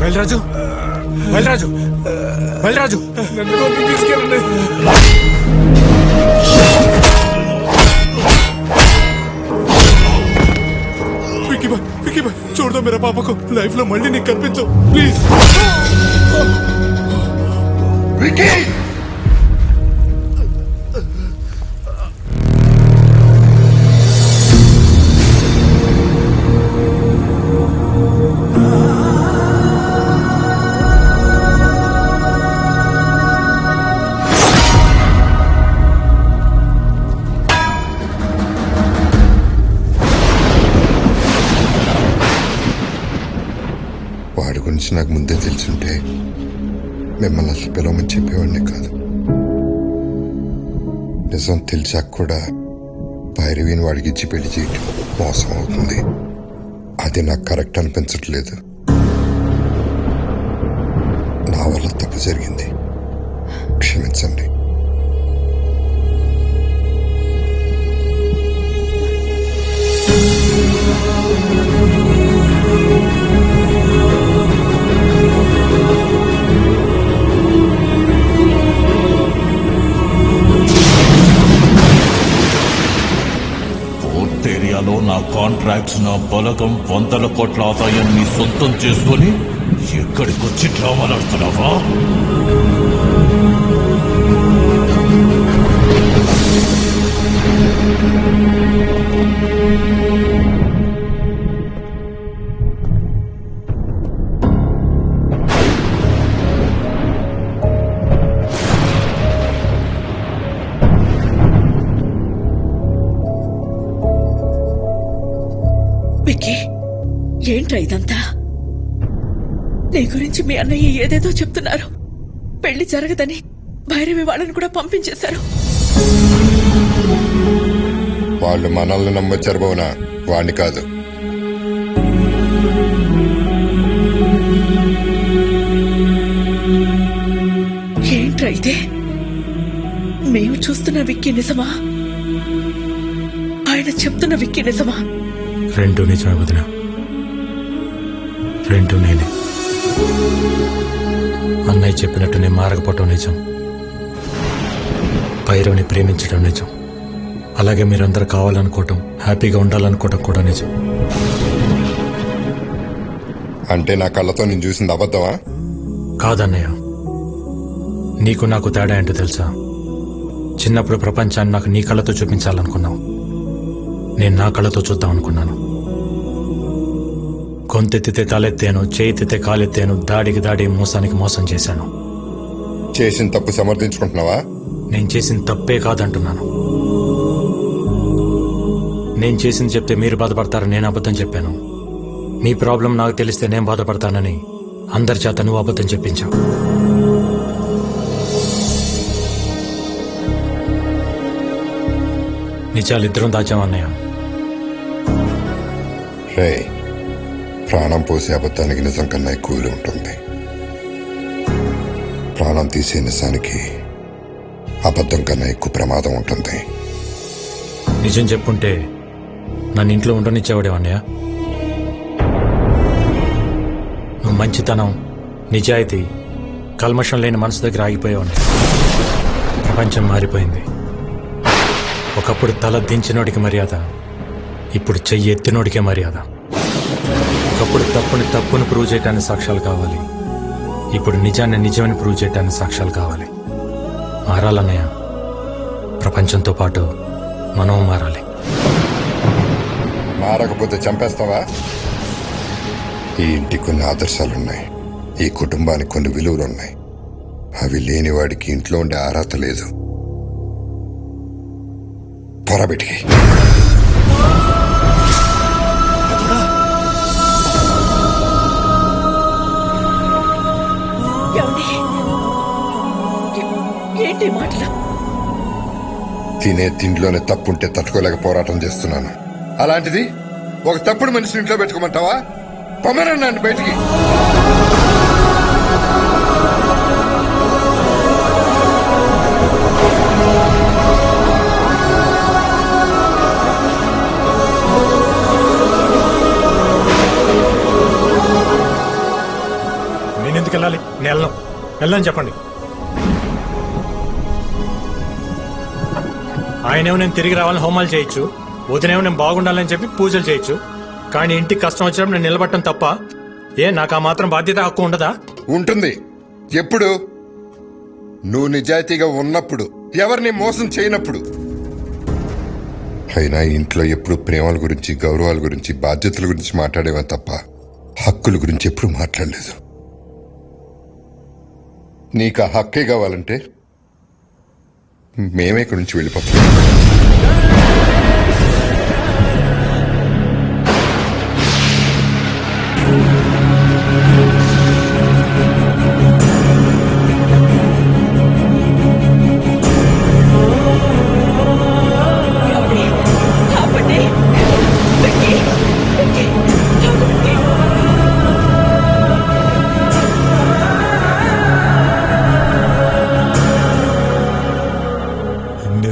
బయలురాజు, బయలురాజు, బయలురాజు, నన్ను కోర్టుకు తీసుకెళ్ళండి. విక్కీ బాయ్, విక్కీ బాయ్, చూడదా మేరా పాపకు లైఫ్ లో మళ్ళీ నీకు కనిపించు ప్లీజ్. విక్కీ వాడి గురించి నాకు ముందే తెలుసుంటే మిమ్మల్ని అసలు పిలవమని చెప్పేవాడిని కాదు. నిజం తెలిసాక కూడా భైరవిని వాడికి ఇచ్చి పెళ్లి చేయటం మోసం అవుతుంది. అది నాకు కరెక్ట్ అనిపించట్లేదు. నా వల్ల తప్పు జరిగింది, క్షమించండి. పోర్ట్ ఏరియాలో నా కాంట్రాక్ట్స్, నా బలగం, 100 కోట్ల ఆదాయాన్ని సొంతం చేసుకొని ఎక్కడికొచ్చి డ్రామాలాడుతున్నావా? విక్కీ, ఏంట్రా ఇదంతా? నీ గురించి మీ అన్నయ్య ఏదేదో చెప్తున్నారు. పెళ్లి జరగదని భైరవి వాళ్ళని కూడా పంపించేశారు. వాళ్ళు మనల్ని నమ్మొచ్చారు భవన, వాణ్ణి కాదు. ఏంట్రా ఇదే? మేము చూస్తున్న విక్కీ నిజమా? ఆయన చెప్తున్న విక్కీ నిజమా? రెండు నిజమే వదిన, రెండు నేనే. అన్నయ్య చెప్పినట్టు నేను మారకపోవటం నిజం, భైరవిని ప్రేమించడం నిజం, అలాగే మీరందరూ కావాలనుకోవటం, హ్యాపీగా ఉండాలనుకోవటం కూడా నిజం. అంటే నా కళ్ళతో నేను చూసింది అబద్ధమా? కాదన్నయ్య, నీకు నాకు తేడా ఏంటో తెలుసా? చిన్నప్పుడు ప్రపంచాన్ని నాకు నీ కళ్ళతో చూపించాలనుకున్నావు, నేను నా కళ్ళతో చూద్దాం అనుకున్నాను. గొంతెత్తితే తలెత్తాను, చేయితే కాలెత్తాను, దాడికి దాడి, మోసానికి మోసం చేశాను. చేసిన తప్పు సమర్థించుకుంటున్నావా? నేను చేసిన తప్పే కాదంటున్నాను. నేను చేసింది చెప్తే మీరు బాధపడతారని నేను అబద్ధం చెప్పాను. మీ ప్రాబ్లం నాకు తెలిస్తే నేను బాధపడతానని అందరి చేత నువ్వు అబద్ధం చెప్పించావు. నిజాలిద్దరం దాచామన్నయ్య. రే, ప్రాణం పోసే అబద్ధానికి నిజం కన్నా ఎక్కువ విలువ ఉంటుంది. ప్రాణం తీసే నిజానికి అబద్ధం కన్నా ఎక్కువ ప్రమాదం ఉంటుంది. నిజం చెప్పుంటే నన్ను ఇంట్లో ఉండనిచ్చేవాడేవన్నయ్య. నువ్వు మంచితనం, నిజాయితీ, కల్మషం లేని మనసు దగ్గర ఆగిపోయావని. ప్రపంచం మారిపోయింది. ఒకప్పుడు తల దించినోడికి మర్యాద, ఇప్పుడు చెయ్యి ఎత్తినోడికే మర్యాద. ఒకప్పుడు తప్పుని ప్రూవ్ చేయడానికి సాక్ష్యాలు కావాలి, ఇప్పుడు నిజాన్ని నిజమని ప్రూవ్ చేయడానికి సాక్ష్యాలు కావాలి. మారాలన్నయ్య, ప్రపంచంతో పాటు మనం మారాలి. మారకపోతే చంపేస్తావా? ఈ ఇంటికి కొన్ని ఆదర్శాలున్నాయి, ఈ కుటుంబానికి కొన్ని విలువలున్నాయి. అవి లేని వాడికి ఇంట్లో ఉండే అర్హత లేదు. పొరబెట్టి ఏంటి మాటలు? తినే తిండిలోనే తప్పుంటే తట్టుకోలేక పోరాటం చేస్తున్నాను. అలాంటిది ఒక తప్పుడు మనిషిని ఇంట్లో పెట్టుకోమంటావా? పొమ్మరండి నన్ను బయటికి. నేనెందుకు వెళ్ళాలి? నేను వెళ్ళని చెప్పండి. ఆయనేమో నేను తిరిగి రావాలని హోమాలు చేయొచ్చు, వదినేమో నేను బాగుండాలని చెప్పి పూజలు చేయొచ్చు, కానీ ఇంటికి కష్టం వచ్చినప్పుడు నేను నిలబడటం తప్ప నాకు ఆ మాత్రం బాధ్యత, హక్కు ఉండదా? ఉంటుంది. ఎప్పుడు? నువ్వు నిజాయితీగా ఉన్నప్పుడు, ఎవరిని మోసం చేయనప్పుడు. అయినా ఇంట్లో ఎప్పుడు ప్రేమల గురించి, గౌరవాల గురించి, బాధ్యతల గురించి మాట్లాడేవా తప్ప హక్కుల గురించి ఎప్పుడు మాట్లాడలేదు. నీకు ఆ హక్కే కావాలంటే మేమే ఇక్కడి నుంచి వెళ్ళిపోతాం.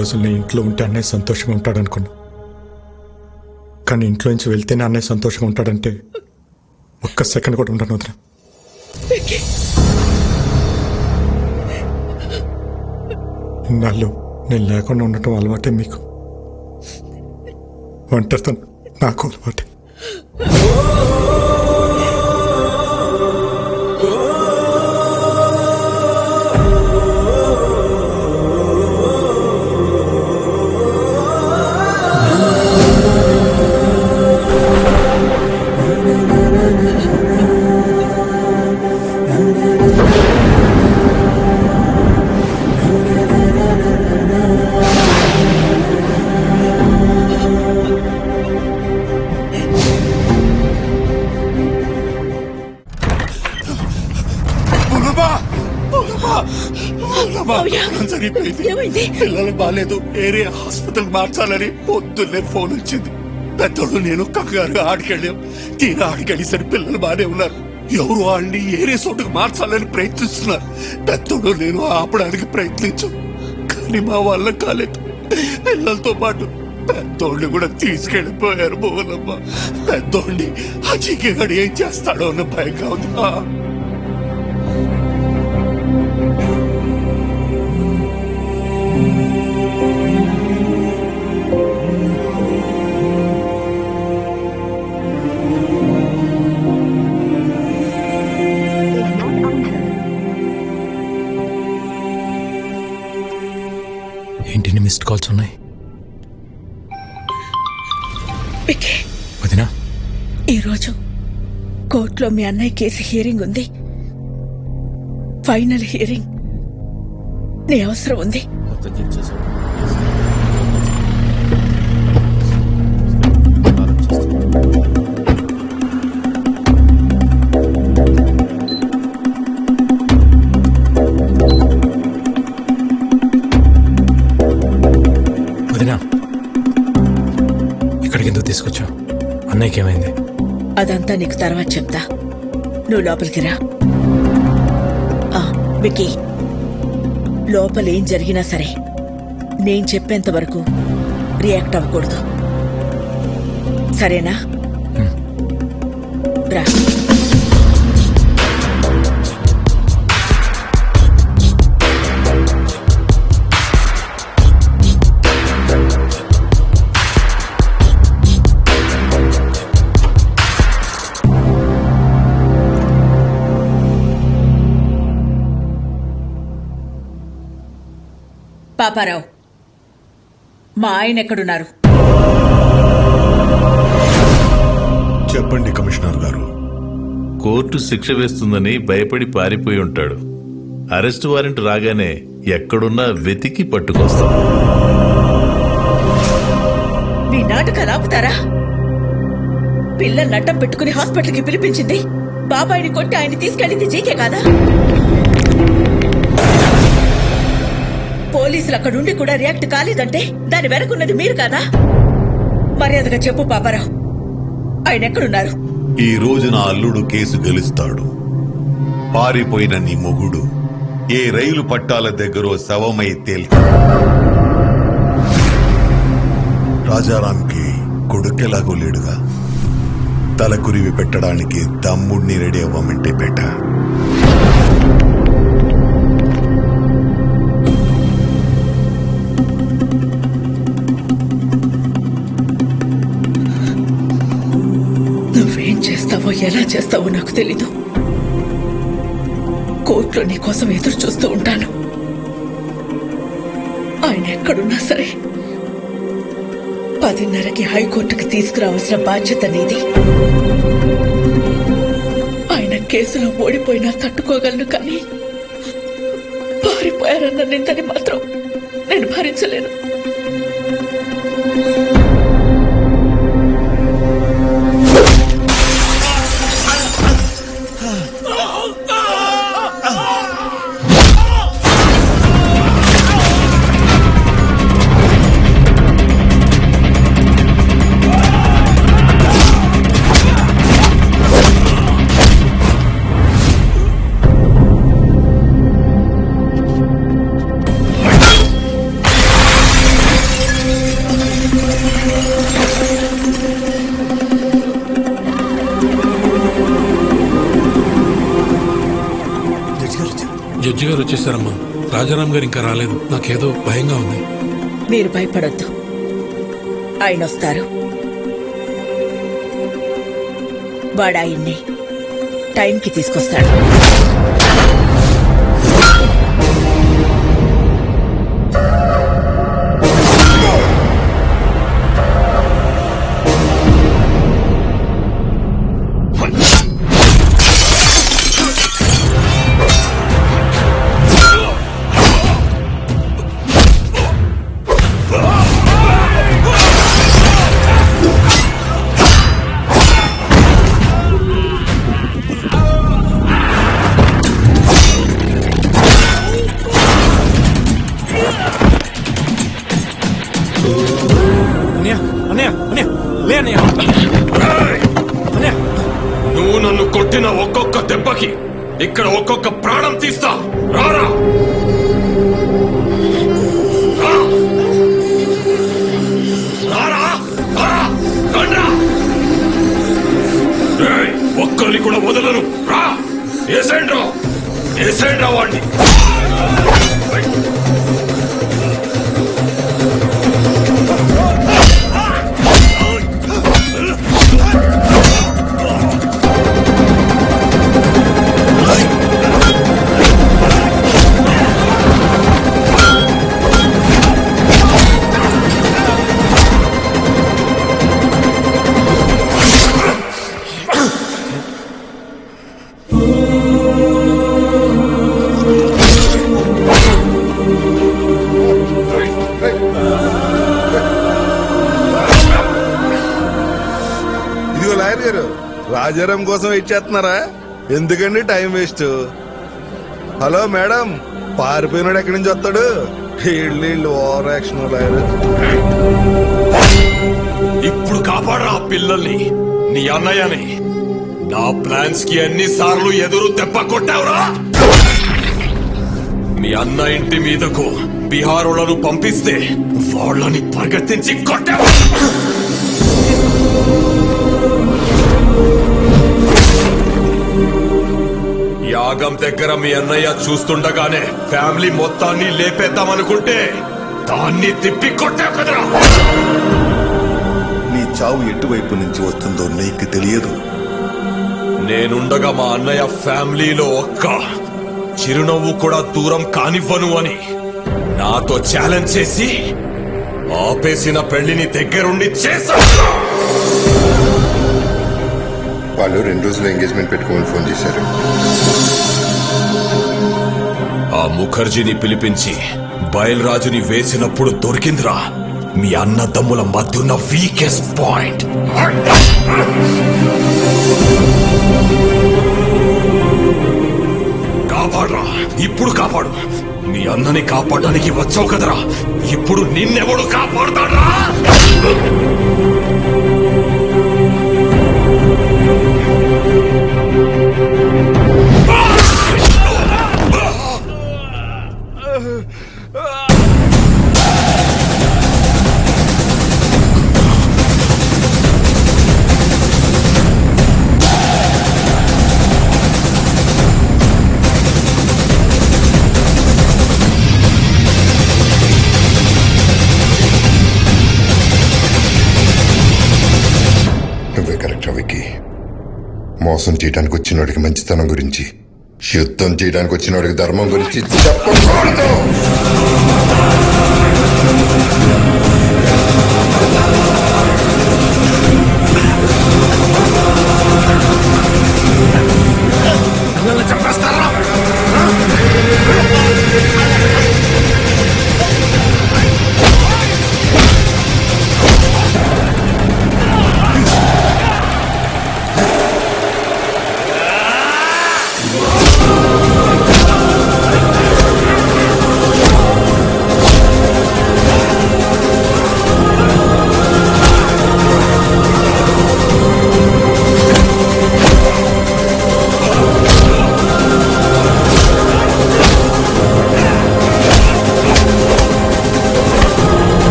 రోజులు నేను ఇంట్లో ఉంటే అన్నయ్య సంతోషంగా ఉంటాడనుకున్నా. కానీ ఇంట్లో నుంచి వెళ్తేనే అన్నయ్య సంతోషంగా ఉంటాడంటే ఒక్క సెకండ్ కూడా ఉండను వదిన. ఇన్నాళ్ళు నేను లేకుండా ఉండటం అలవాటే మీకు. ఒంటరితో నాకు అలవాటే. ఏమైంది? పిల్లలు బాలేదు, ఏరియా హాస్పిటల్ మార్చాలని పొద్దున్నే ఫోన్ వచ్చింది. పెద్దోళ్ళు నేను కంగారుగా ఆడికెళ్ళాం. తీరా ఆడికెళ్ళేసరి పిల్లలు బానే ఉన్నారు. ఎవరు వాళ్ళని ఏరియా చోటుకు మార్చాలని ప్రయత్నిస్తున్నారు. పెద్దోళ్ళు నేను ఆపడానికి ప్రయత్నించు, కానీ మా వల్ల కాలేదు. పిల్లలతో పాటు పెద్దోళ్ళని కూడా తీసుకెళ్లిపోయారు. బోలమ్మ, పెద్దోళ్ళని ఆ చీకగాడు ఏం చేస్తాడో అన్న భయంగా ఉంది. ఏంటి మిస్డ్ కాల్స్ ఉన్నాయి? వదినా, ఈరోజు కోర్టులో మీ అన్నయ్య కేసు హియరింగ్ ఉంది. Final hearing. నీ అవసరం ఉంది. వదినా, ఇక్కడికి ఎందుకు తీసుకొచ్చావు? అన్నయ్యకి ఏమైంది? అదంతా నీకు తర్వాత చెప్తా. నువ్వు లోపలికి రా. వికీ, లోపల ఏం జరిగినా సరే నేను చెప్పేంత వరకు రియాక్ట్ అవ్వకూడదు, సరేనా? రా. పాపారావు, మా ఆయన ఎక్కడున్నారు? చెప్పండి కమిషనర్ గారు. కోర్టు శిక్ష వేస్తుందని భయపడి పారిపోయి ఉంటాడు. అరెస్ట్ వారెంట్ రాగానే ఎక్కడున్నా వెతికి పట్టుకొస్తాం. మీ నాటకాలు ఆపుతారా? పిల్లల్ని అడ్డం పెట్టుకుని హాస్పిటల్కి పిలిపించింది బాబాయిని కొట్టి ఆయన తీసుకెళ్ళింది జీకే కాదా? పోలీసులు అక్కడుండి కూడా రియాక్ట్ కాలేదంటే దాని వెనకున్నది మీరు కాదా? మర్యాదగా చెప్పు పాపారావు, ఆయన ఎక్కడున్నారు? ఈ రోజు నా అల్లుడు కేసు గెలుస్తాడు. పారిపోయిన నీ మొగుడు ఏ రైలు పట్టాల దగ్గరో శవమై తేల్తాడు. రాజారాంకి కొడుకెలాగో లేడుగా, తలకురివి పెట్టడానికి తమ్ముడిని రెడీ అవ్వమంటే పెట్ట. నువ్వేం చేస్తావో ఎలా చేస్తావో నాకు తెలీదు. కోర్టులో నీ కోసం ఎదురు చూస్తూ ఉంటాను. ఆయన ఎక్కడున్నా సరే 10:30కి హైకోర్టుకి తీసుకురావాల్సిన బాధ్యత నీది. ఆయన కేసులో ఓడిపోయినా తట్టుకోగలను, కానీ పారిపోయారన్న నిందని మాత్రం నేను భరించలేను. జడ్జి గారు వచ్చేసారమ్మా. రాజారాం గారు ఇంకా రాలేదు. నాకేదో భయంగా ఉంది. మీరు భయపడొద్దు, ఆయన వస్తారు. వాడు ఆయన్ని టైంకి తీసుకొస్తాడు. నువ్వు నన్ను కొట్టిన ఒక్కొక్క దెబ్బకి ఇక్కడ ఒక్కొక్క ప్రాణం తీస్తా. రారా ఒక్కరిని కూడా వదలను. రా ఏసేండ్రా వాడిని. ఇదిగో లాయర్ గారు, రాజారాం కోసం వెయిట్ చేస్తున్నారా? ఎందుకండి టైం వేస్ట్? హలో మేడం, పారిపోయినాడు ఎక్కడి నుంచి వస్తాడు? వీళ్ళు ఓవర్ యాక్షన్ లాయర్. ఇప్పుడు కాపాడరా పిల్లల్ని, నీ అన్నయ్యని. నా ప్లాన్స్ కి ఎన్నిసార్లు ఎదురు దెబ్బ కొట్టావురా? మీ అన్న ఇంటి మీదకు బీహారులను పంపిస్తే వాళ్ళని పరిగెత్తించి కొట్టావు. యాగం దగ్గర మీ అన్నయ్య చూస్తుండగానే ఫ్యామిలీ మొత్తాన్ని లేపేద్దామనుకుంటే దాన్ని తిప్పి కొట్టావు కదరా. నీ చావు ఎటువైపు నుంచి వస్తుందో నీకు తెలియదు. నేనుండగా మా అన్నయ్య ఫ్యామిలీలో ఒక్క చిరునవ్వు కూడా దూరం కానివ్వను అని నాతో ఛాలెంజ్ చేసి ఆపేసిన పెళ్లిని దగ్గరుండి చేశాను. వాళ్ళు 2 రోజులు ఎంగేజ్మెంట్ పెట్టుకోమని ఫోన్ చేశారు. ఆ ముఖర్జీని పిలిపించి బయల్రాజుని వేసినప్పుడు దొరికిందిరా మీ అన్నదమ్ముల మధ్య ఉన్న వీకెస్ట్ పాయింట్. కాపాడరా, ఇప్పుడు కాపాడు. మీ అన్నని కాపాడడానికి వచ్చావు కదరా, ఇప్పుడు నిన్నెవడు కాపాడుతాడ్రా? నువ్వే కరెక్ట్ విక్కీ. మోసం చేయడానికి వచ్చినోడికి మంచితనం గురించి, యుద్ధం చేయడానికి వచ్చినోడికి ధర్మం గురించి చెప్పకూడదు.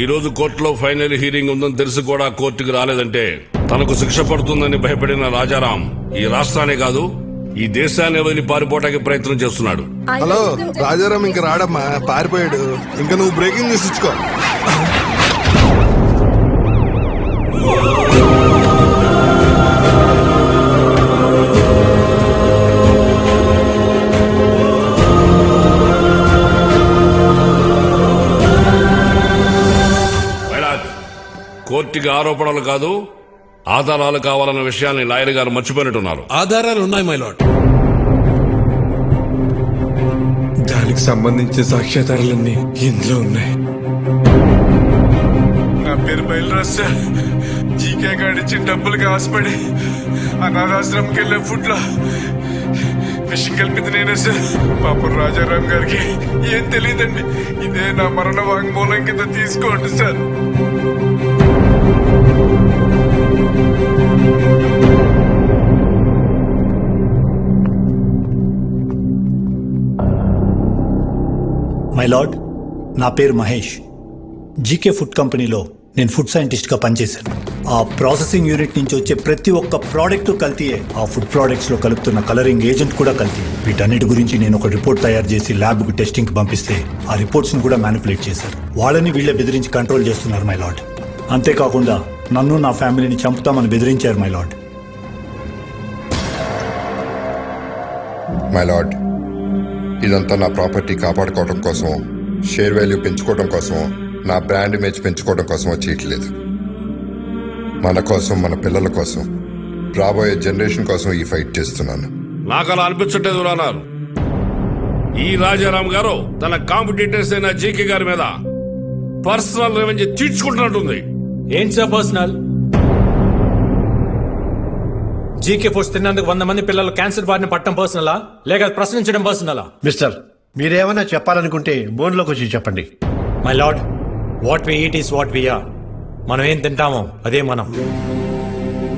ఈ రోజు కోర్టులో ఫైనల్ హీరింగ్ ఉందని తెలిసి కూడా కోర్టుకు రాలేదంటే తనకు శిక్ష పడుతుందని భయపడిన రాజారాం ఈ రాష్ట్రాన్ని కాదు ఈ దేశాన్ని వదిలి పారిపోవడానికి ప్రయత్నం చేస్తున్నాడు. హలో రాజారాం ఇంకా రాడమ్మా, పారిపోయాడు. ఇంకా నువ్వు బ్రేకింగ్ న్యూస్ ఇచ్చుకో. కోర్టుకి ఆరోపణలు కాదు ఆధారాలు కావాలన్న విషయాన్ని లాయర్ గారు మర్చిపోయినట్టున్నారు. ఆధారాలు ఉన్నాయి మై లార్డ్. దానికి సంబంధించిన సాక్ష్యాధారాలన్నీ ఇందులో ఉన్నాయి. నా పేరు బయలురాజ్ సార్. జీకే గాడిచ్చి డబ్బులకి ఆశపడి అనాథాశ్రమంకి వెళ్ళే ఫుడ్ లో విషయం కలిపింది నేనే సార్. పాపం రాజారాం గారికి ఏం తెలియదండి. ఇదే నా మరణ వాంగ్మూలం కింద తీసుకోండి సార్. మై లార్డ్, నా పేరు మహేష్. జీకే ఫుడ్ కంపెనీలో నేను ఫుడ్ సైంటిస్ట్గా పనిచేశాను. ఆ ప్రాసెసింగ్ యూనిట్ నుంచి వచ్చే ప్రతి ఒక్క ప్రోడక్ట్ కల్తీయే. ఆ ఫుడ్ ప్రోడక్ట్స్లో కలుపుతున్న కలరింగ్ ఏజెంట్ కూడా కల్తీ. వీటన్నిటి గురించి నేను ఒక రిపోర్ట్ తయారు చేసి ల్యాబ్కు టెస్టింగ్కి పంపిస్తే ఆ రిపోర్ట్స్ని కూడా మ్యానిపులేట్ చేశారు. వాళ్ళని వీళ్ళే బెదిరించి కంట్రోల్ చేస్తున్నారు మై లార్డ్. అంతేకాకుండా నన్ను నా ఫ్యామిలీని చంపుతామని బెదిరించారు మై లార్డ్. మై లార్డ్, ఇదంతా నా ప్రాపర్టీ కాపాడుకోవడం కోసం, షేర్ వాల్యూ పెంచుకోవడం కోసం, నా బ్రాండ్ ఇమేజ్ పెంచుకోవడం కోసం చేయట్లేదు. మన కోసం, మన పిల్లల కోసం, రాబోయే జనరేషన్ కోసం ఈ ఫైట్ చేస్తున్నాను. నాకు అలా అనిపించట్లేదు అన్నారు. ఈ రాజారాం గారు తన కాంపిటీటర్స్ అయిన జీకే గారి మీద పర్సనల్ రెవెన్యూ తీర్చుకుంటున్నట్టుంది. ఏంటి సార్ పర్సనల్? జీకే ఫుడ్స్ తిన్నందుకు 100 మంది పిల్లలు క్యాన్సర్ బారిన పట్టడం పర్సనలా, లేక ప్రశ్నించడం పర్సనలా? మిస్టర్, మీరేమన్నా చెప్పాలనుకుంటే బోన్లోకి వచ్చి చెప్పండి. My lord, what we eat is what we are. మనం ఏం తింటామో అదే మనం.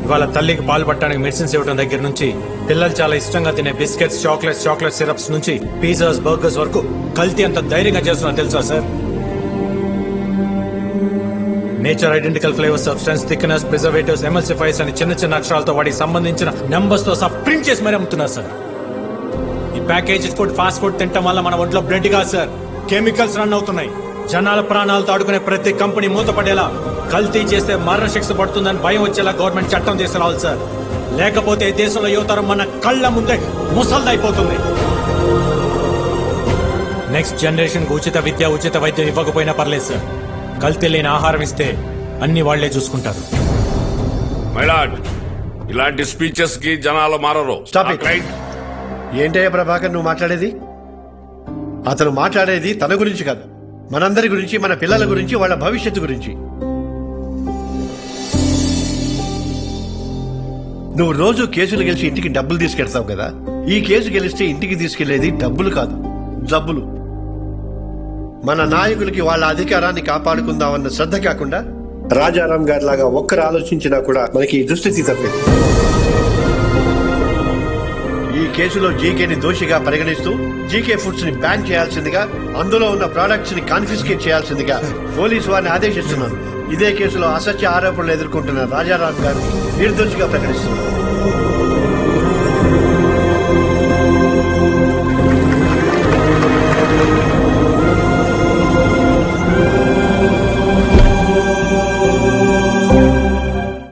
ఇవాళ తల్లికి పాలు పట్టడానికి మెడిసిన్స్ ఇవ్వడం దగ్గర నుంచి, పిల్లలు చాలా ఇష్టంగా తినే బిస్కెట్స్, చాక్లెట్ సిరప్స్ నుంచి పిజ్జాస్, బర్గర్స్ వరకు కల్తీ అంత ధైర్యంగా చేస్తున్నా తెలుసా sir? Nature identical flavour substance, thickness, preservatives, ఎమల్సిఫైర్స్ అని చిన్న చిన్న అక్షరాలతో వాటికి సంబంధించిన నెంబర్స్ తో సహా ప్రింట్ చేసి మరీ అమ్ముతున్నారు సార్. ఈ ప్యాకేజ్ ఫుడ్, ఫాస్ట్ ఫుడ్ తింటాం వల్ల మన ఒంట్లో బ్లడ్ కాదు సార్, కెమికల్స్ రన్ అవుతున్నాయి. జనాల ప్రాణాలతో ఆడుకునే ప్రతి కంపెనీ మూతపడేలా, కల్తీ చేస్తే మరణ శిక్ష పడుతుందని భయం వచ్చేలా గవర్నమెంట్ చట్టం తీసుకురావాలి సార్. లేకపోతే దేశంలో యువతరం మన కళ్ళ ముందే ముసల్దైపోతుంది. నెక్స్ట్ జనరేషన్ కు ఉచిత విద్య, ఉచిత వైద్యం ఇవ్వకపోయినా పర్లేదు సార్. కల్తీ లేని ఆహారం ఇస్తే అన్ని వాళ్లే చూసుకుంటారు. మై లార్డ్, ఇలాంటి స్పీచెస్ కి జనాలు మారరు. ఏంటయ్యా ప్రభాకర్ నువ్వు మాట్లాడేది? అతను మాట్లాడేది తన గురించి కాదు, మనందరి గురించి, మన పిల్లల గురించి, వాళ్ళ భవిష్యత్తు గురించి. నువ్వు రోజు కేసులు గెలిచి ఇంటికి డబ్బులు తీసుకెళ్తావు కదా, ఈ కేసు గెలిస్తే ఇంటికి తీసుకెళ్లేది డబ్బులు కాదు, జబ్బులు. మన నాయకులకి వాళ్ళ అధికారాన్ని కాపాడుకుందామన్న శ్రద్ధ కాకుండా రాజారాం గారి లాగా ఒక్కరు ఆలోచించినా కూడా మనకి ఈ దుస్థితి తప్పేది. ఈ కేసులో జీకేని దోషిగా పరిగణిస్తూ జీకే ఫుడ్స్ ని బ్యాన్ చేయాల్సిందిగా, అందులో ఉన్న ప్రొడక్ట్స్ ని కాన్ఫిస్కేట్ చేయాల్సిందిగా పోలీసు వారిని ఆదేశిస్తున్నాను. ఇదే కేసులో అసత్య ఆరోపణలు ఎదుర్కొంటున్న రాజారాం గారిని నిర్దోషిగా ప్రకటిస్తున్నారు.